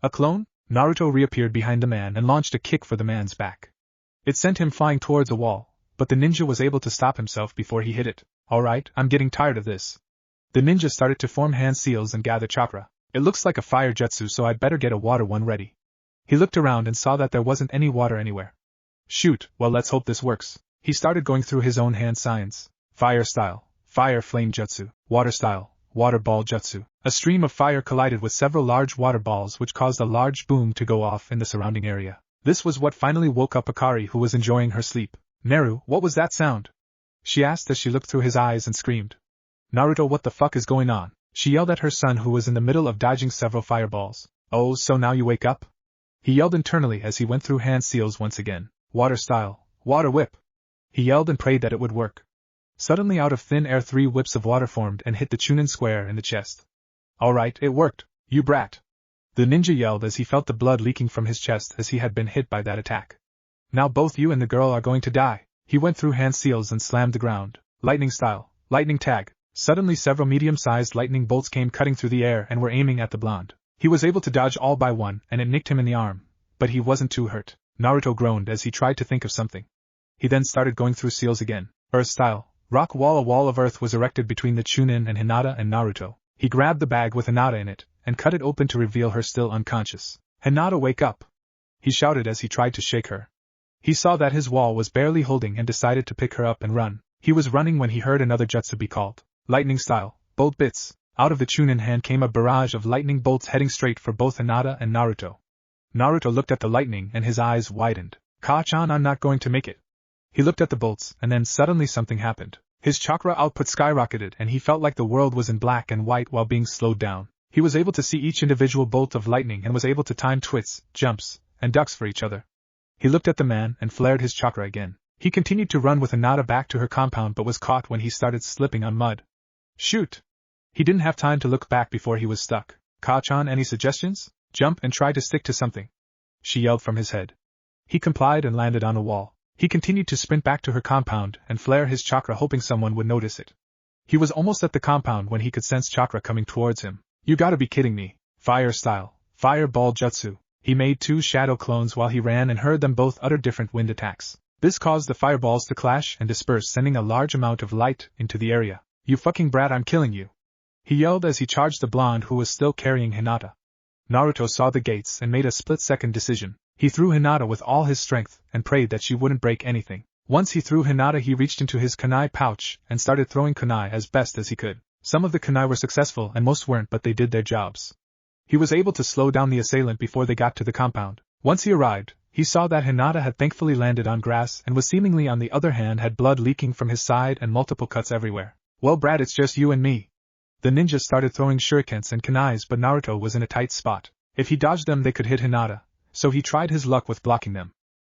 A clone? Naruto reappeared behind the man and launched a kick for the man's back. It sent him flying towards a wall, but the ninja was able to stop himself before he hit it. Alright, I'm getting tired of this. The ninja started to form hand seals and gather chakra. It looks like a fire jutsu, so I'd better get a water one ready. He looked around and saw that there wasn't any water anywhere. Shoot, well let's hope this works. He started going through his own hand signs. Fire style, fire flame jutsu, water style, water ball jutsu. A stream of fire collided with several large water balls which caused a large boom to go off in the surrounding area. This was what finally woke up Akari, who was enjoying her sleep. Neru, what was that sound? She asked as she looked through his eyes and screamed. Naruto, what the fuck is going on? She yelled at her son, who was in the middle of dodging several fireballs. Oh, so now you wake up? He yelled internally as he went through hand seals once again. Water style, water whip. He yelled and prayed that it would work. Suddenly out of thin air 3 whips of water formed and hit the Chunin square in the chest. Alright, it worked, you brat. The ninja yelled as he felt the blood leaking from his chest as he had been hit by that attack. Now both you and the girl are going to die. He went through hand seals and slammed the ground. Lightning style, lightning tag. Suddenly several medium-sized lightning bolts came cutting through the air and were aiming at the blonde. He was able to dodge all by one, and it nicked him in the arm, but he wasn't too hurt. Naruto groaned as he tried to think of something. He then started going through seals again. Earth style, rock wall. A wall of earth was erected between the Chunin and Hinata and Naruto. He grabbed the bag with Hinata in it, and cut it open to reveal her still unconscious. Hinata, wake up! He shouted as he tried to shake her. He saw that his wall was barely holding and decided to pick her up and run. He was running when he heard another jutsu be called. Lightning style, bolt bits. Out of the Chunin hand came a barrage of lightning bolts heading straight for both Hinata and Naruto. Naruto looked at the lightning and his eyes widened. Ka-chan, I'm not going to make it. He looked at the bolts and then suddenly something happened. His chakra output skyrocketed and he felt like the world was in black and white while being slowed down. He was able to see each individual bolt of lightning and was able to time twists, jumps, and ducks for each other. He looked at the man and flared his chakra again. He continued to run with Hinata back to her compound but was caught when he started slipping on mud. Shoot! He didn't have time to look back before he was stuck. Ka-chan, any suggestions? Jump and try to stick to something. She yelled from his head. He complied and landed on a wall. He continued to sprint back to her compound and flare his chakra, hoping someone would notice it. He was almost at the compound when he could sense chakra coming towards him. You gotta be kidding me. Fire style, fire ball jutsu. He made 2 shadow clones while he ran and heard them both utter different wind attacks. This caused the fireballs to clash and disperse, sending a large amount of light into the area. You fucking brat, I'm killing you! He yelled as he charged the blonde who was still carrying Hinata. Naruto saw the gates and made a split-second decision. He threw Hinata with all his strength and prayed that she wouldn't break anything. Once he threw Hinata, he reached into his kunai pouch and started throwing kunai as best as he could. Some of the kunai were successful and most weren't, but they did their jobs. He was able to slow down the assailant before they got to the compound. Once he arrived, he saw that Hinata had thankfully landed on grass and was seemingly on the other hand had blood leaking from his side and multiple cuts everywhere. Well, Brad, it's just you and me. The ninja started throwing shurikens and kunais, but Naruto was in a tight spot. If he dodged them, they could hit Hinata, so he tried his luck with blocking them.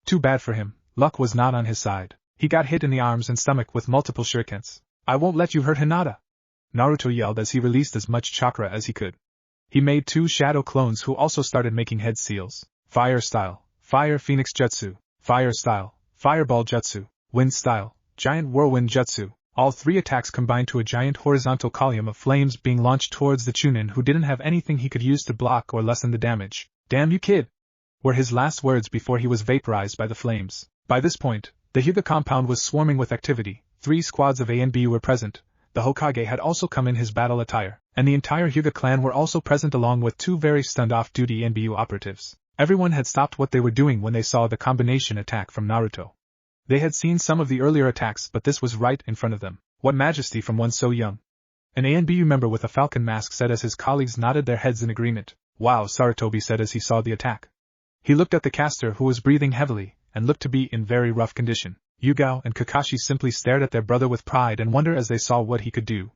Too bad for him, luck was not on his side. He got hit in the arms and stomach with multiple shurikens. I won't let you hurt Hinata! Naruto yelled as he released as much chakra as he could. He made 2 shadow clones who also started making head seals. Fire style, fire phoenix jutsu. Fire style, fireball jutsu. Wind style, giant whirlwind jutsu. All 3 attacks combined to a giant horizontal column of flames being launched towards the Chunin, who didn't have anything he could use to block or lessen the damage. Damn you, kid! Were his last words before he was vaporized by the flames. By this point, the Hyuga compound was swarming with activity. 3 squads of ANBU were present. The Hokage had also come in his battle attire, and the entire Hyuga clan were also present along with 2 very stunned off-duty ANBU operatives. Everyone had stopped what they were doing when they saw the combination attack from Naruto. They had seen some of the earlier attacks, but this was right in front of them. What majesty from one so young! An ANBU member with a falcon mask said as his colleagues nodded their heads in agreement. Wow, Sarutobi said as he saw the attack. He looked at the caster, who was breathing heavily, and looked to be in very rough condition. Yugao and Kakashi simply stared at their brother with pride and wonder as they saw what he could do.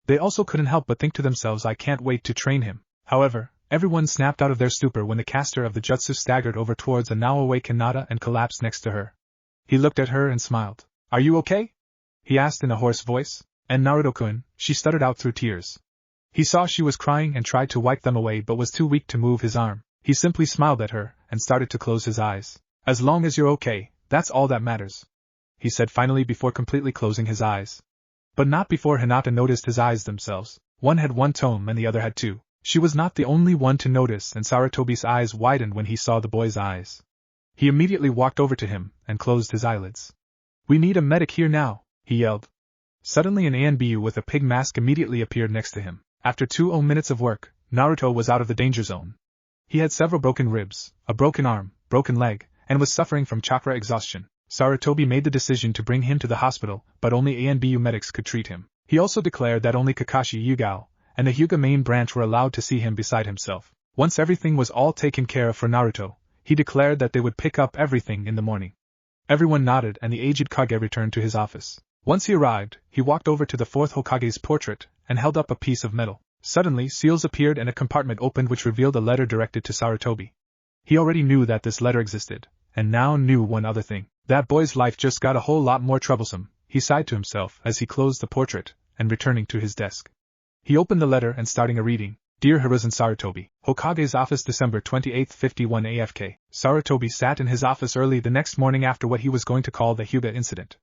They also couldn't help but think to themselves, I can't wait to train him. However, everyone snapped out of their stupor when the caster of the jutsu staggered over towards a now awake Hinata and collapsed next to her. He looked at her and smiled. Are you okay? He asked in a hoarse voice. And Naruto-kun, she stuttered out through tears. He saw she was crying and tried to wipe them away but was too weak to move his arm. He simply smiled at her and started to close his eyes. As long as you're okay, that's all that matters, he said finally before completely closing his eyes. But not before Hinata noticed his eyes themselves. One had one tome and the other had two. She was not the only one to notice, and Sarutobi's eyes widened when he saw the boy's eyes. He immediately walked over to him and closed his eyelids. "We need a medic here now," he yelled. Suddenly an ANBU with a pig mask immediately appeared next to him. After 2 minutes of work, Naruto was out of the danger zone. He had several broken ribs, a broken arm, broken leg, and was suffering from chakra exhaustion. Sarutobi made the decision to bring him to the hospital, but only ANBU medics could treat him. He also declared that only Kakashi, Yugao, and the Hyuga main branch were allowed to see him beside himself. Once everything was all taken care of for Naruto, he declared that they would pick up everything in the morning. Everyone nodded and the aged Kage returned to his office. Once he arrived, he walked over to the 4th Hokage's portrait and held up a piece of metal. Suddenly seals appeared and a compartment opened which revealed a letter directed to Sarutobi. He already knew that this letter existed, and now knew one other thing. That boy's life just got a whole lot more troublesome, he sighed to himself as he closed the portrait, and returning to his desk. He opened the letter and starting a reading. Dear Hiruzen Sarutobi, Hokage's office December 28, 51 AFK. Sarutobi sat in his office early the next morning after what he was going to call the Hyuga incident.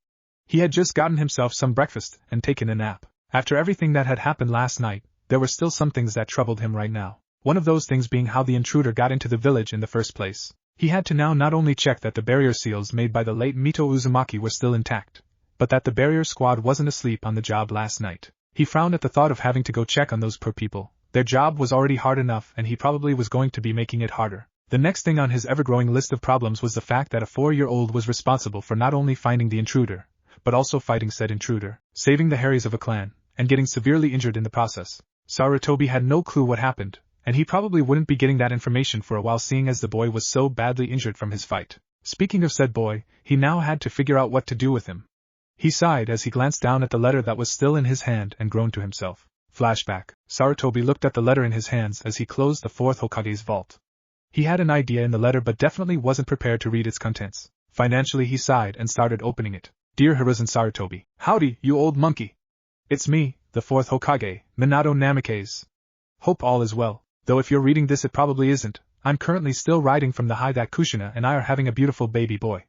He had just gotten himself some breakfast and taken a nap. After everything that had happened last night, there were still some things that troubled him right now. One of those things being how the intruder got into the village in the first place. He had to now not only check that the barrier seals made by the late Mito Uzumaki were still intact, but that the barrier squad wasn't asleep on the job last night. He frowned at the thought of having to go check on those poor people. Their job was already hard enough and he probably was going to be making it harder. The next thing on his ever-growing list of problems was the fact that a 4-year-old was responsible for not only finding the intruder, but also fighting said intruder, saving the Harries of a clan, and getting severely injured in the process. Sarutobi had no clue what happened, and he probably wouldn't be getting that information for a while seeing as the boy was so badly injured from his fight. Speaking of said boy, he now had to figure out what to do with him. He sighed as he glanced down at the letter that was still in his hand and groaned to himself. Flashback. Sarutobi looked at the letter in his hands as he closed the 4th Hokage's vault. He had an idea in the letter but definitely wasn't prepared to read its contents. Financially he sighed and started opening it. Dear Hiruzen Sarutobi. Howdy, you old monkey. It's me, the 4th Hokage, Minato Namikaze. Hope all is well, though if you're reading this it probably isn't. I'm currently still riding from the high that Kushina and I are having a beautiful baby boy.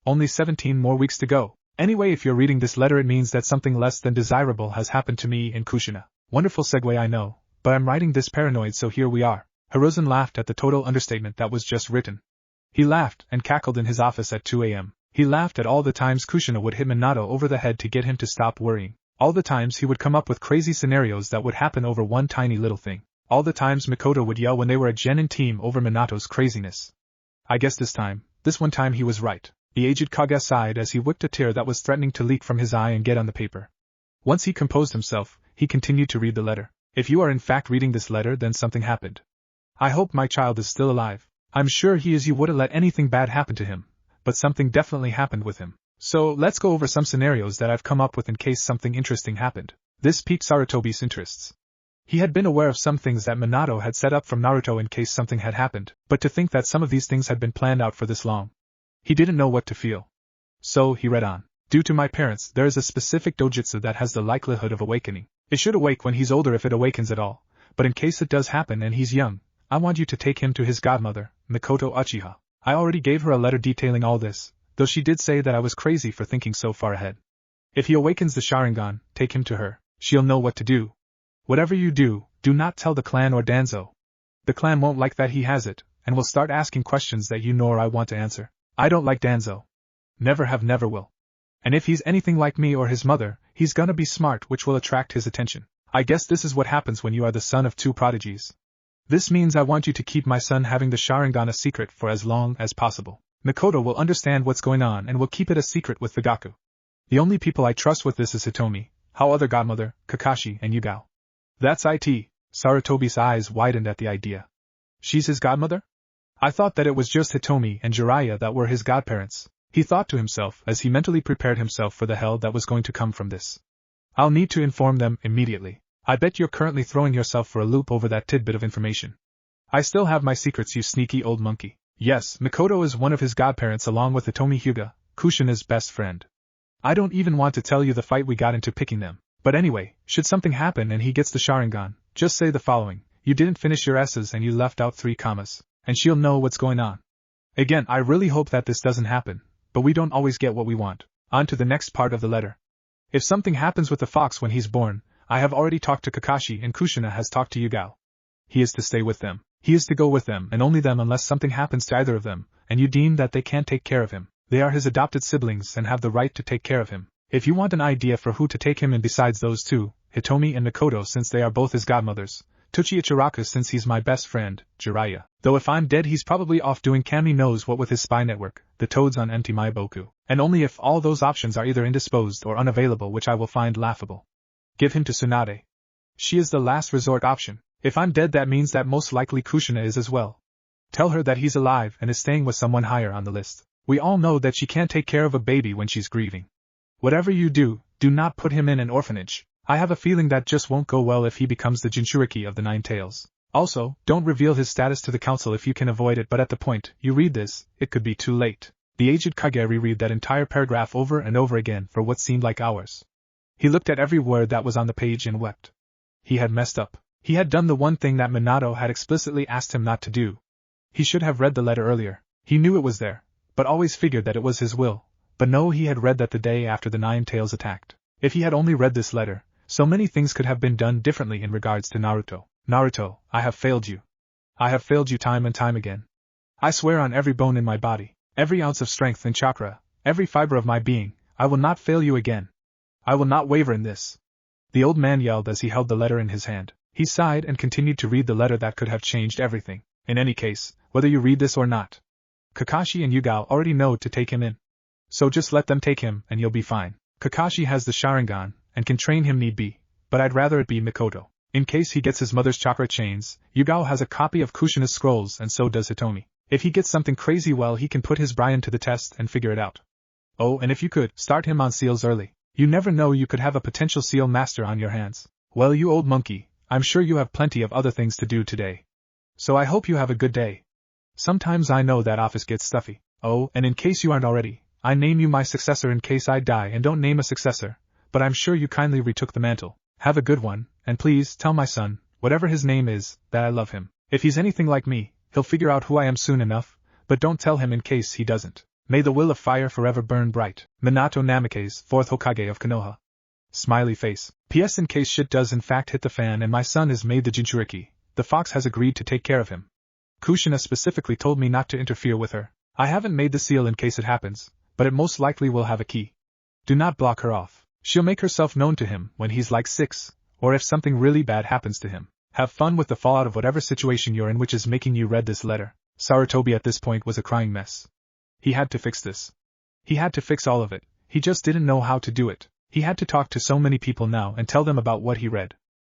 Only 17 more weeks to go. Anyway, if you're reading this letter it means that something less than desirable has happened to me in Kushina. Wonderful segue I know, but I'm writing this paranoid so here we are. Hiruzen laughed at the total understatement that was just written. He laughed and cackled in his office at 2 a.m. He laughed at all the times Kushina would hit Minato over the head to get him to stop worrying. All the times he would come up with crazy scenarios that would happen over one tiny little thing. All the times Mikoto would yell when they were a genin team over Minato's craziness. I guess this one time he was right. The aged Kage sighed as he whipped a tear that was threatening to leak from his eye and get on the paper. Once he composed himself, he continued to read the letter. If you are in fact reading this letter then something happened. I hope my child is still alive. I'm sure he is. You wouldn't let anything bad happen to him, but something definitely happened with him. So let's go over some scenarios that I've come up with in case something interesting happened. This piqued Sarutobi's interests. He had been aware of some things that Minato had set up from Naruto in case something had happened, but to think that some of these things had been planned out for this long. He didn't know what to feel. So he read on. Due to my parents, there is a specific dojutsu that has the likelihood of awakening. It should awake when he's older if it awakens at all, but in case it does happen and he's young, I want you to take him to his godmother, Mikoto Uchiha. I already gave her a letter detailing all this, though she did say that I was crazy for thinking so far ahead. If he awakens the Sharingan, take him to her. She'll know what to do. Whatever you do, do not tell the clan or Danzo. The clan won't like that he has it, and will start asking questions that you know or I want to answer. I don't like Danzo. Never have, never will. And if he's anything like me or his mother, he's gonna be smart, which will attract his attention. I guess this is what happens when you are the son of 2 prodigies. This means I want you to keep my son having the Sharingan a secret for as long as possible. Mikoto will understand what's going on and will keep it a secret with the Gaku. The only people I trust with this is Hitomi, how other godmother, Kakashi and Yugao. That's it. Sarutobi's eyes widened at the idea. She's his godmother? I thought that it was just Hitomi and Jiraiya that were his godparents. He thought to himself as he mentally prepared himself for the hell that was going to come from this. I'll need to inform them immediately. I bet you're currently throwing yourself for a loop over that tidbit of information. I still have my secrets, you sneaky old monkey. Yes, Mikoto is one of his godparents along with Hitomi Hyuga, Kushina's best friend. I don't even want to tell you the fight we got into picking them. But anyway, should something happen and he gets the Sharingan, just say the following. You didn't finish your S's and you left out 3 commas, and she'll know what's going on. Again, I really hope that this doesn't happen, but we don't always get what we want. On to the next part of the letter. If something happens with the fox when he's born, I have already talked to Kakashi and Kushina has talked to Yugao. He is to stay with them. He is to go with them and only them unless something happens to either of them, and you deem that they can't take care of him. They are his adopted siblings and have the right to take care of him. If you want an idea for who to take him in besides those two, Hitomi and Mikoto since they are both his godmothers, Tochi Ichiraku since he's my best friend, Jiraiya. Though if I'm dead he's probably off doing Kami knows what with his spy network, the toads on empty Maiboku. And only if all those options are either indisposed or unavailable, which I will find laughable. Give him to Tsunade. She is the last resort option. If I'm dead that means that most likely Kushina is as well. Tell her that he's alive and is staying with someone higher on the list. We all know that she can't take care of a baby when she's grieving. Whatever you do, do not put him in an orphanage. I have a feeling that just won't go well if he becomes the Jinchuriki of the Nine Tails. Also, don't reveal his status to the council if you can avoid it, but at the point you read this, it could be too late. The aged Kage reread that entire paragraph over and over again for what seemed like hours. He looked at every word that was on the page and wept. He had messed up. He had done the one thing that Minato had explicitly asked him not to do. He should have read the letter earlier. He knew it was there, but always figured that it was his will. But no, he had read that the day after the Nine Tails attacked. If he had only read this letter, so many things could have been done differently in regards to Naruto. Naruto, I have failed you. I have failed you time and time again. I swear on every bone in my body, every ounce of strength and chakra, every fiber of my being, I will not fail you again. I will not waver in this. The old man yelled as he held the letter in his hand. He sighed and continued to read the letter that could have changed everything. In any case, whether you read this or not, Kakashi and Yugao already know to take him in. So just let them take him and you'll be fine. Kakashi has the Sharingan, and can train him need be, but I'd rather it be Mikoto. In case he gets his mother's chakra chains, Yugao has a copy of Kushina's scrolls and so does Hitomi. If he gets something crazy, well, he can put his Brian to the test and figure it out. Oh, and if you could, start him on seals early. You never know, you could have a potential seal master on your hands. Well, you old monkey, I'm sure you have plenty of other things to do today. So I hope you have a good day. Sometimes I know that office gets stuffy. Oh, and in case you aren't already, I name you my successor in case I die and don't name a successor, but I'm sure you kindly retook the mantle. Have a good one, and please tell my son, whatever his name is, that I love him. If he's anything like me, he'll figure out who I am soon enough, but don't tell him in case he doesn't. May the will of fire forever burn bright. Minato Namikaze, 4th Hokage of Konoha. Smiley face. P.S. In case shit does in fact hit the fan and my son is made the Jinchuriki, the fox has agreed to take care of him. Kushina specifically told me not to interfere with her. I haven't made the seal in case it happens, but it most likely will have a key. Do not block her off. She'll make herself known to him when he's like 6, or if something really bad happens to him. Have fun with the fallout of whatever situation you're in which is making you read this letter. Sarutobi at this point was a crying mess. He had to fix this. He had to fix all of it. He just didn't know how to do it. He had to talk to so many people now and tell them about what he read.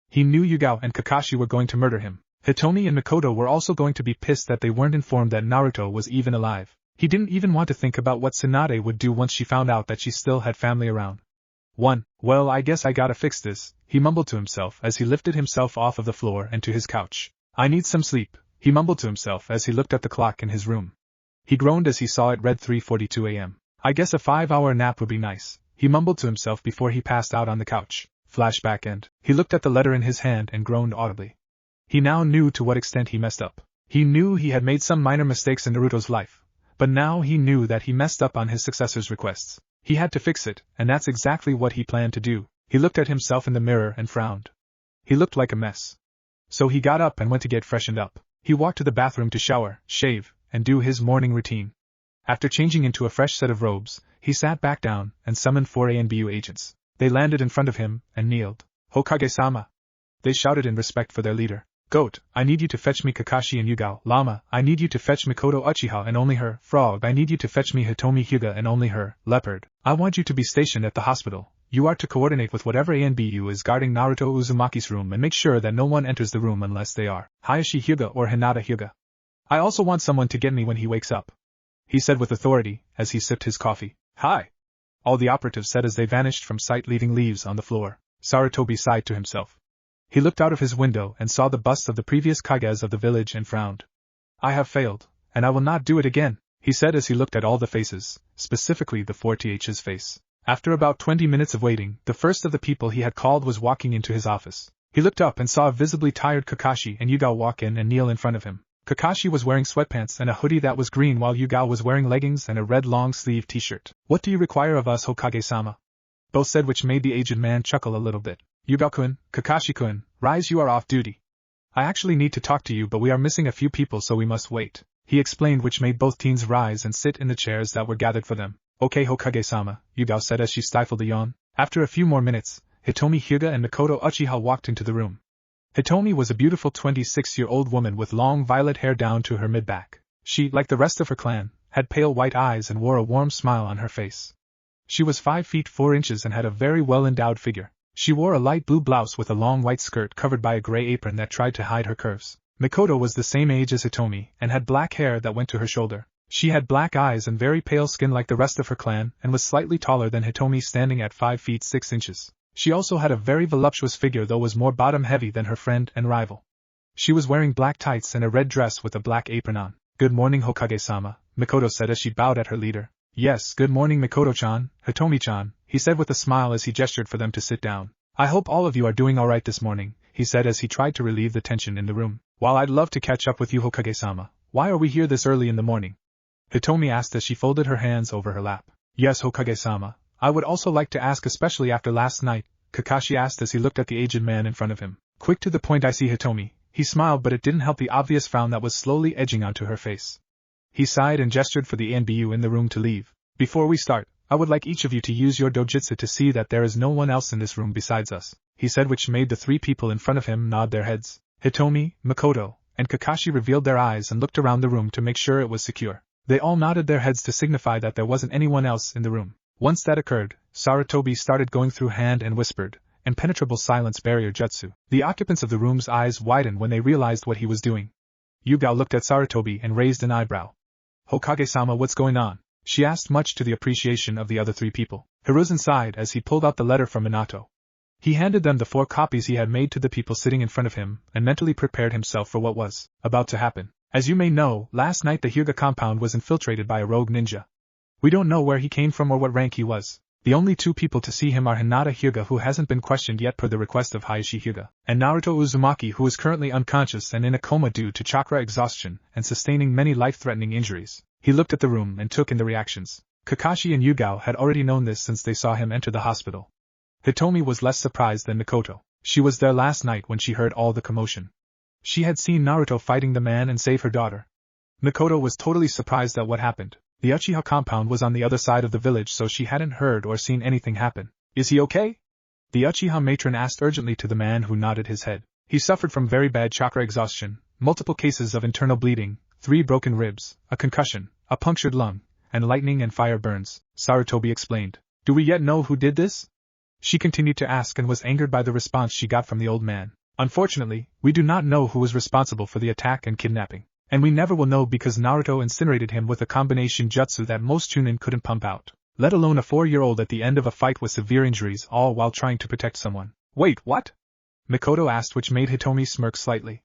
He knew Yugao and Kakashi were going to murder him. Hitomi and Mikoto were also going to be pissed that they weren't informed that Naruto was even alive. He didn't even want to think about what Tsunade would do once she found out that she still had family around. Well, I guess I gotta fix this, he mumbled to himself as he lifted himself off of the floor and to his couch. I need some sleep, he mumbled to himself as he looked at the clock in his room. He groaned as he saw it read 3:42 a.m. I guess a 5-hour nap would be nice, he mumbled to himself before he passed out on the couch. Flashback end. He looked at the letter in his hand and groaned audibly. He now knew to what extent he messed up. He knew he had made some minor mistakes in Naruto's life, but now he knew that he messed up on his successor's requests. He had to fix it, and that's exactly what he planned to do. He looked at himself in the mirror and frowned. He looked like a mess. So he got up and went to get freshened up. He walked to the bathroom to shower, shave, and do his morning routine. After changing into a fresh set of robes, he sat back down and summoned 4 ANBU agents. They landed in front of him and kneeled. Hokage-sama! They shouted in respect for their leader. Goat, I need you to fetch me Kakashi and Yugao. Llama, I need you to fetch Mikoto Uchiha and only her. Frog, I need you to fetch me Hitomi Hyuga and only her. Leopard, I want you to be stationed at the hospital. You are to coordinate with whatever ANBU is guarding Naruto Uzumaki's room and make sure that no one enters the room unless they are Hayashi Hyuga or Hinata Hyuga. I also want someone to get me when he wakes up, he said with authority, as he sipped his coffee. Hi! All the operatives said as they vanished from sight, leaving leaves on the floor. Sarutobi sighed to himself. He looked out of his window and saw the busts of the previous Kages of the village and frowned. I have failed, and I will not do it again, he said as he looked at all the faces, specifically the 4Th's face. After about 20 minutes of waiting, the first of the people he had called was walking into his office. He looked up and saw a visibly tired Kakashi and Yugao walk in and kneel in front of him. Kakashi was wearing sweatpants and a hoodie that was green while Yugao was wearing leggings and a red long-sleeve t-shirt. What do you require of us, Hokage-sama? Both said, which made the aged man chuckle a little bit. Yugao-kun, Kakashi-kun, rise, you are off duty. I actually need to talk to you, but we are missing a few people, so we must wait, he explained, which made both teens rise and sit in the chairs that were gathered for them. Okay, Hokage-sama, Yugao said as she stifled a yawn. After a few more minutes, Hitomi Hyuga and Mikoto Uchiha walked into the room. Hitomi was a beautiful 26-year-old woman with long violet hair down to her mid-back. She, like the rest of her clan, had pale white eyes and wore a warm smile on her face. She was 5 feet 4 inches and had a very well-endowed figure. She wore a light blue blouse with a long white skirt covered by a gray apron that tried to hide her curves. Mikoto was the same age as Hitomi and had black hair that went to her shoulder. She had black eyes and very pale skin like the rest of her clan and was slightly taller than Hitomi, standing at 5 feet 6 inches. She also had a very voluptuous figure, though was more bottom-heavy than her friend and rival. She was wearing black tights and a red dress with a black apron on. Good morning, Hokage-sama, Mikoto said as she bowed at her leader. Yes, good morning, Mikoto-chan, Hitomi-chan, he said with a smile as he gestured for them to sit down. I hope all of you are doing alright this morning, he said as he tried to relieve the tension in the room. While I'd love to catch up with you, Hokage-sama, why are we here this early in the morning? Hitomi asked as she folded her hands over her lap. Yes, Hokage-sama, I would also like to ask, especially after last night, Kakashi asked as he looked at the aged man in front of him. Quick to the point, I see, Hitomi. He smiled, but it didn't help the obvious frown that was slowly edging onto her face. He sighed and gestured for the ANBU in the room to leave. Before we start, I would like each of you to use your dojutsu to see that there is no one else in this room besides us, he said, which made the 3 people in front of him nod their heads. Hitomi, Mikoto, and Kakashi revealed their eyes and looked around the room to make sure it was secure. They all nodded their heads to signify that there wasn't anyone else in the room. Once that occurred, Sarutobi started going through hand and whispered, impenetrable silence barrier jutsu. The occupants of the room's eyes widened when they realized what he was doing. Yugao looked at Sarutobi and raised an eyebrow. Hokage-sama, what's going on? She asked, much to the appreciation of the other 3 people. Hiruzen sighed as he pulled out the letter from Minato. He handed them the 4 copies he had made to the people sitting in front of him and mentally prepared himself for what was about to happen. As you may know, last night the Hyuga compound was infiltrated by a rogue ninja. We don't know where he came from or what rank he was. The only 2 people to see him are Hinata Hyuga, who hasn't been questioned yet per the request of Hayashi Hyuga, and Naruto Uzumaki, who is currently unconscious and in a coma due to chakra exhaustion and sustaining many life-threatening injuries. He looked at the room and took in the reactions. Kakashi and Yugao had already known this since they saw him enter the hospital. Hitomi was less surprised than Mikoto. She was there last night when she heard all the commotion. She had seen Naruto fighting the man and save her daughter. Mikoto was totally surprised at what happened. The Uchiha compound was on the other side of the village, so she hadn't heard or seen anything happen. Is he okay? The Uchiha matron asked urgently to the man, who nodded his head. He suffered from very bad chakra exhaustion, multiple cases of internal bleeding, 3 broken ribs, a concussion, a punctured lung, and lightning and fire burns, Sarutobi explained. Do we yet know who did this? She continued to ask and was angered by the response she got from the old man. Unfortunately, we do not know who was responsible for the attack and kidnapping. And we never will know because Naruto incinerated him with a combination jutsu that most Chunin couldn't pump out, let alone a 4-year-old at the end of a fight with severe injuries, all while trying to protect someone. Wait, what? Mikoto asked, which made Hitomi smirk slightly.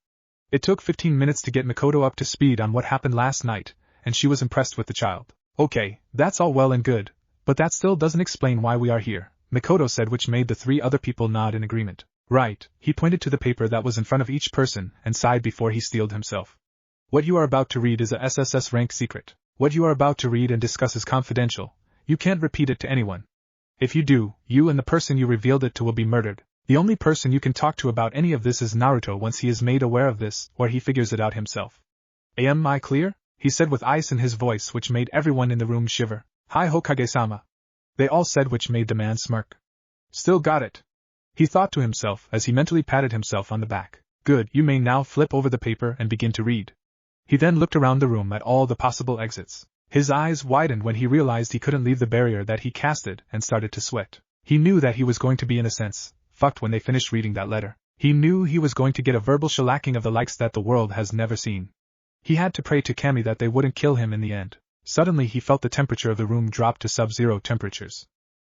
It took 15 minutes to get Mikoto up to speed on what happened last night, and she was impressed with the child. Okay, that's all well and good, but that still doesn't explain why we are here, Mikoto said, which made the 3 other people nod in agreement. Right, he pointed to the paper that was in front of each person and sighed before he steeled himself. What you are about to read is a SSS rank secret. What you are about to read and discuss is confidential. You can't repeat it to anyone. If you do, you and the person you revealed it to will be murdered. The only person you can talk to about any of this is Naruto once he is made aware of this, or he figures it out himself. Am I clear? He said with ice in his voice, which made everyone in the room shiver. Hi, Hokage-sama. They all said, which made the man smirk. Still got it. He thought to himself as he mentally patted himself on the back. Good, you may now flip over the paper and begin to read. He then looked around the room at all the possible exits. His eyes widened when he realized he couldn't leave the barrier that he casted and started to sweat. He knew that he was going to be, in a sense, fucked when they finished reading that letter. He knew he was going to get a verbal shellacking of the likes that the world has never seen. He had to pray to Kami that they wouldn't kill him in the end. Suddenly he felt the temperature of the room drop to sub-zero temperatures.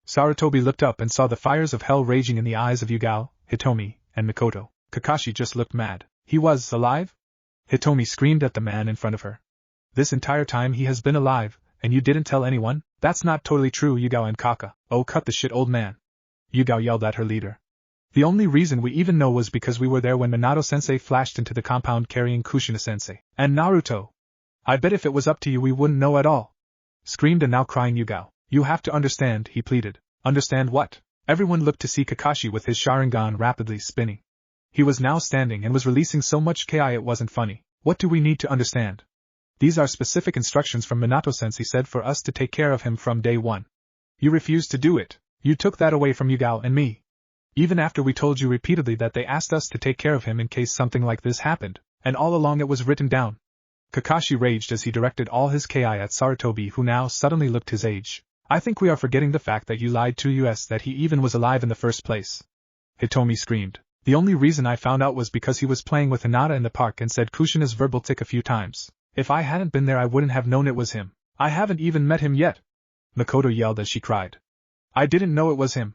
Sarutobi looked up and saw the fires of hell raging in the eyes of Yugao, Hitomi, and Mikoto. Kakashi just looked mad. He was alive? Hitomi screamed at the man in front of her. This entire time he has been alive, and you didn't tell anyone? That's not totally true, Yugao and Kaka. Oh, cut the shit, old man. Yugao yelled at her leader. The only reason we even know was because we were there when Minato-sensei flashed into the compound carrying Kushina-sensei and Naruto. I bet if it was up to you we wouldn't know at all," screamed a now crying Yugao. "You have to understand," he pleaded. "Understand what?" Everyone looked to see Kakashi with his Sharingan rapidly spinning. He was now standing and was releasing so much ki it wasn't funny. "What do we need to understand?" "These are specific instructions from Minato-sensei said for us to take care of him from day one. You refused to do it. You took that away from Yugao and me. Even after we told you repeatedly that they asked us to take care of him in case something like this happened, and all along it was written down." Kakashi raged as he directed all his ki at Sarutobi, who now suddenly looked his age. "I think we are forgetting the fact that you lied to us that he even was alive in the first place." Hitomi screamed. "The only reason I found out was because he was playing with Hinata in the park and said Kushina's verbal tick a few times. If I hadn't been there I wouldn't have known it was him. I haven't even met him yet," Makoto yelled as she cried. "I didn't know it was him.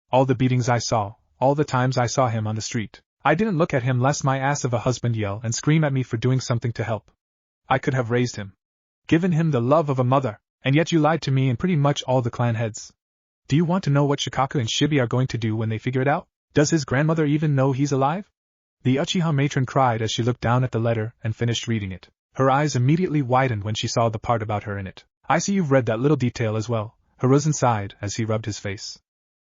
All the beatings I saw, all the times I saw him on the street, I didn't look at him lest my ass of a husband yell and scream at me for doing something to help. I could have raised him, given him the love of a mother, and yet you lied to me and pretty much all the clan heads. Do you want to know what Shikaku and Shibi are going to do when they figure it out? Does his grandmother even know he's alive?" The Uchiha matron cried as she looked down at the letter and finished reading it. Her eyes immediately widened when she saw the part about her in it. "I see you've read that little detail as well," Hiruzen sighed as he rubbed his face.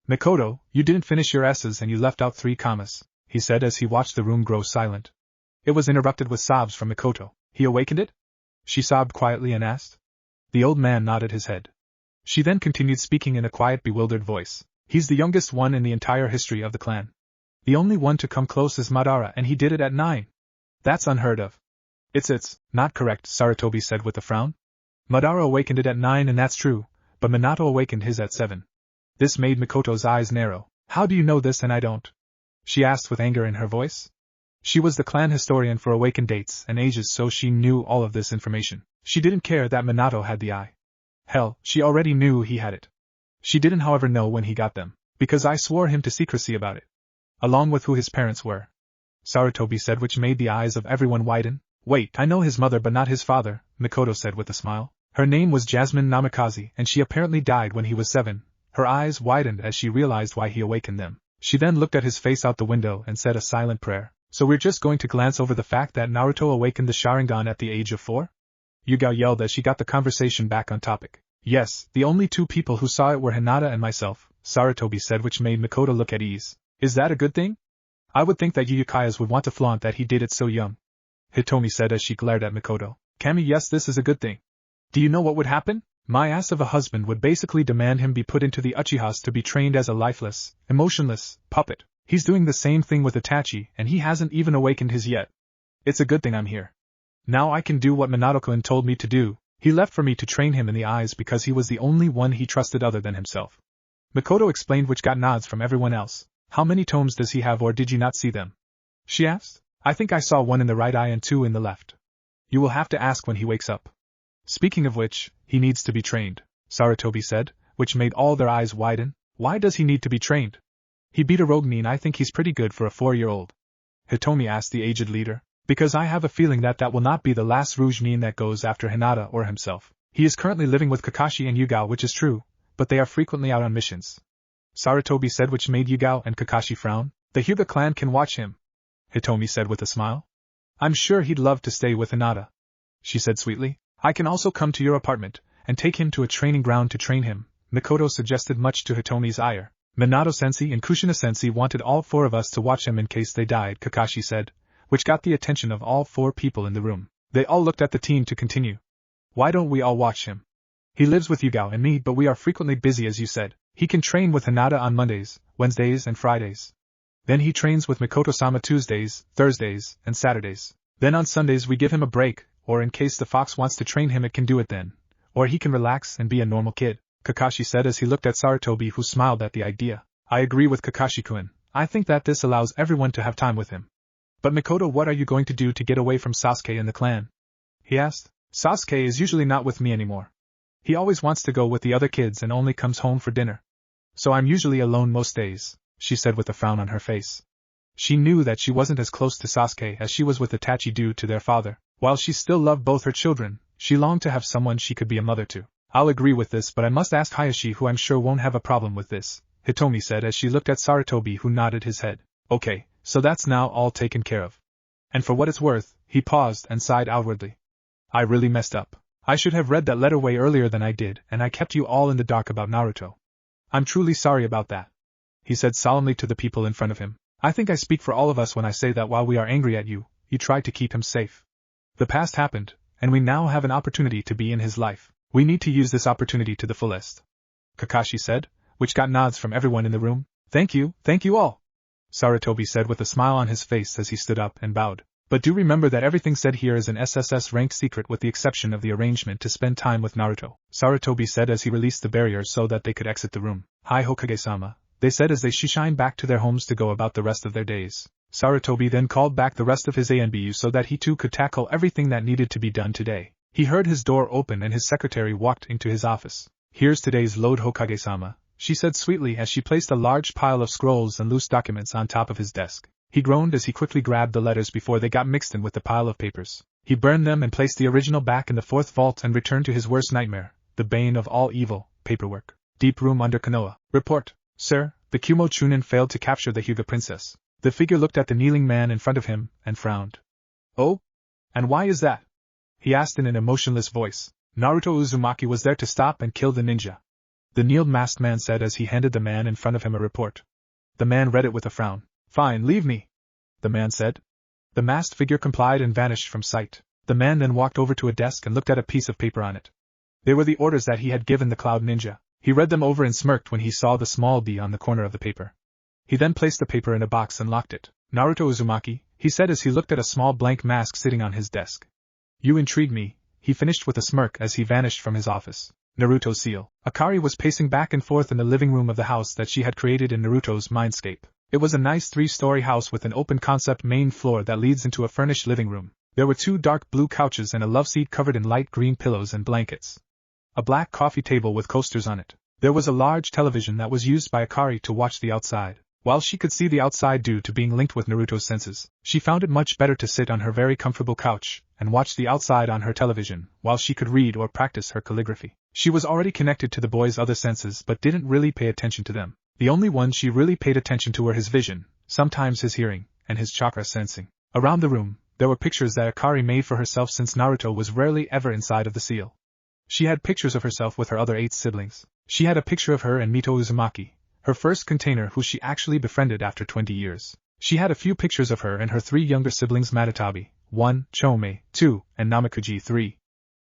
"Mikoto, you didn't finish your S's and you left out 3 commas, he said as he watched the room grow silent. It was interrupted with sobs from Mikoto. "He awakened it?" she sobbed quietly and asked. The old man nodded his head. She then continued speaking in a quiet, bewildered voice. "He's the youngest one in the entire history of the clan. The only one to come close is Madara, and he did it at 9. That's unheard of." It's not correct," Sarutobi said with a frown. "Madara awakened it at 9 and that's true, but Minato awakened his at 7. This made Mikoto's eyes narrow. "How do you know this and I don't?" she asked with anger in her voice. She was the clan historian for awakened dates and ages, so she knew all of this information. She didn't care that Minato had the eye. Hell, she already knew he had it. She didn't however know when he got them, because I swore him to secrecy about it. Along with who his parents were, Sarutobi said, which made the eyes of everyone widen. "Wait, I know his mother but not his father," Mikoto said with a smile. "Her name was Jasmine Namikaze and she apparently died when he was 7. Her eyes widened as she realized why he awakened them. She then looked at his face out the window and said a silent prayer. "So we're just going to glance over the fact that Naruto awakened the Sharingan at the age of 4? Yugao yelled as she got the conversation back on topic. "Yes, the only 2 people who saw it were Hinata and myself," Sarutobi said, which made Mikoto look at ease. "Is that a good thing? I would think that you Ukayas would want to flaunt that he did it so young," Hitomi said as she glared at Mikoto. "Kami, yes, this is a good thing. Do you know what would happen? My ass of a husband would basically demand him be put into the Uchihas to be trained as a lifeless, emotionless puppet. He's doing the same thing with Itachi, and he hasn't even awakened his yet. It's a good thing I'm here. Now I can do what Minato-kun told me to do. He left for me to train him in the eyes because he was the only one he trusted other than himself." Mikoto explained, which got nods from everyone else. "How many tomes does he have, or did you not see them?" she asked. "I think I saw 1 in the right eye and 2 in the left. You will have to ask when he wakes up. Speaking of which, he needs to be trained," Sarutobi said, which made all their eyes widen. "Why does he need to be trained? He beat a Roguenin. I think he's pretty good for a 4-year-old. Hitomi asked the aged leader. "Because I have a feeling that will not be the last Rouge-nin that goes after Hinata or himself. He is currently living with Kakashi and Yugao, which is true, but they are frequently out on missions," Sarutobi said, which made Yugao and Kakashi frown. "The Hyuga clan can watch him," Hitomi said with a smile. "I'm sure he'd love to stay with Hinata," she said sweetly. "I can also come to your apartment and take him to a training ground to train him," Mikoto suggested, much to Hitomi's ire. "Minato-sensei and Kushina-sensei wanted all 4 of us to watch him in case they died," Kakashi said, which got the attention of all 4 people in the room. They all looked at the team to continue. "Why don't we all watch him? He lives with Yugao and me, but we are frequently busy, as you said. He can train with Hinata on Mondays, Wednesdays and Fridays. Then he trains with Mikoto-sama Tuesdays, Thursdays, and Saturdays. Then on Sundays we give him a break, or in case the fox wants to train him it can do it then. Or he can relax and be a normal kid," Kakashi said as he looked at Sarutobi, who smiled at the idea. "I agree with Kakashi-kun. I think that this allows everyone to have time with him." "But Mikoto, what are you going to do to get away from Sasuke and the clan?" he asked. "Sasuke is usually not with me anymore. He always wants to go with the other kids and only comes home for dinner. So I'm usually alone most days," she said with a frown on her face. She knew that she wasn't as close to Sasuke as she was with Itachi due to their father. While she still loved both her children, she longed to have someone she could be a mother to. "I'll agree with this, but I must ask Hayashi, who I'm sure won't have a problem with this," Hitomi said as she looked at Sarutobi, who nodded his head. Okay, so that's now all taken care of. And for what it's worth, he paused and sighed outwardly. I really messed up. I should have read that letter way earlier than I did, and I kept you all in the dark about Naruto. I'm truly sorry about that. He said solemnly to the people in front of him. I think I speak for all of us when I say that while we are angry at you, you tried to keep him safe. The past happened, and we now have an opportunity to be in his life. We need to use this opportunity to the fullest. Kakashi said, which got nods from everyone in the room. Thank you all. Sarutobi said with a smile on his face as he stood up and bowed. But do remember that everything said here is an SSS-ranked secret with the exception of the arrangement to spend time with Naruto, Sarutobi said as he released the barrier so that they could exit the room. Hi Hokage-sama, they said as they shined back to their homes to go about the rest of their days. Sarutobi then called back the rest of his ANBU so that he too could tackle everything that needed to be done today. He heard his door open and his secretary walked into his office. Here's today's load Hokage-sama, she said sweetly as she placed a large pile of scrolls and loose documents on top of his desk. He groaned as he quickly grabbed the letters before they got mixed in with the pile of papers. He burned them and placed the original back in the fourth vault and returned to his worst nightmare, the bane of all evil, paperwork. Deep room under Konoha. Report, sir, the Kumo Chunin failed to capture the Hyuga princess. The figure looked at the kneeling man in front of him and frowned. Oh? And why is that? He asked in an emotionless voice. Naruto Uzumaki was there to stop and kill the ninja. The kneeled masked man said as he handed the man in front of him a report. The man read it with a frown. Fine, leave me, the man said. The masked figure complied and vanished from sight. The man then walked over to a desk and looked at a piece of paper on it. They were the orders that he had given the Cloud Ninja. He read them over and smirked when he saw the small B on the corner of the paper. He then placed the paper in a box and locked it. Naruto Uzumaki, he said as he looked at a small blank mask sitting on his desk. You intrigue me, he finished with a smirk as he vanished from his office. Naruto seal. Akari was pacing back and forth in the living room of the house that she had created in Naruto's mindscape. It was a nice 3-story house with an open-concept main floor that leads into a furnished living room. There were 2 dark blue couches and a love seat covered in light green pillows and blankets. A black coffee table with coasters on it. There was a large television that was used by Akari to watch the outside. While she could see the outside due to being linked with Naruto's senses, she found it much better to sit on her very comfortable couch and watch the outside on her television while she could read or practice her calligraphy. She was already connected to the boy's other senses but didn't really pay attention to them. The only ones she really paid attention to were his vision, sometimes his hearing, and his chakra sensing. Around the room, there were pictures that Akari made for herself since Naruto was rarely ever inside of the seal. She had pictures of herself with her other 8 siblings. She had a picture of her and Mito Uzumaki, her first container who she actually befriended after 20 years. She had a few pictures of her and her 3 younger siblings Matatabi, 1, Chome, 2, and Namakuji, 3.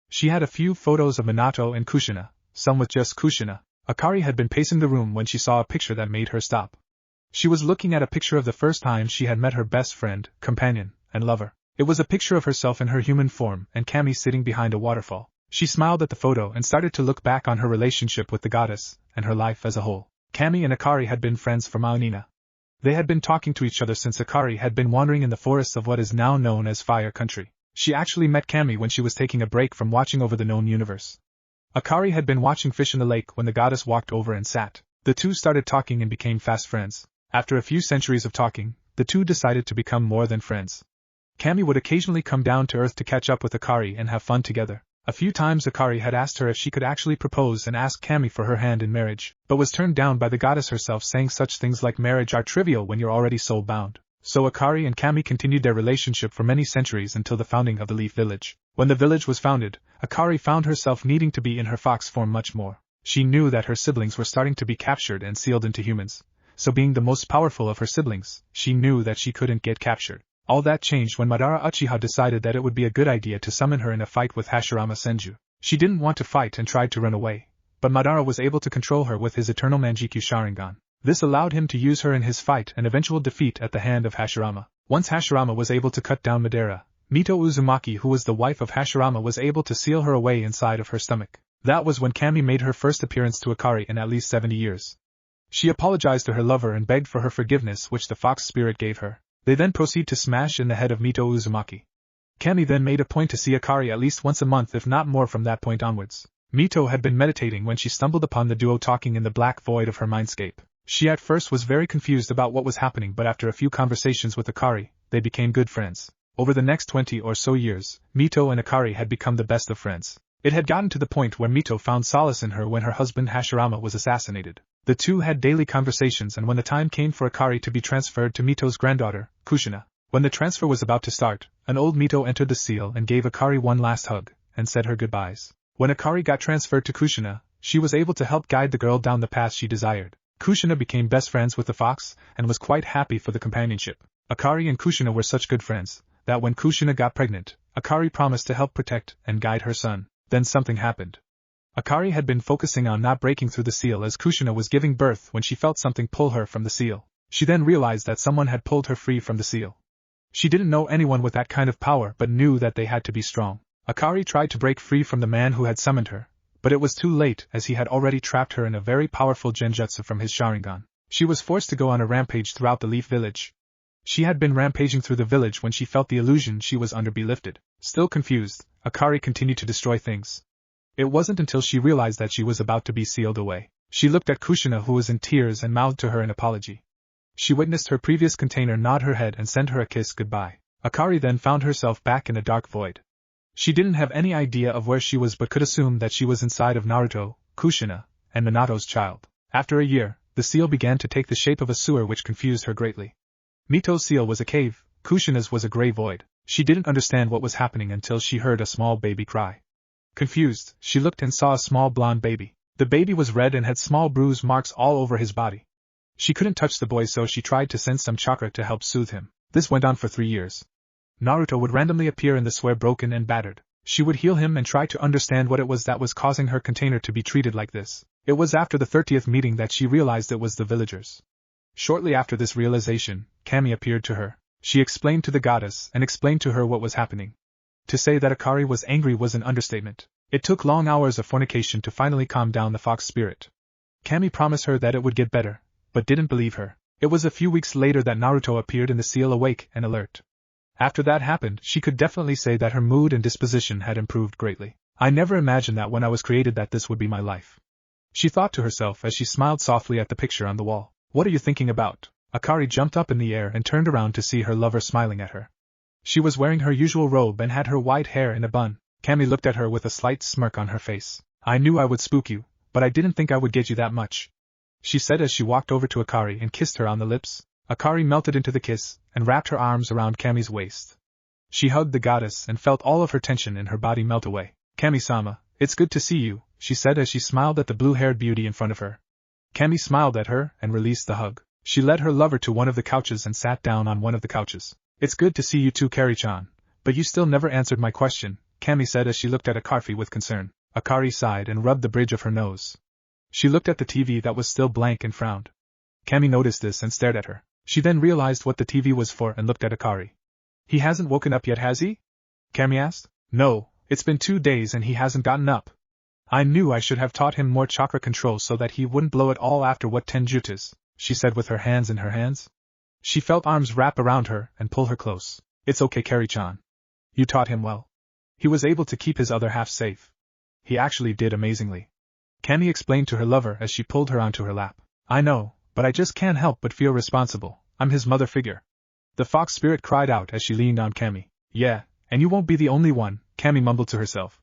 She had a few photos of Minato and Kushina, some with just Kushina. Akari had been pacing the room when she saw a picture that made her stop. She was looking at a picture of the first time she had met her best friend, companion, and lover. It was a picture of herself in her human form and Kami sitting behind a waterfall. She smiled at the photo and started to look back on her relationship with the goddess and her life as a whole. Kami and Akari had been friends for millennia. They had been talking to each other since Akari had been wandering in the forests of what is now known as Fire Country. She actually met Kami when she was taking a break from watching over the known universe. Akari had been watching fish in the lake when the goddess walked over and sat. The two started talking and became fast friends. After a few centuries of talking, the two decided to become more than friends. Kami would occasionally come down to earth to catch up with Akari and have fun together. A few times Akari had asked her if she could actually propose and ask Kami for her hand in marriage, but was turned down by the goddess herself, saying such things like marriage are trivial when you're already soul-bound. So Akari and Kami continued their relationship for many centuries until the founding of the Leaf Village. When the village was founded, Akari found herself needing to be in her fox form much more. She knew that her siblings were starting to be captured and sealed into humans, so being the most powerful of her siblings, she knew that she couldn't get captured. All that changed when Madara Uchiha decided that it would be a good idea to summon her in a fight with Hashirama Senju. She didn't want to fight and tried to run away, but Madara was able to control her with his eternal Manjikyu Sharingan. This allowed him to use her in his fight and eventual defeat at the hand of Hashirama. Once Hashirama was able to cut down Madara, Mito Uzumaki, who was the wife of Hashirama, was able to seal her away inside of her stomach. That was when Kami made her first appearance to Akari in at least 70 years. She apologized to her lover and begged for her forgiveness, which the fox spirit gave her. They then proceed to smash in the head of Mito Uzumaki. Kami then made a point to see Akari at least once a month, if not more, from that point onwards. Mito had been meditating when she stumbled upon the duo talking in the black void of her mindscape. She at first was very confused about what was happening, but after a few conversations with Akari, they became good friends. Over the next 20 or so years, Mito and Akari had become the best of friends. It had gotten to the point where Mito found solace in her when her husband Hashirama was assassinated. The two had daily conversations, and when the time came for Akari to be transferred to Mito's granddaughter, Kushina, when the transfer was about to start, an old Mito entered the seal and gave Akari one last hug, and said her goodbyes. When Akari got transferred to Kushina, she was able to help guide the girl down the path she desired. Kushina became best friends with the fox, and was quite happy for the companionship. Akari and Kushina were such good friends, that when Kushina got pregnant, Akari promised to help protect and guide her son. Then something happened. Akari had been focusing on not breaking through the seal as Kushina was giving birth when she felt something pull her from the seal. She then realized that someone had pulled her free from the seal. She didn't know anyone with that kind of power but knew that they had to be strong. Akari tried to break free from the man who had summoned her, but it was too late as he had already trapped her in a very powerful genjutsu from his Sharingan. She was forced to go on a rampage throughout the Leaf Village. She had been rampaging through the village when she felt the illusion she was under be lifted. Still confused, Akari continued to destroy things. It wasn't until she realized that she was about to be sealed away. She looked at Kushina, who was in tears, and mouthed to her an apology. She witnessed her previous container nod her head and send her a kiss goodbye. Akari then found herself back in a dark void. She didn't have any idea of where she was but could assume that she was inside of Naruto, Kushina, and Minato's child. After a year, the seal began to take the shape of a sewer, which confused her greatly. Mito's seal was a cave, Kushina's was a gray void. She didn't understand what was happening until she heard a small baby cry. Confused, she looked and saw a small blonde baby. The baby was red and had small bruise marks all over his body. She couldn't touch the boy, so she tried to send some chakra to help soothe him. This went on for 3 years. Naruto would randomly appear in the sewer broken and battered. She would heal him and try to understand what it was that was causing her container to be treated like this. It was after the 30th meeting that she realized it was the villagers. Shortly after this realization, Kami appeared to her. She explained to the goddess and explained to her what was happening. To say that Akari was angry was an understatement. It took long hours of fornication to finally calm down the fox spirit. Kami promised her that it would get better, but didn't believe her. It was a few weeks later that Naruto appeared in the seal awake and alert. After that happened, she could definitely say that her mood and disposition had improved greatly. I never imagined that when I was created that this would be my life. She thought to herself as she smiled softly at the picture on the wall. What are you thinking about? Akari jumped up in the air and turned around to see her lover smiling at her. She was wearing her usual robe and had her white hair in a bun. Kami looked at her with a slight smirk on her face. I knew I would spook you, but I didn't think I would get you that much, she said as she walked over to Akari and kissed her on the lips. Akari melted into the kiss and wrapped her arms around Kami's waist. She hugged the goddess and felt all of her tension in her body melt away. Kami-sama, it's good to see you, she said as she smiled at the blue-haired beauty in front of her. Kami smiled at her and released the hug. She led her lover to one of the couches and sat down on one of the couches. It's good to see you too, Kari-chan, but you still never answered my question, Kami said as she looked at Akari with concern. Akari sighed and rubbed the bridge of her nose. She looked at the TV that was still blank and frowned. Kami noticed this and stared at her. She then realized what the TV was for and looked at Akari. He hasn't woken up yet, has he? Kami asked. No, it's been 2 days and he hasn't gotten up. I knew I should have taught him more chakra control so that he wouldn't blow it all after what tenjutsu, she said with her hands in her hands. She felt arms wrap around her and pull her close. It's okay, Kari-chan. You taught him well. He was able to keep his other half safe. He actually did amazingly. Kami explained to her lover as she pulled her onto her lap. I know, but I just can't help but feel responsible. I'm his mother figure. The fox spirit cried out as she leaned on Kami. Yeah, and you won't be the only one, Kami mumbled to herself.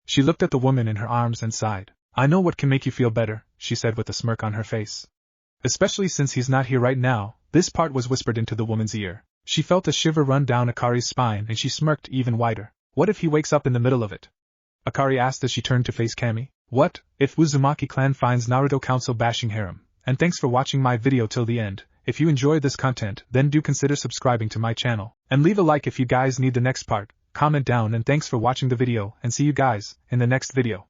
She looked at the woman in her arms and sighed. I know what can make you feel better, she said with a smirk on her face. Especially since he's not here right now, this part was whispered into the woman's ear. She felt a shiver run down Akari's spine and she smirked even wider. What if he wakes up in the middle of it? Akari asked as she turned to face Kami. What if Uzumaki clan finds Naruto council bashing harem? And thanks for watching my video till the end. If you enjoyed this content, then do consider subscribing to my channel. And leave a like if you guys need the next part. Comment down and thanks for watching the video and see you guys in the next video.